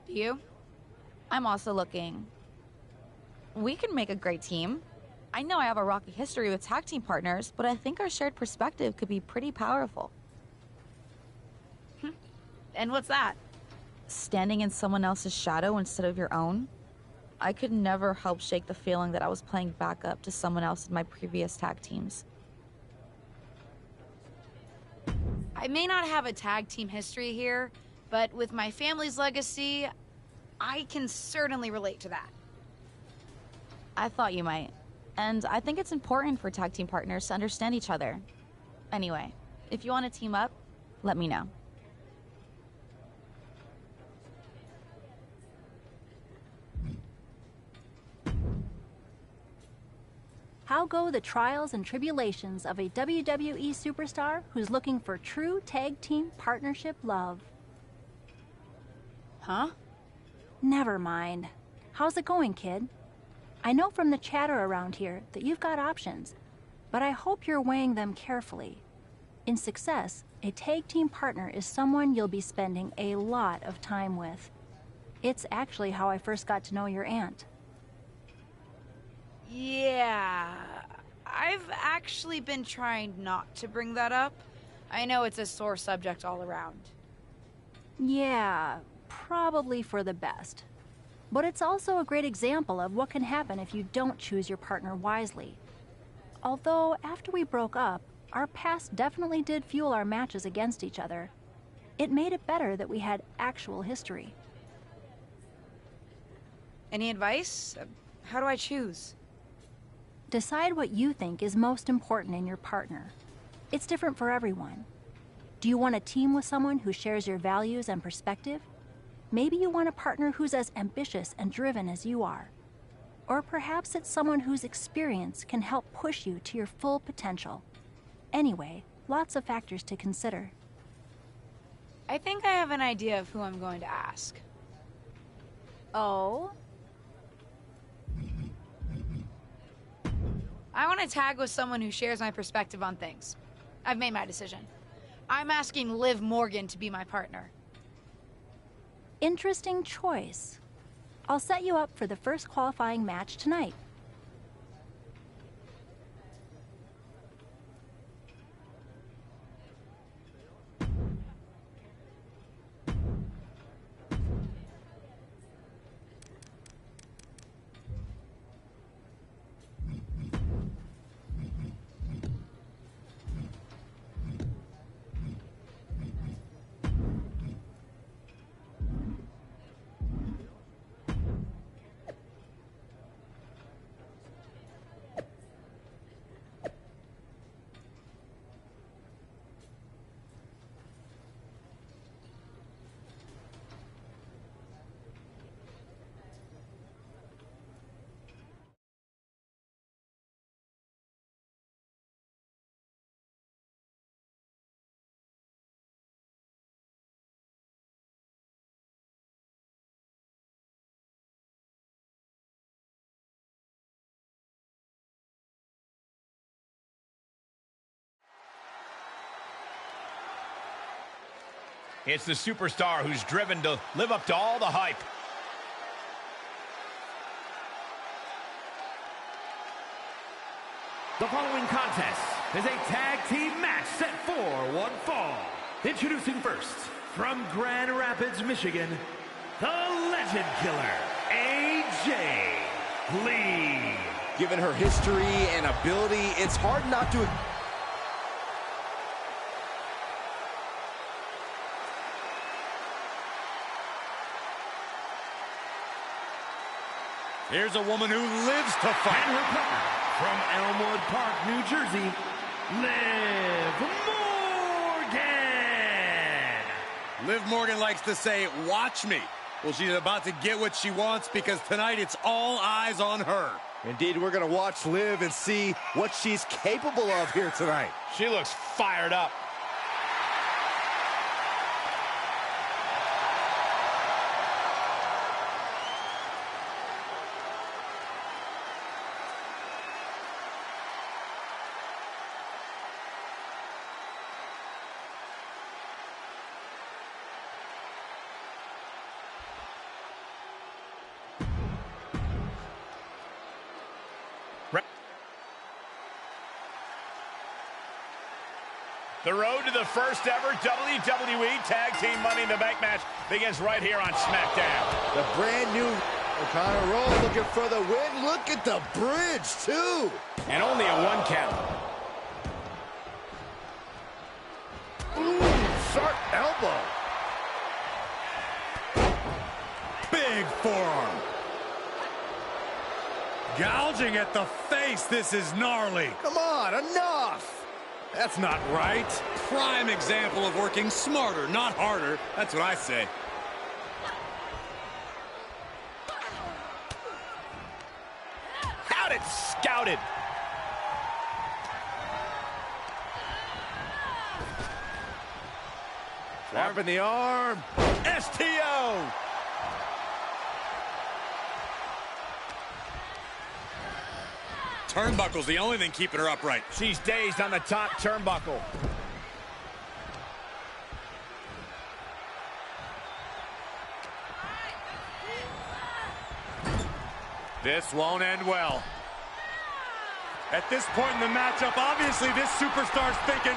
Do you? I'm also looking. We can make a great team. I know I have a rocky history with tag team partners, but I think our shared perspective could be pretty powerful. And what's that? Standing in someone else's shadow instead of your own. I could never help shake the feeling that I was playing backup to someone else in my previous tag teams. I may not have a tag team history here, but with my family's legacy, I can certainly relate to that. I thought you might. And I think it's important for tag team partners to understand each other. Anyway, if you want to team up, let me know. How go the trials and tribulations of a WWE superstar who's looking for true tag team partnership love? Huh? Never mind. How's it going, kid? I know from the chatter around here that you've got options, but I hope you're weighing them carefully. In success, a tag team partner is someone you'll be spending a lot of time with. It's actually how I first got to know your aunt. Yeah, I've actually been trying not to bring that up. I know it's a sore subject all around. Yeah, probably for the best. But it's also a great example of what can happen if you don't choose your partner wisely. Although, after we broke up, our past definitely did fuel our matches against each other. It made it better that we had actual history. Any advice? How do I choose? Decide what you think is most important in your partner. It's different for everyone. Do you want a team with someone who shares your values and perspective? Maybe you want a partner who's as ambitious and driven as you are. Or perhaps it's someone whose experience can help push you to your full potential. Anyway, lots of factors to consider. I think I have an idea of who I'm going to ask. Oh? I want to tag with someone who shares my perspective on things. I've made my decision. I'm asking Liv Morgan to be my partner. Interesting choice. I'll set you up for the first qualifying match tonight. It's the superstar who's driven to live up to all the hype. The following contest is a tag team match set for one fall. Introducing first, from Grand Rapids, Michigan, the Legend Killer, AJ Lee. Given her history and ability, it's hard not to... Here's a woman who lives to fight. And her partner, from Elmwood Park, New Jersey, Liv Morgan. Liv Morgan likes to say, watch me. Well, she's about to get what she wants because tonight it's all eyes on her. Indeed, we're going to watch Liv and see what she's capable of here tonight. She looks fired up. The road to the first ever WWE Tag Team Money in the Bank match begins right here on SmackDown. The brand new O'Connor Roll looking for the win. Look at the bridge, too. And only a 1 count. Ooh, sharp elbow. Big forearm. Gouging at the face. This is gnarly. Come on, enough. That's not right. Prime example of working smarter, not harder. That's what I say. Out it scouted. Trapping the arm. STO. Turnbuckle's the only thing keeping her upright. She's dazed on the top turnbuckle. This won't end well. At this point in the matchup, obviously this superstar's thinking,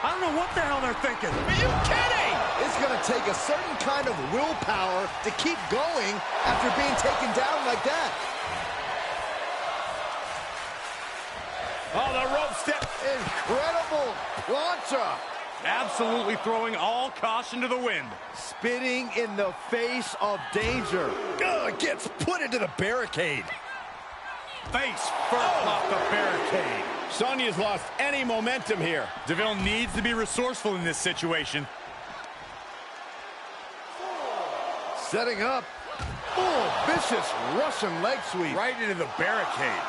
I don't know what the hell they're thinking. Are you kidding? It's going to take a certain kind of willpower to keep going after being taken down like that. Oh, the rope step. Incredible plancha. Absolutely throwing all caution to the wind. Spitting in the face of danger. Gets put into the barricade. Face first off the barricade. Sonya's lost any momentum here. DeVille needs to be resourceful in this situation. Setting up. Oh, vicious Russian leg sweep. Right into the barricade.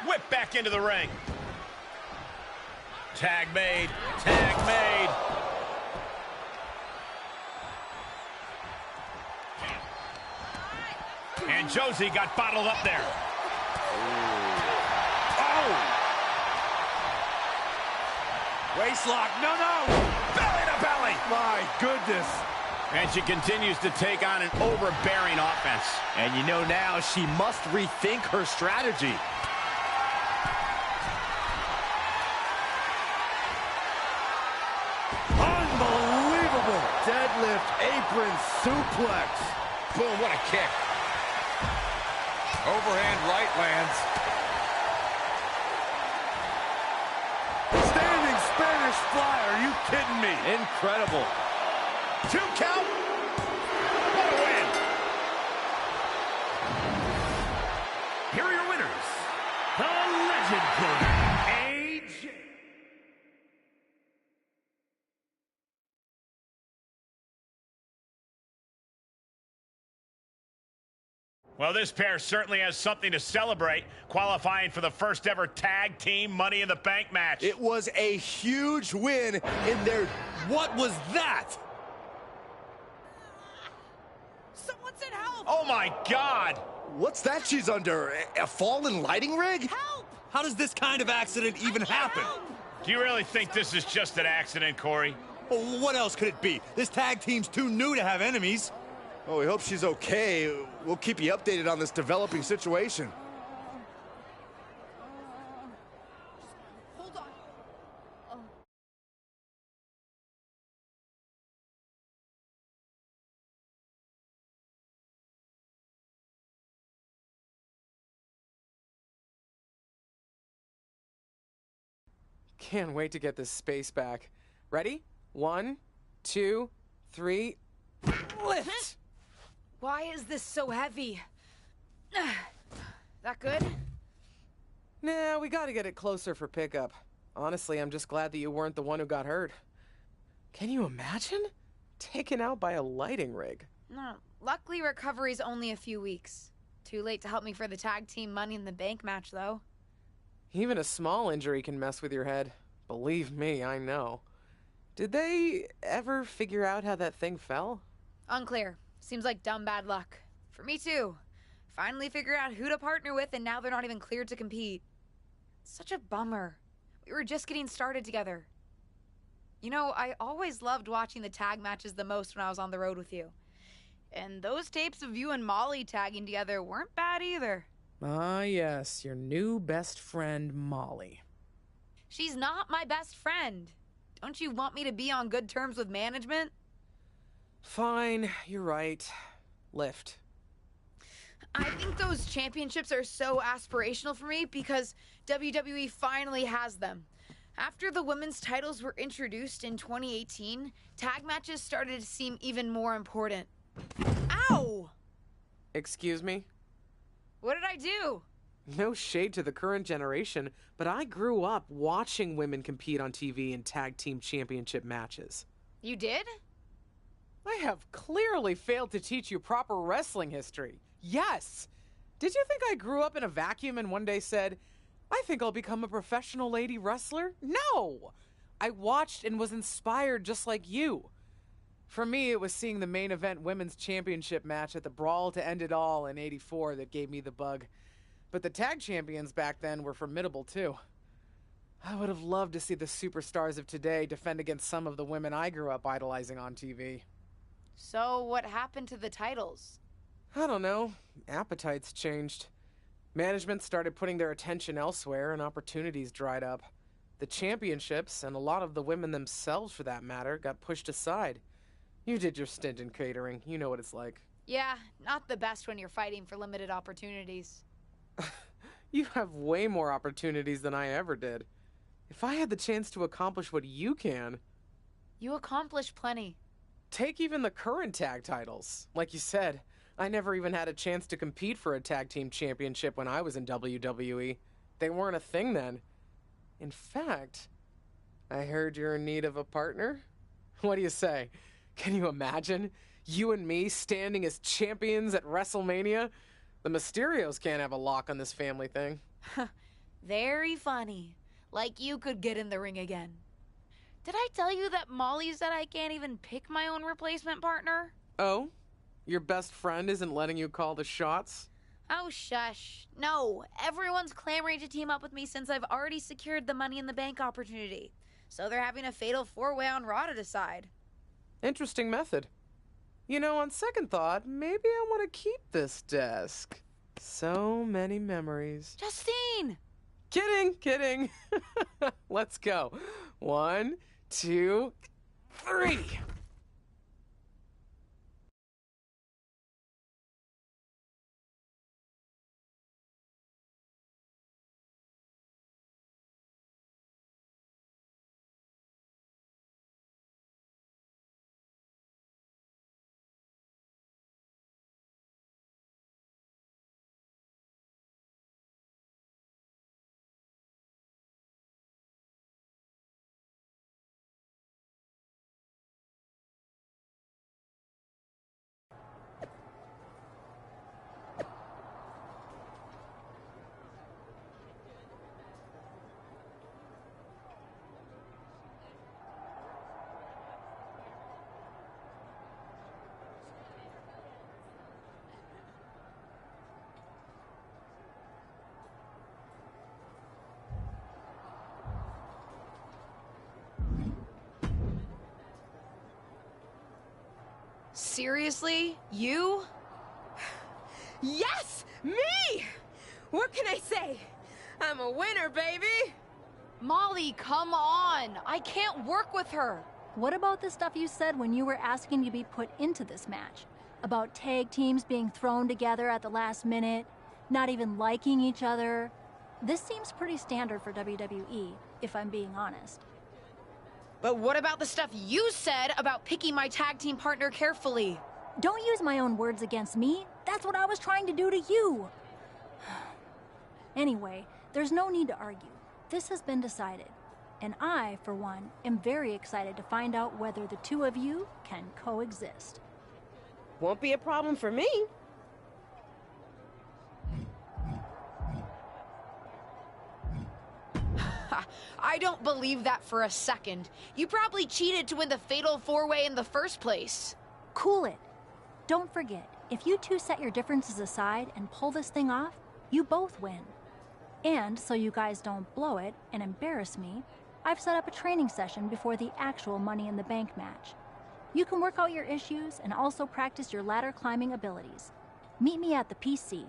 Whip back into the ring. Tag made. Tag made. And Josie got bottled up there. Ooh. Waistlock, no! Belly to belly! My goodness. And she continues to take on an overbearing offense. And you know now she must rethink her strategy. Unbelievable! Deadlift, apron, suplex. Boom, what a kick. Overhand right lands. Standing Spanish fly, are you kidding me? Incredible. 2 count. What a win. Here are your winners, the Legend Killer, AJ. Well, this pair certainly has something to celebrate, qualifying for the first ever tag team Money in the Bank match. It was a huge win in their... What was that? Someone said help! Oh my God! What's that she's under? A fallen lighting rig? Help! How does this kind of accident even happen? Do you really think this is just an accident, Corey? Well, what else could it be? This tag team's too new to have enemies. Well, we hope she's okay. We'll keep you updated on this developing situation. Hold on. Can't wait to get this space back. Ready? 1, 2, 3, lift! Why is this so heavy? That good? Nah, we gotta get it closer for pickup. Honestly, I'm just glad that you weren't the one who got hurt. Can you imagine? Taken out by a lighting rig. No, luckily recovery's only a few weeks. Too late to help me for the tag team Money in the Bank match, though. Even a small injury can mess with your head. Believe me, I know. Did they ever figure out how that thing fell? Unclear. Seems like dumb bad luck. For me, too. Finally figured out who to partner with, and now they're not even cleared to compete. Such a bummer. We were just getting started together. You know, I always loved watching the tag matches the most when I was on the road with you. And those tapes of you and Molly tagging together weren't bad either. Ah, yes, your new best friend, Molly. She's not my best friend. Don't you want me to be on good terms with management? Fine, you're right. Lift. I think those championships are so aspirational for me because WWE finally has them. After the women's titles were introduced in 2018, tag matches started to seem even more important. Ow! Excuse me? What did I do? No shade to the current generation, but I grew up watching women compete on TV in tag team championship matches. You did? I have clearly failed to teach you proper wrestling history. Yes! Did you think I grew up in a vacuum and one day said, I think I'll become a professional lady wrestler? No! I watched and was inspired just like you. For me, it was seeing the main event women's championship match at the Brawl to End It All in '84 that gave me the bug. But the tag champions back then were formidable too. I would have loved to see the superstars of today defend against some of the women I grew up idolizing on TV. So what happened to the titles? I don't know. Appetites changed. Management started putting their attention elsewhere and opportunities dried up. The championships, and a lot of the women themselves for that matter, got pushed aside. You did your stint in catering. You know what it's like. Yeah, not the best when you're fighting for limited opportunities. You have way more opportunities than I ever did. If I had the chance to accomplish what you can... You accomplish plenty. Take even the current tag titles. Like you said, I never even had a chance to compete for a tag team championship when I was in WWE. They weren't a thing then. In fact, I heard you're in need of a partner? What do you say? Can you imagine? You and me standing as champions at WrestleMania? The Mysterios can't have a lock on this family thing. Very funny. Like you could get in the ring again. Did I tell you that Molly said I can't even pick my own replacement partner? Oh? Your best friend isn't letting you call the shots? Oh, shush. No, everyone's clamoring to team up with me since I've already secured the Money in the Bank opportunity. So they're having a fatal four-way on Raw to decide. Interesting method. You know, on second thought, maybe I want to keep this desk. So many memories. Justine! Kidding. Let's go. 1, 2, 3. Seriously? You? Yes! Me! What can I say? I'm a winner, baby! Molly, come on! I can't work with her! What about the stuff you said when you were asking to be put into this match? About tag teams being thrown together at the last minute, not even liking each other? This seems pretty standard for WWE, if I'm being honest. But what about the stuff you said about picking my tag team partner carefully? Don't use my own words against me. That's what I was trying to do to you. Anyway, there's no need to argue. This has been decided. And I, for one, am very excited to find out whether the two of you can coexist. Won't be a problem for me. I don't believe that for a second. You probably cheated to win the fatal four-way in the first place. Cool it. Don't forget, if you two set your differences aside and pull this thing off, you both win. And so you guys don't blow it and embarrass me, I've set up a training session before the actual Money in the Bank match. You can work out your issues and also practice your ladder climbing abilities. Meet me at the PC.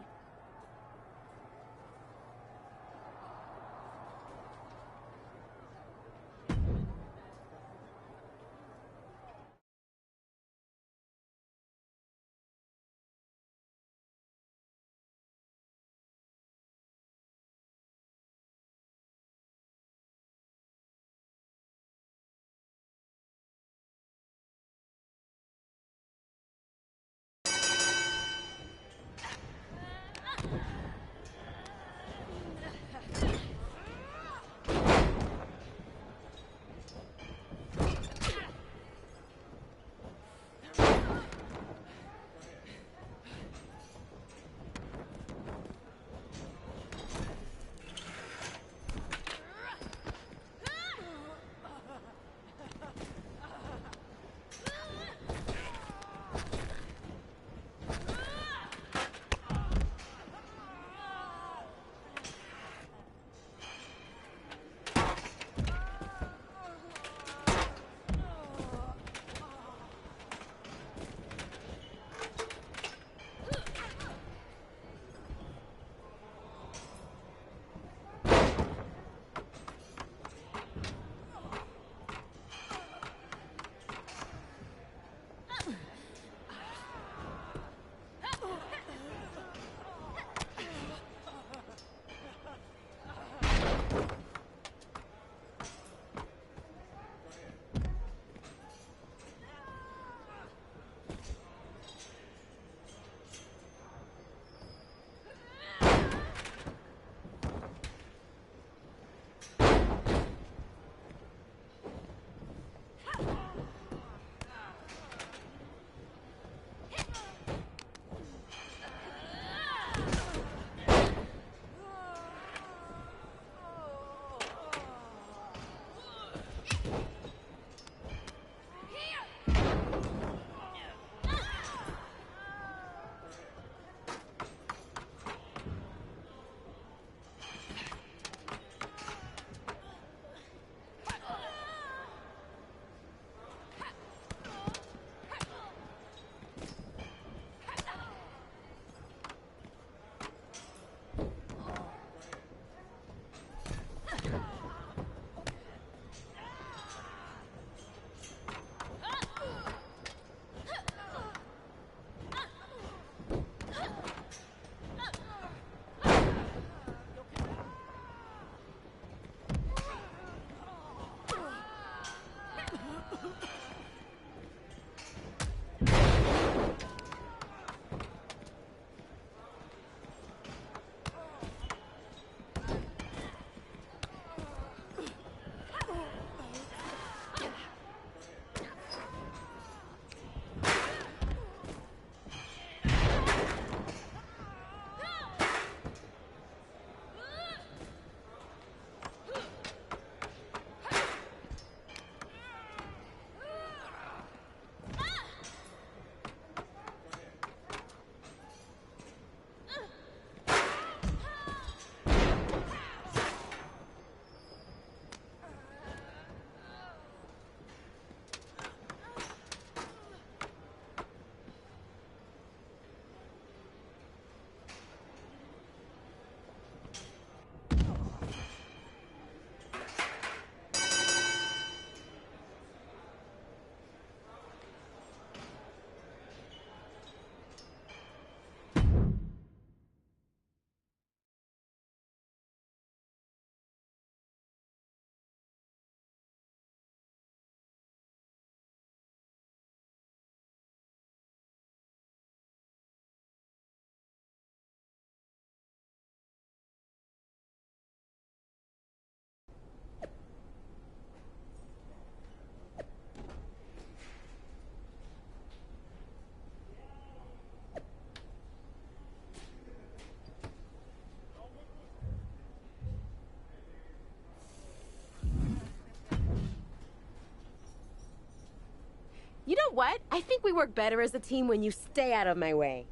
what? I think we work better as a team when you stay out of my way.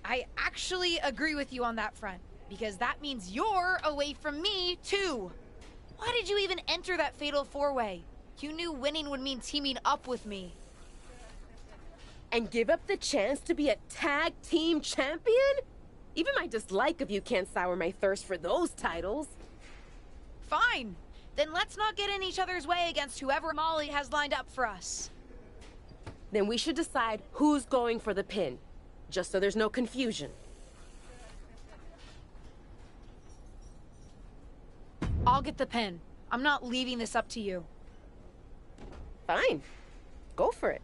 I actually agree with you on that front, because that means you're away from me, too. Why did you even enter that fatal four-way? You knew winning would mean teaming up with me. And give up the chance to be a tag team champion? Even my dislike of you can't sour my thirst for those titles. Fine. Then let's not get in each other's way against whoever Molly has lined up for us. Then we should decide who's going for the pin, just so there's no confusion. I'll get the pin. I'm not leaving this up to you. Fine. Go for it.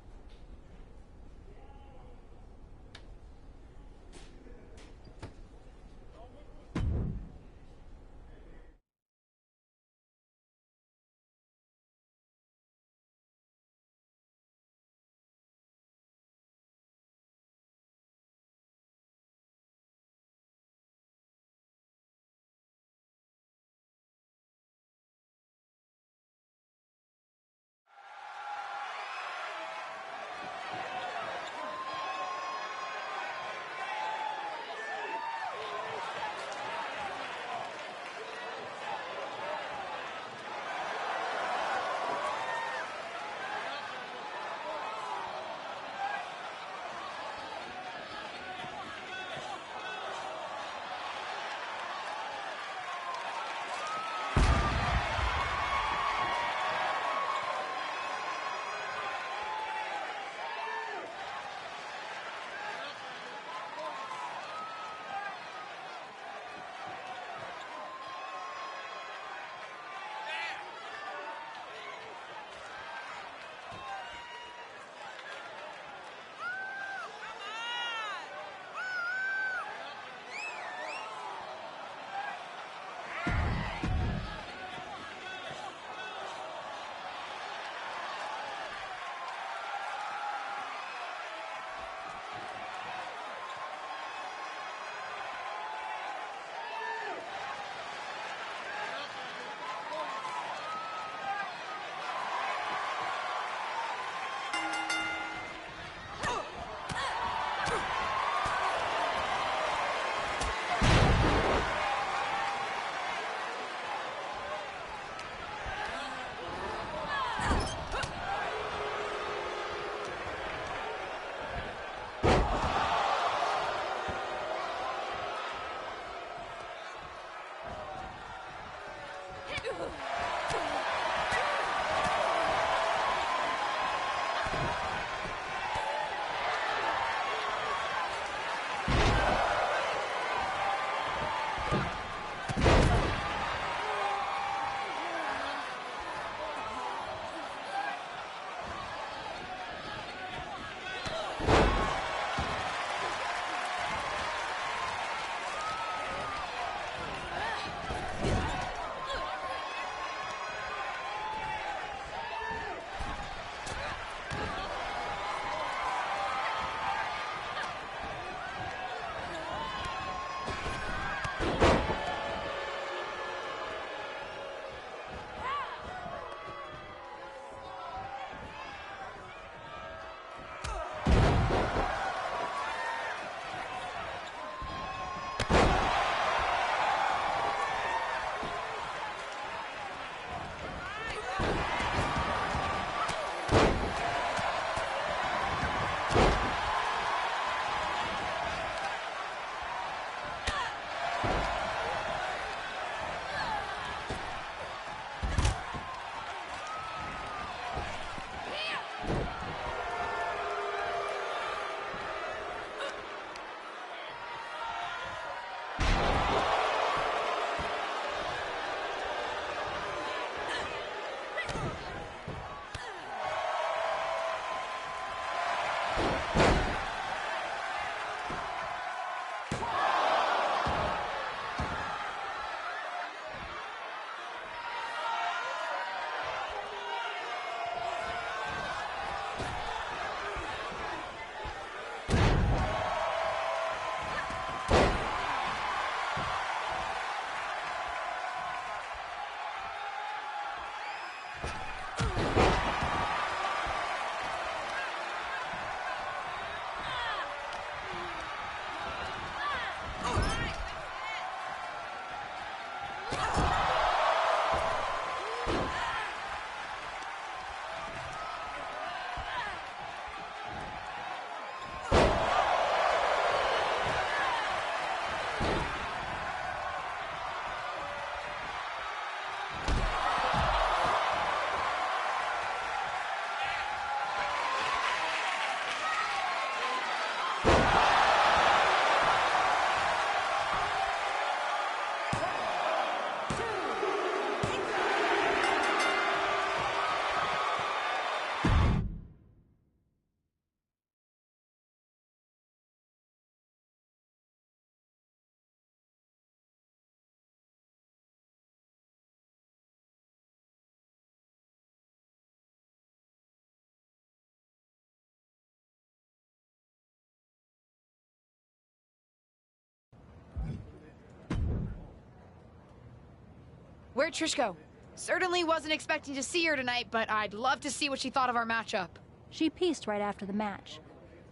Where'd Trish go? Certainly wasn't expecting to see her tonight, but I'd love to see what she thought of our matchup. She pieced right after the match.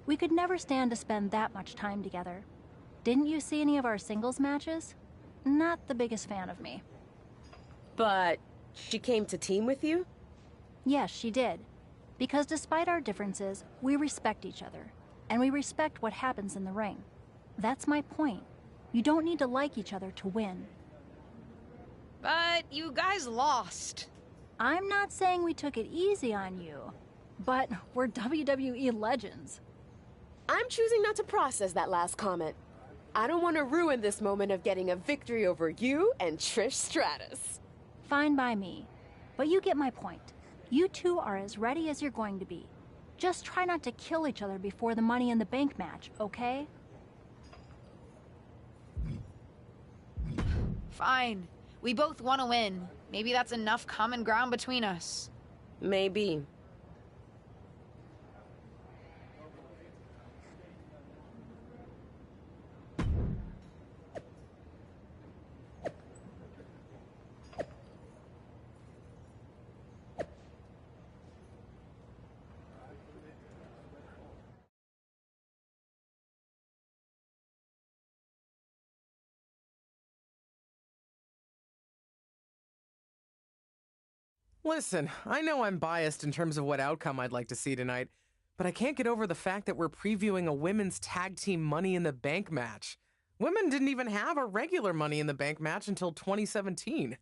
We could never stand to spend that much time together. Didn't you see any of our singles matches? Not the biggest fan of me. But she came to team with you? Yes, she did. Because despite our differences, we respect each other. And we respect what happens in the ring. That's my point. You don't need to like each other to win. But you guys lost. I'm not saying we took it easy on you, but we're WWE legends. I'm choosing not to process that last comment. I don't want to ruin this moment of getting a victory over you and Trish Stratus. Fine by me, but you get my point. You two are as ready as you're going to be. Just try not to kill each other before the Money in the Bank match, okay? Fine. We both want to win. Maybe that's enough common ground between us. Maybe. Listen, I know I'm biased in terms of what outcome I'd like to see tonight, but I can't get over the fact that we're previewing a women's tag team Money in the Bank match. Women didn't even have a regular Money in the Bank match until 2017.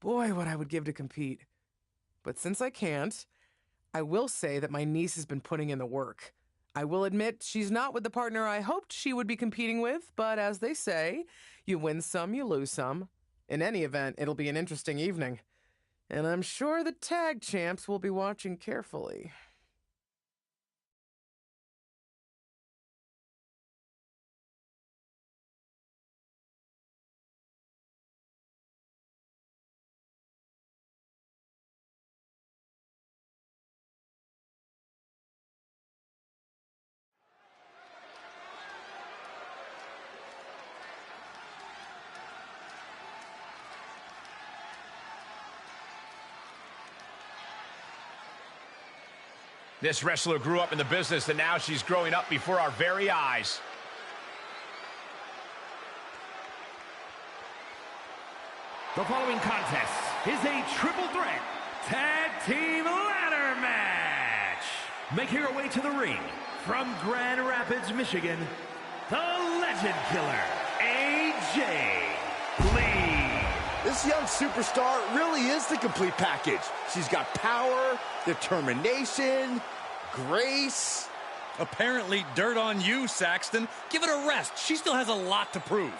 Boy, what I would give to compete. But since I can't, I will say that my niece has been putting in the work. I will admit she's not with the partner I hoped she would be competing with, but as they say, you win some, you lose some. In any event, it'll be an interesting evening. And I'm sure the tag champs will be watching carefully. This wrestler grew up in the business, and now she's growing up before our very eyes. The following contest is a triple threat tag team ladder match. Making her way to the ring from Grand Rapids, Michigan, the Legend Killer, AJ Lee. This young superstar really is the complete package. She's got power, determination, grace. Apparently, dirt on you, Saxton. Give it a rest. She still has a lot to prove.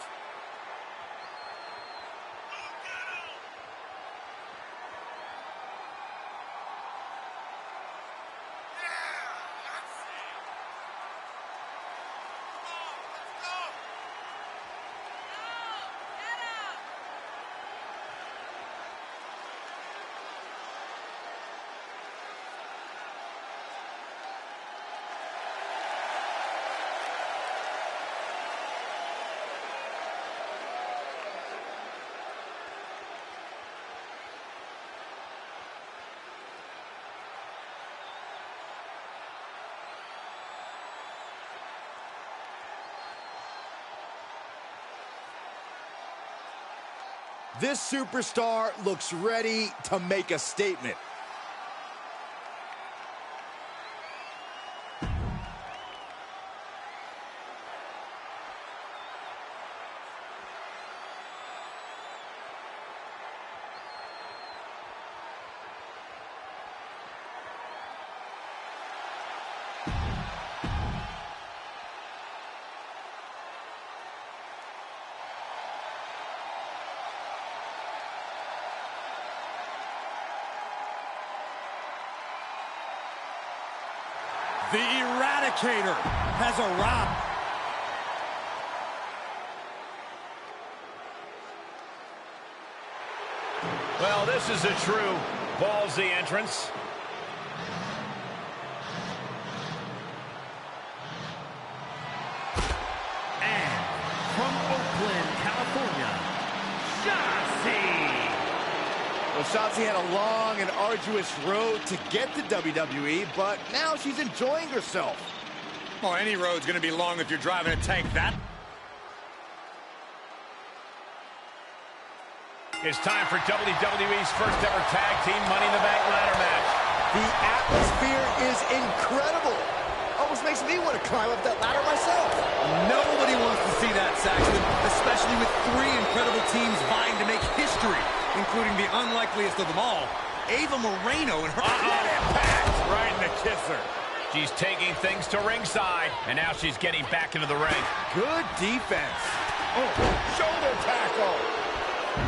This superstar looks ready to make a statement. The Eradicator has arrived. Well, this is a true ballsy entrance. And from Oakland, California, Shotzi. Well, Shotzi had a long and arduous road to get to WWE, but now she's enjoying herself. Well, any road's going to be long if you're driving a tank. That It's time for WWE's first ever tag team Money in the Bank ladder match. The atmosphere is incredible. Almost makes me want to climb up that ladder myself. Nobody wants to see that, Saxton, especially with three incredible teams vying to make history, including the unlikeliest of them all, Ava Moreno and her... Impact! Right in the kisser. She's taking things to ringside, and now she's getting back into the ring. Good defense. Oh, shoulder tackle.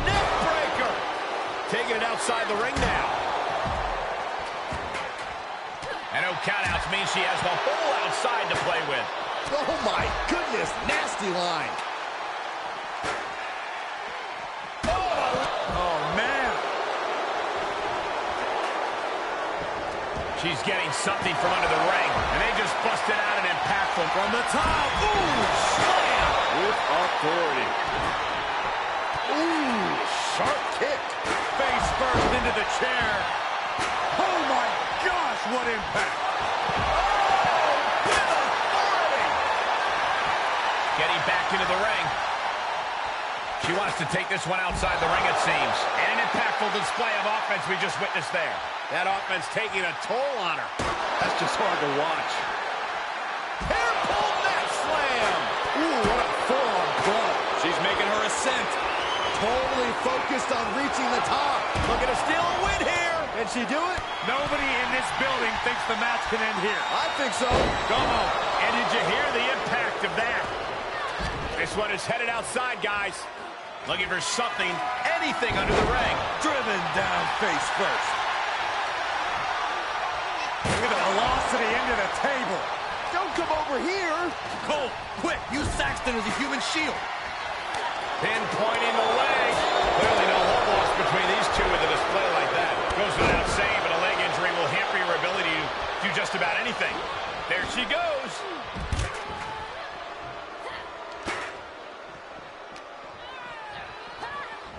Neck breaker. Taking it outside the ring now. And no countouts means she has the whole outside to play with. Oh, my goodness. Nasty line. Oh, man. She's getting something from under the ring, and they just busted out an impactful from the top. Ooh, slam. With authority. Ooh, sharp kick. Face first into the chair. Oh, my gosh, what impact. Oh, with authority. Getting back into the ring. She wants to take this one outside the ring, it seems. And an impactful display of offense we just witnessed there. That offense taking a toll on her. That's just hard to watch. Hair pull neck slam. Ooh, what a full-on club. She's making her ascent. Totally focused on reaching the top. Looking to steal a win here. Can she do it? Nobody in this building thinks the match can end here. I think so. Go home. And did you hear the impact of that? This one is headed outside, guys. Looking for something, anything under the ring. driven down face first. With a velocity into the table. Don't come over here. Cole, quick, use Saxton as a human shield. Pinpointing the leg. Clearly no hope lost between these two with a display like that. Goes without saying, but a leg injury will hamper your ability to do just about anything. There she goes.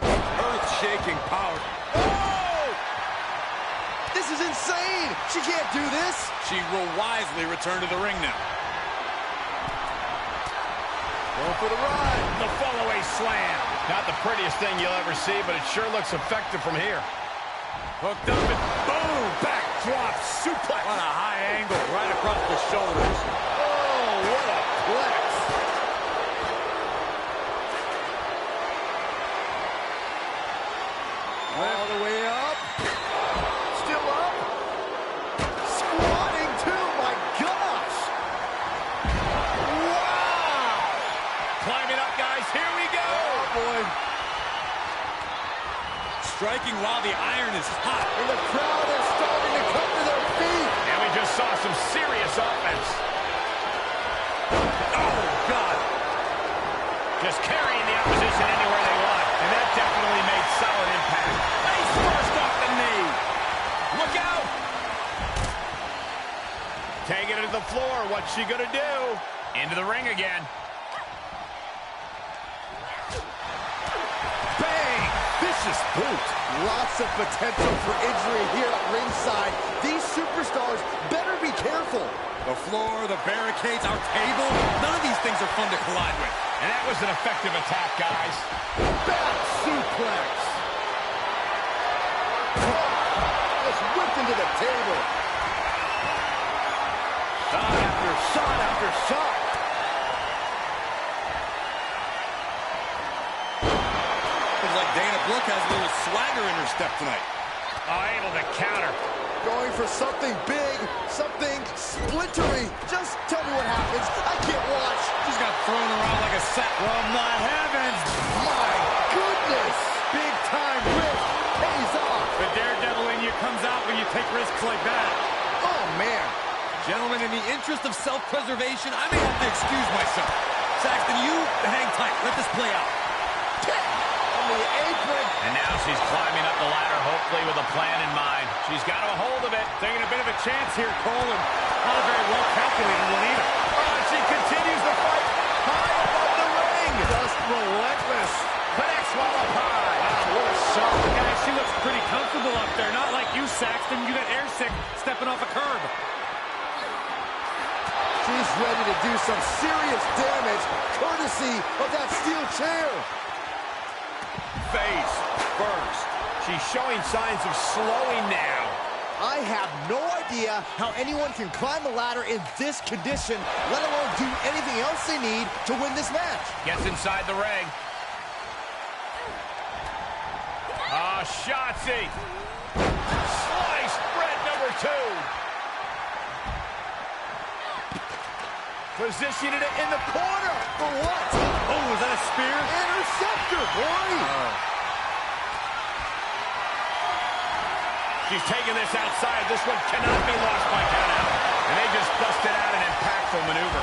Earth-shaking power. Oh! This is insane. She can't do this. She will wisely return to the ring now. Going for the ride. The fall-away slam. Not the prettiest thing you'll ever see, but it sure looks effective from here. Hooked up and boom! Backdrop suplex. On a high angle, right across the shoulders. Oh, what a flex. All the way up. Still up. Squatting too, my gosh. Wow. Climbing up, guys. Here we go. Oh, boy. Striking while the iron is hot. And the crowd is starting to come to their feet. And we just saw some serious offense. Oh, God. Just carrying the opposition anywhere they want. And that definitely made solid impact. Face first off the knee. Look out. Taking it to the floor. What's she going to do? Into the ring again. Bang. Vicious vicious boot. Lots of potential for injury here at ringside. These superstars better be careful. The floor, the barricades, our table, none of these things are fun to collide with. And that was an effective attack, guys. Back suplex. Just whipped into the table. Shot after shot after shot. Looks like Dana Brooke has a little swagger in her step tonight. Able to counter. Going for something big, something splintery. Just tell me what happens. I can't watch. She's got thrown around like a sack. From the heavens. My goodness. Big time risk pays off. The daredevil in you comes out when you take risks like that. Oh, man. Gentlemen, in the interest of self-preservation, I may have to excuse myself. Saxton, you hang tight. Let this play out. On the apron. And now she's climbing up the ladder, hopefully with a plan in mind. She's got a hold of it. Taking a bit of a chance here, Cole, and not a very well-calculated one either. She continues the fight high above the ring. Just relentless. Connects while up high. Wow, what a shot. Guys, she looks pretty comfortable up there. Not like you, Saxton. You got airsick stepping off a curb. She's ready to do some serious damage, courtesy of that steel chair. Face first. She's showing signs of slowing now. I have no idea how anyone can climb a ladder in this condition, let alone do anything else they need to win this match. Gets inside the ring. Shotzi. Slice bread number 2. Positioning it in the corner. For what? Oh, was that a spear? Interceptor, boy. She's taking this outside. This one cannot be lost by count out. And they just busted out an impactful maneuver.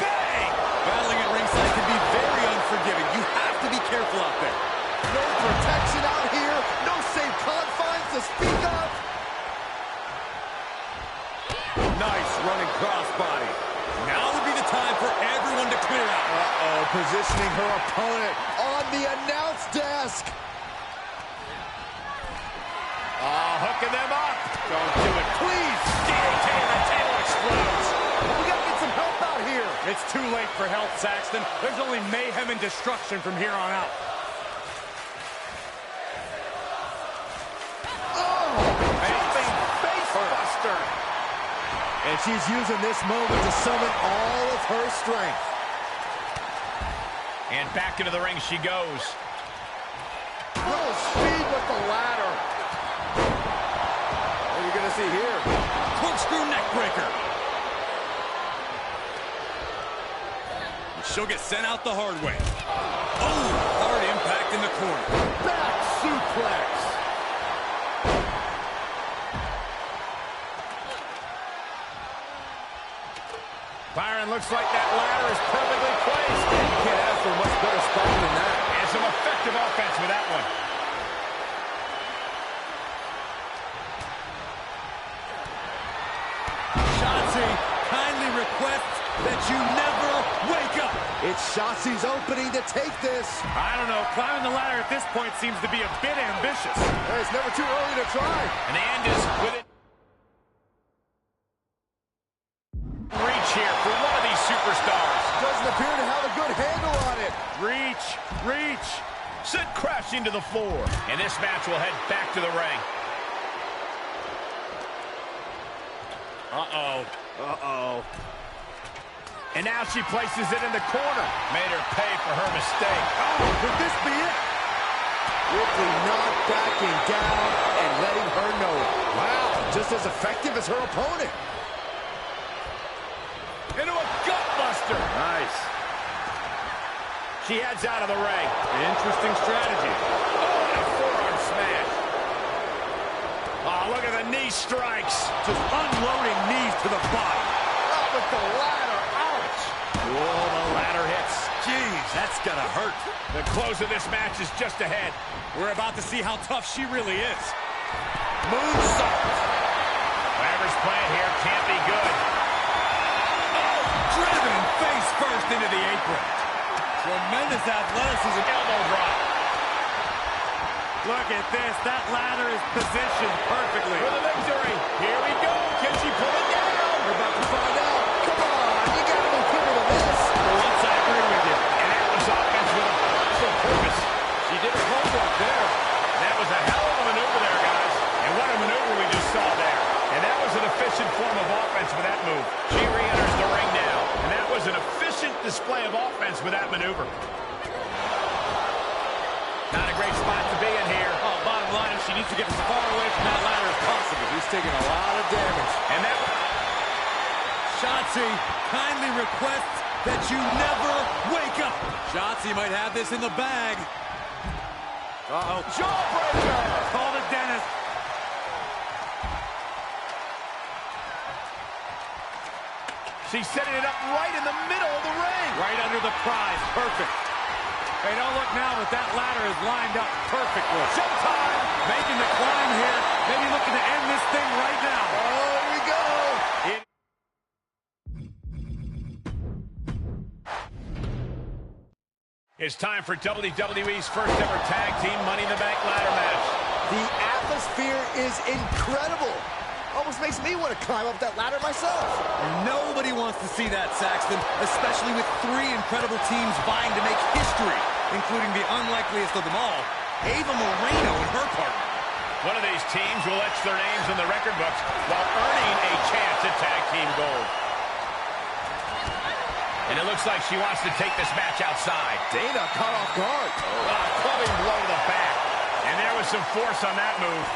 Bang! Battling at ringside can be very unforgiving. You have to be careful out there. No protection out here. No safe confines to speak of. Nice running crossbody. Now would be the time for everyone to clear out. Uh-oh, positioning her opponent on the announce desk. Hooking them up. Don't do it, please. DDT and the table explodes. We gotta get some help out here. It's too late for help, Saxton. There's only mayhem and destruction from here on out. Face buster. And she's using this moment to summon all of her strength. And back into the ring she goes. Full speed with the ladder. What are you gonna see here? Corkscrew neck breaker. She'll get sent out the hard way. Oh, hard impact in the corner. Back suplex. Byron, looks like that ladder is perfectly placed. You can't ask for a much better spot than that. And some effective offense with that one. Shotzi kindly requests that you never wake up. It's Shotzi's opening to take this. I don't know. Climbing the ladder at this point seems to be a bit ambitious. It's never too early to try. And the end is with it. Reach here for one of these superstars. Doesn't appear to have a good handle on it. Reach. Sent crashing to the floor. And this match will head back to the ring. Uh-oh. And now she places it in the corner. Made her pay for her mistake. Oh, could this be it? Ripley not backing down and letting her know it. Wow, just as effective as her opponent. Into a gutbuster. Nice. She heads out of the ring. Interesting strategy. Oh, and a forearm smash. Oh, look at the knee strikes. Just unloading knees to the body. Up with the ladder. Ouch. Whoa, the ladder hits. Jeez, that's gonna hurt. The close of this match is just ahead. We're about to see how tough she really is. Moonsault. Whatever's playing here can't be good. Oh, driven face first into the apron. Tremendous tremendous athleticism. Elbow drop. Look at this. That ladder is positioned perfectly. For the victory. Here we go. Can she pull it down? We're about to find out. Come on. You got to be quicker than this. For once, I agree with you. And that was offense with a powerful purpose. She did her homework there. That was a hell of a maneuver there, guys. And what a maneuver we just saw there. And that was an efficient form of offense with that move. She re-enters the ring now. And that was an efficient display of offense with that maneuver. Not a great spot to be in here. Oh, bottom line is she needs to get as far away from that ladder as possible. He's taking a lot of damage. And that... Shotzi kindly requests that you never wake up. Shotzi might have this in the bag. Uh-oh. Jawbreaker! Call it, Dennis. She's setting it up right in the middle of the ring. Right under the prize. Perfect. Hey, don't look now, but that ladder is lined up perfectly. Showtime! Making the climb here. Maybe looking to end this thing right now. Oh, here we go. It's time for WWE's first ever tag team Money in the Bank ladder match. The atmosphere is incredible. Almost makes me want to climb up that ladder myself. Nobody wants to see that, Saxton, especially with three incredible teams vying to make history, including the unlikeliest of them all, Ava Moreno and her partner. One of these teams will etch their names in the record books while earning a chance at tag team gold. And it looks like she wants to take this match outside. Dana caught off guard. Clubbing blow to the back. And there was some force on that move.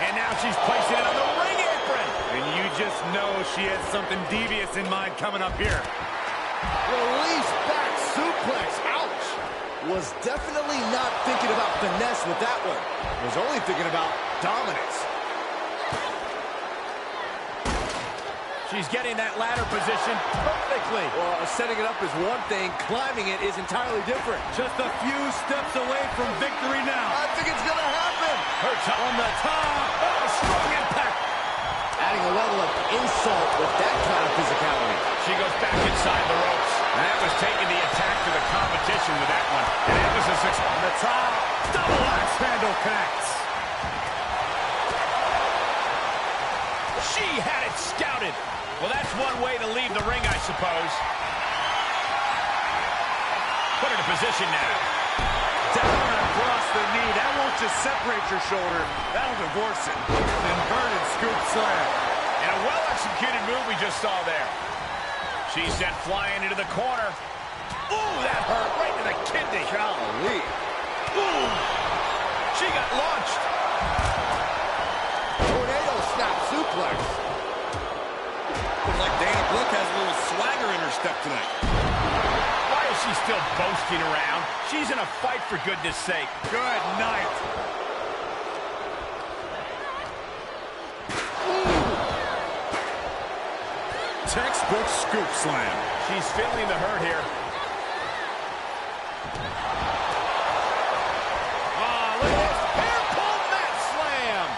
And now she's placing it on the ring apron. And you just know she has something devious in mind coming up here. Release back suplex. Ouch. Was definitely not thinking about finesse with that one. Was only thinking about dominance. She's getting that ladder position perfectly. Well, setting it up is one thing. Climbing it is entirely different. Just a few steps away from victory now. I think it's going to happen. Her top on the top. Oh, strong impact. Adding a level of insult with that kind of physicality. She goes back inside the ropes. And that was taking the attack to the competition with that one. And that was a success. On the top. Double axe handle connects. She had it scouted. Well, that's one way to leave the ring, I suppose. Put her in position now. Down across the knee. That won't just separate your shoulder. That'll divorce it. Inverted scoop slam. And a well-executed move we just saw there. She's sent flying into the corner. Ooh, that hurt right to the kidney. Golly. Ooh. She got launched. Tornado snap suplex. Looks like Dana Brooke has a little swagger in her step tonight. Why is she still boasting around? She's in a fight, for goodness sake. Good night. Textbook scoop slam. She's feeling the hurt here. Look at this. Hair pull mat slam.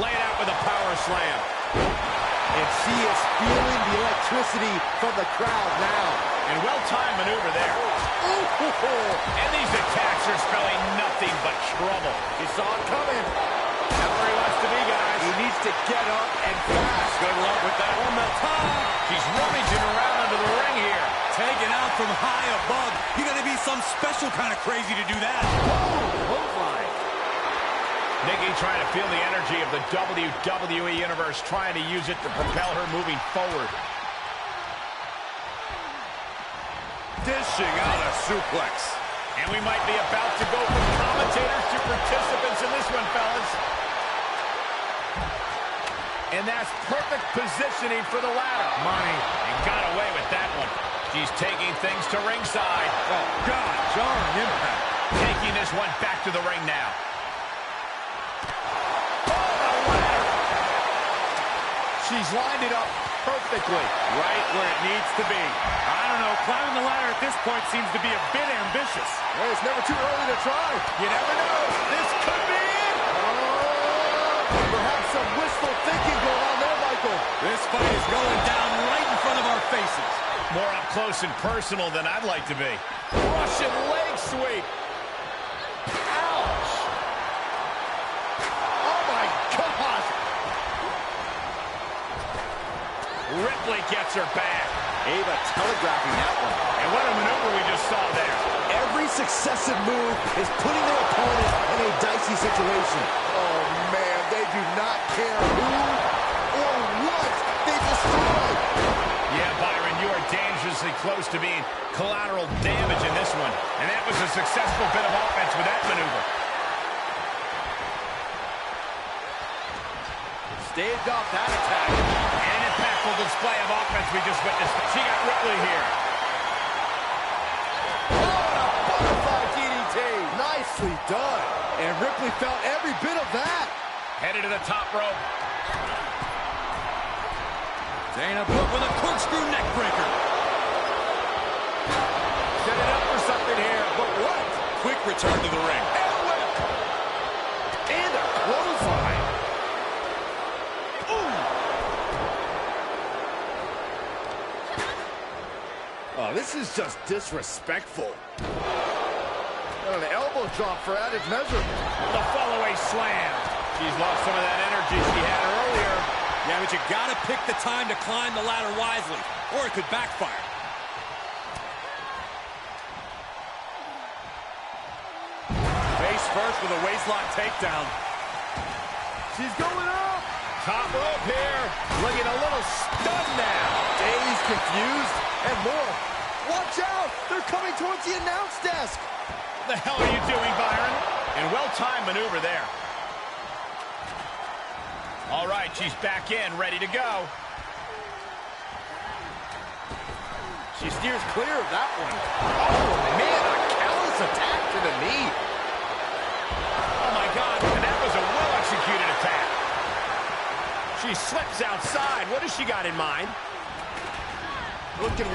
Lay it out with a power slam. And she is feeling the electricity from the crowd now. And well-timed maneuver there. And these attacks are spelling nothing but trouble. He saw it coming. That's where he wants to be, guys. He needs to get up and fast. Good luck with that. On the top. She's rummaging around under the ring here. Taken out from high above. You gotta be some special kind of crazy to do that. Clothesline. Nikki trying to feel the energy of the WWE Universe, trying to use it to propel her moving forward. Dishing out a suplex. And we might be about to go from commentators to participants in this one, fellas. And that's perfect positioning for the ladder. Money. And got away with that one. She's taking things to ringside. Oh, God, jarring impact. Taking this one back to the ring now. She's lined it up perfectly. Right where it needs to be. I don't know, climbing the ladder at this point seems to be a bit ambitious. Hey, it's never too early to try. You never know. This could be it. Perhaps some wishful thinking going on there, Michael. This fight is going down right in front of our faces. More up close and personal than I'd like to be. Russian leg sweep. Ouch. Oh, my gosh. Ripley gets her back. Ava telegraphing that one. And what a maneuver we just saw there. Every successive move is putting their opponent in a dicey situation. Oh, man, they do not care who or what they destroy. Yeah, Byron, you are dangerously close to being collateral damage in this one. And that was a successful bit of offense with that maneuver. Staved off that attack. And an impactful display of offense we just witnessed. She got Ripley here. Nicely done. And Ripley felt every bit of that. Headed to the top rope. Dana Brooke with a corkscrew neck breaker. Setting up for something here, but what? Quick return to the ring. And a whip. And a clothesline. Ooh. Oh, this is just disrespectful. And an elbow drop for added measure. The follow-away slam. She's lost some of that energy she had earlier. Yeah, but you gotta pick the time to climb the ladder wisely, or it could backfire. Face first with a waistlock takedown. She's going up. Top rope here. Looking a little stunned now. Dazed, confused, and more. Watch out! They're coming towards the announce desk. What the hell are you doing, Byron? And well-timed maneuver there. All right, she's back in, ready to go. She steers clear of that one. Oh, man, a callous attack to the knee. Oh, my God, and that was a well-executed attack. She slips outside. What has she got in mind? Looking...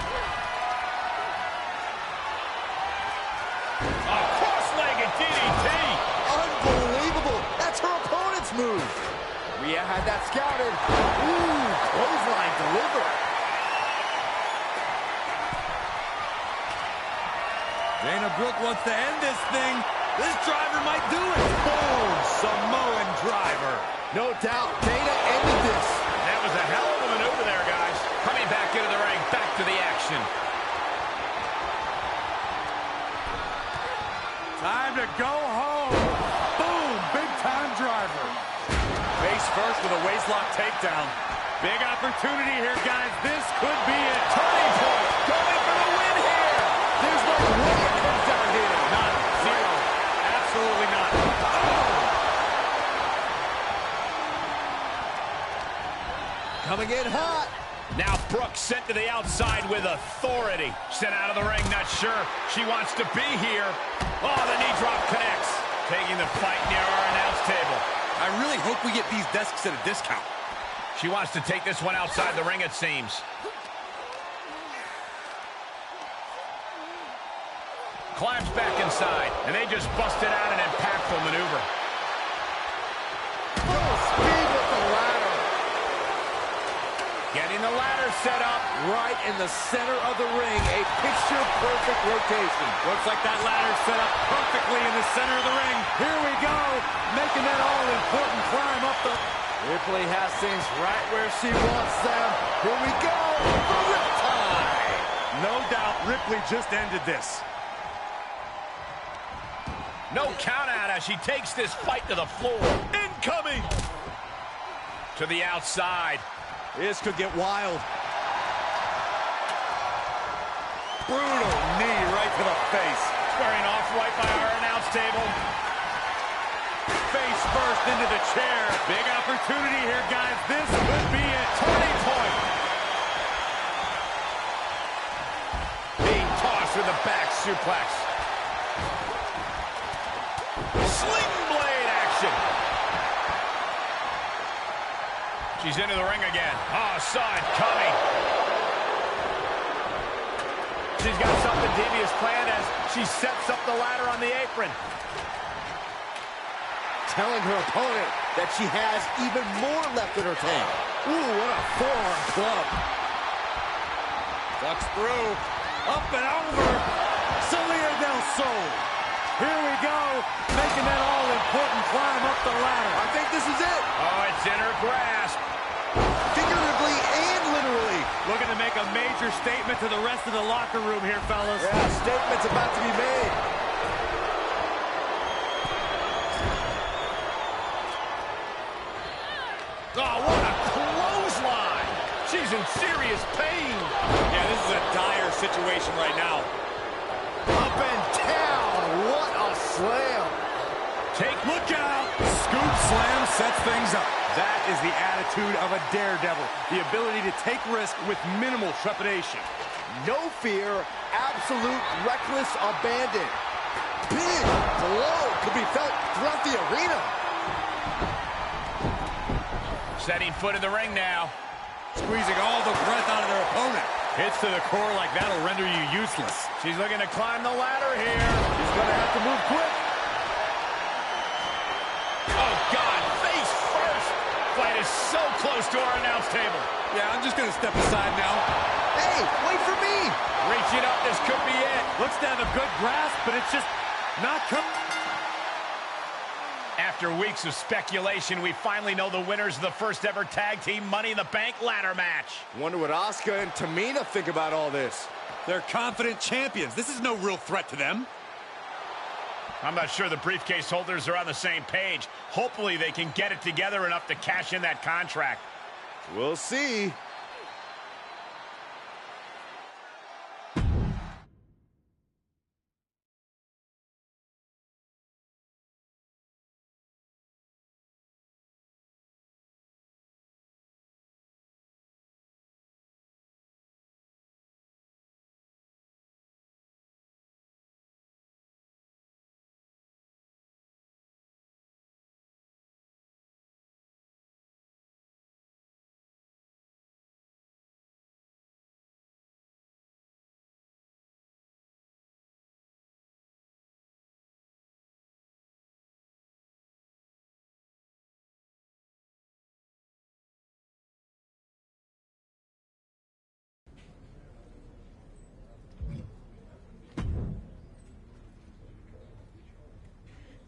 A cross-legged DDT. Unbelievable. That's her opponent's move. Rhea had that scouted. Ooh, clothesline delivered. Dana Brooke wants to end this thing. This driver might do it. Boom, Samoan driver. No doubt, Dana ended this. That was a hell of a maneuver there, guys. Coming back into the ring, back to the action. Time to go home. Boom, big-time driver. Face first with a waistlock takedown. Big opportunity here, guys. This could be a turning point. Going for the win here. There's no way it comes down here. None. Zero. Absolutely not. Oh! Coming in hot. Now Brooke sent to the outside with authority. Sent out of the ring, not sure she wants to be here. Oh, the knee drop connects. Taking the fight near our announce table. I really hope we get these desks at a discount. She wants to take this one outside the ring, it seems. Climbs back inside, and they just busted out an impactful maneuver. Full speed with the ladder. Getting the ladder set up. Right in the center of the ring, a picture-perfect rotation. Looks like that ladder set up perfectly in the center of the ring. Here we go, making that all-important climb up the... Ripley has things right where she wants them. Here we go, the riptide. No doubt Ripley just ended this. No count out as she takes this fight to the floor. Incoming! To the outside. This could get wild. Brutal knee right to the face. Squaring off right by our announce table. Face first into the chair. Big opportunity here, guys. This could be a turning point. Being tossed with a back suplex. Sling blade action. She's into the ring again. Oh, saw it coming. She's got something devious planned as she sets up the ladder on the apron. Telling her opponent that she has even more left in her tank. Ooh, what a forearm club. Ducks through. Up and over. Celia del Sol. Here we go. Making that all-important climb up the ladder. I think this is it. Oh, it's in her grasp. Figuratively and literally. Looking to make a major statement to the rest of the locker room here, fellas. Yeah, statement's about to be made. Oh, what a clothesline. She's in serious pain. Yeah, this is a dire situation right now. Up and down. What a slam. Look out. Scoop slam sets things up. That is the attitude of a daredevil. The ability to take risk with minimal trepidation. No fear, absolute reckless abandon. Big blow could be felt throughout the arena. Setting foot in the ring now. Squeezing all the breath out of their opponent. Hits to the core like that'll render you useless. She's looking to climb the ladder here. She's going to have to move quick. Oh, God, face first. Fight is so close to our announce table. Yeah, I'm just going to step aside now. Hey, wait for me. Reaching up, this could be it. Looks to have a good grasp, but it's just not coming. After weeks of speculation, we finally know the winners of the first ever tag team Money in the Bank ladder match. Wonder what Asuka and Tamina think about all this. They're confident champions. This is no real threat to them. I'm not sure the briefcase holders are on the same page. Hopefully they can get it together enough to cash in that contract. We'll see.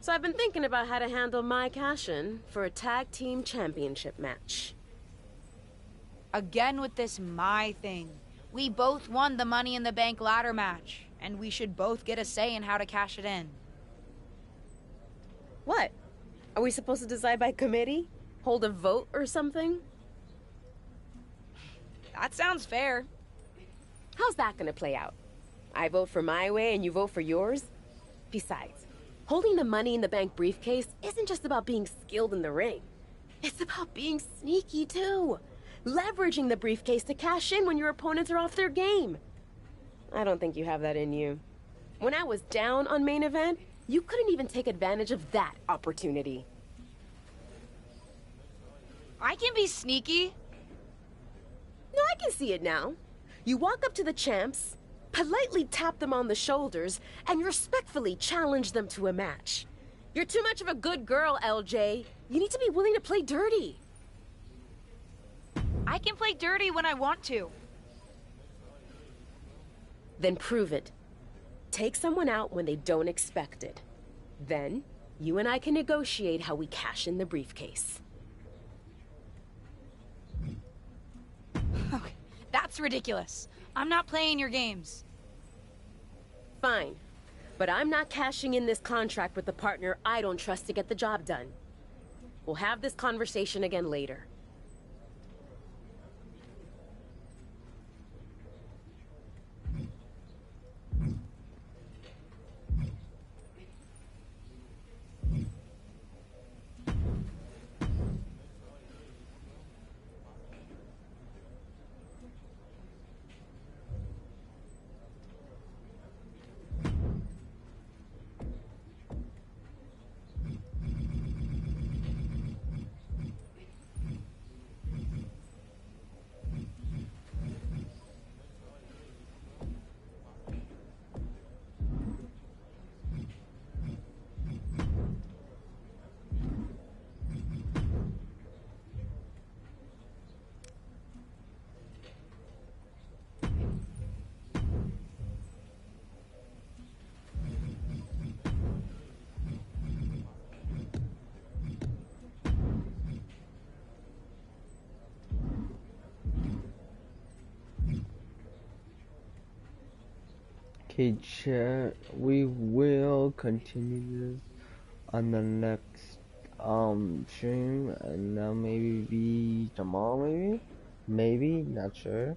So I've been thinking about how to handle my cash-in for a tag team championship match. Again with this my thing. We both won the Money in the Bank ladder match, and we should both get a say in how to cash it in. What? Are we supposed to decide by committee? Hold a vote or something? That sounds fair. How's that gonna play out? I vote for my way and you vote for yours? Besides, holding the Money in the Bank briefcase isn't just about being skilled in the ring. It's about being sneaky, too. Leveraging the briefcase to cash in when your opponents are off their game. I don't think you have that in you. When I was down on main event, you couldn't even take advantage of that opportunity. I can be sneaky. No, I can see it now. You walk up to the champs, politely tap them on the shoulders, and respectfully challenge them to a match. You're too much of a good girl, LJ. You need to be willing to play dirty. I can play dirty when I want to. Then prove it. Take someone out when they don't expect it. Then, you and I can negotiate how we cash in the briefcase. Okay, that's ridiculous. I'm not playing your games. Fine. But I'm not cashing in this contract with the partner I don't trust to get the job done. We'll have this conversation again later. Okay, chat. We will continue this on the next stream, and maybe be tomorrow, maybe not sure.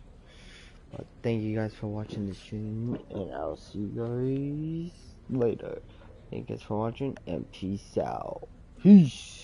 But thank you guys for watching the stream, and I'll see you guys later. Thank you guys for watching, and peace out. Peace.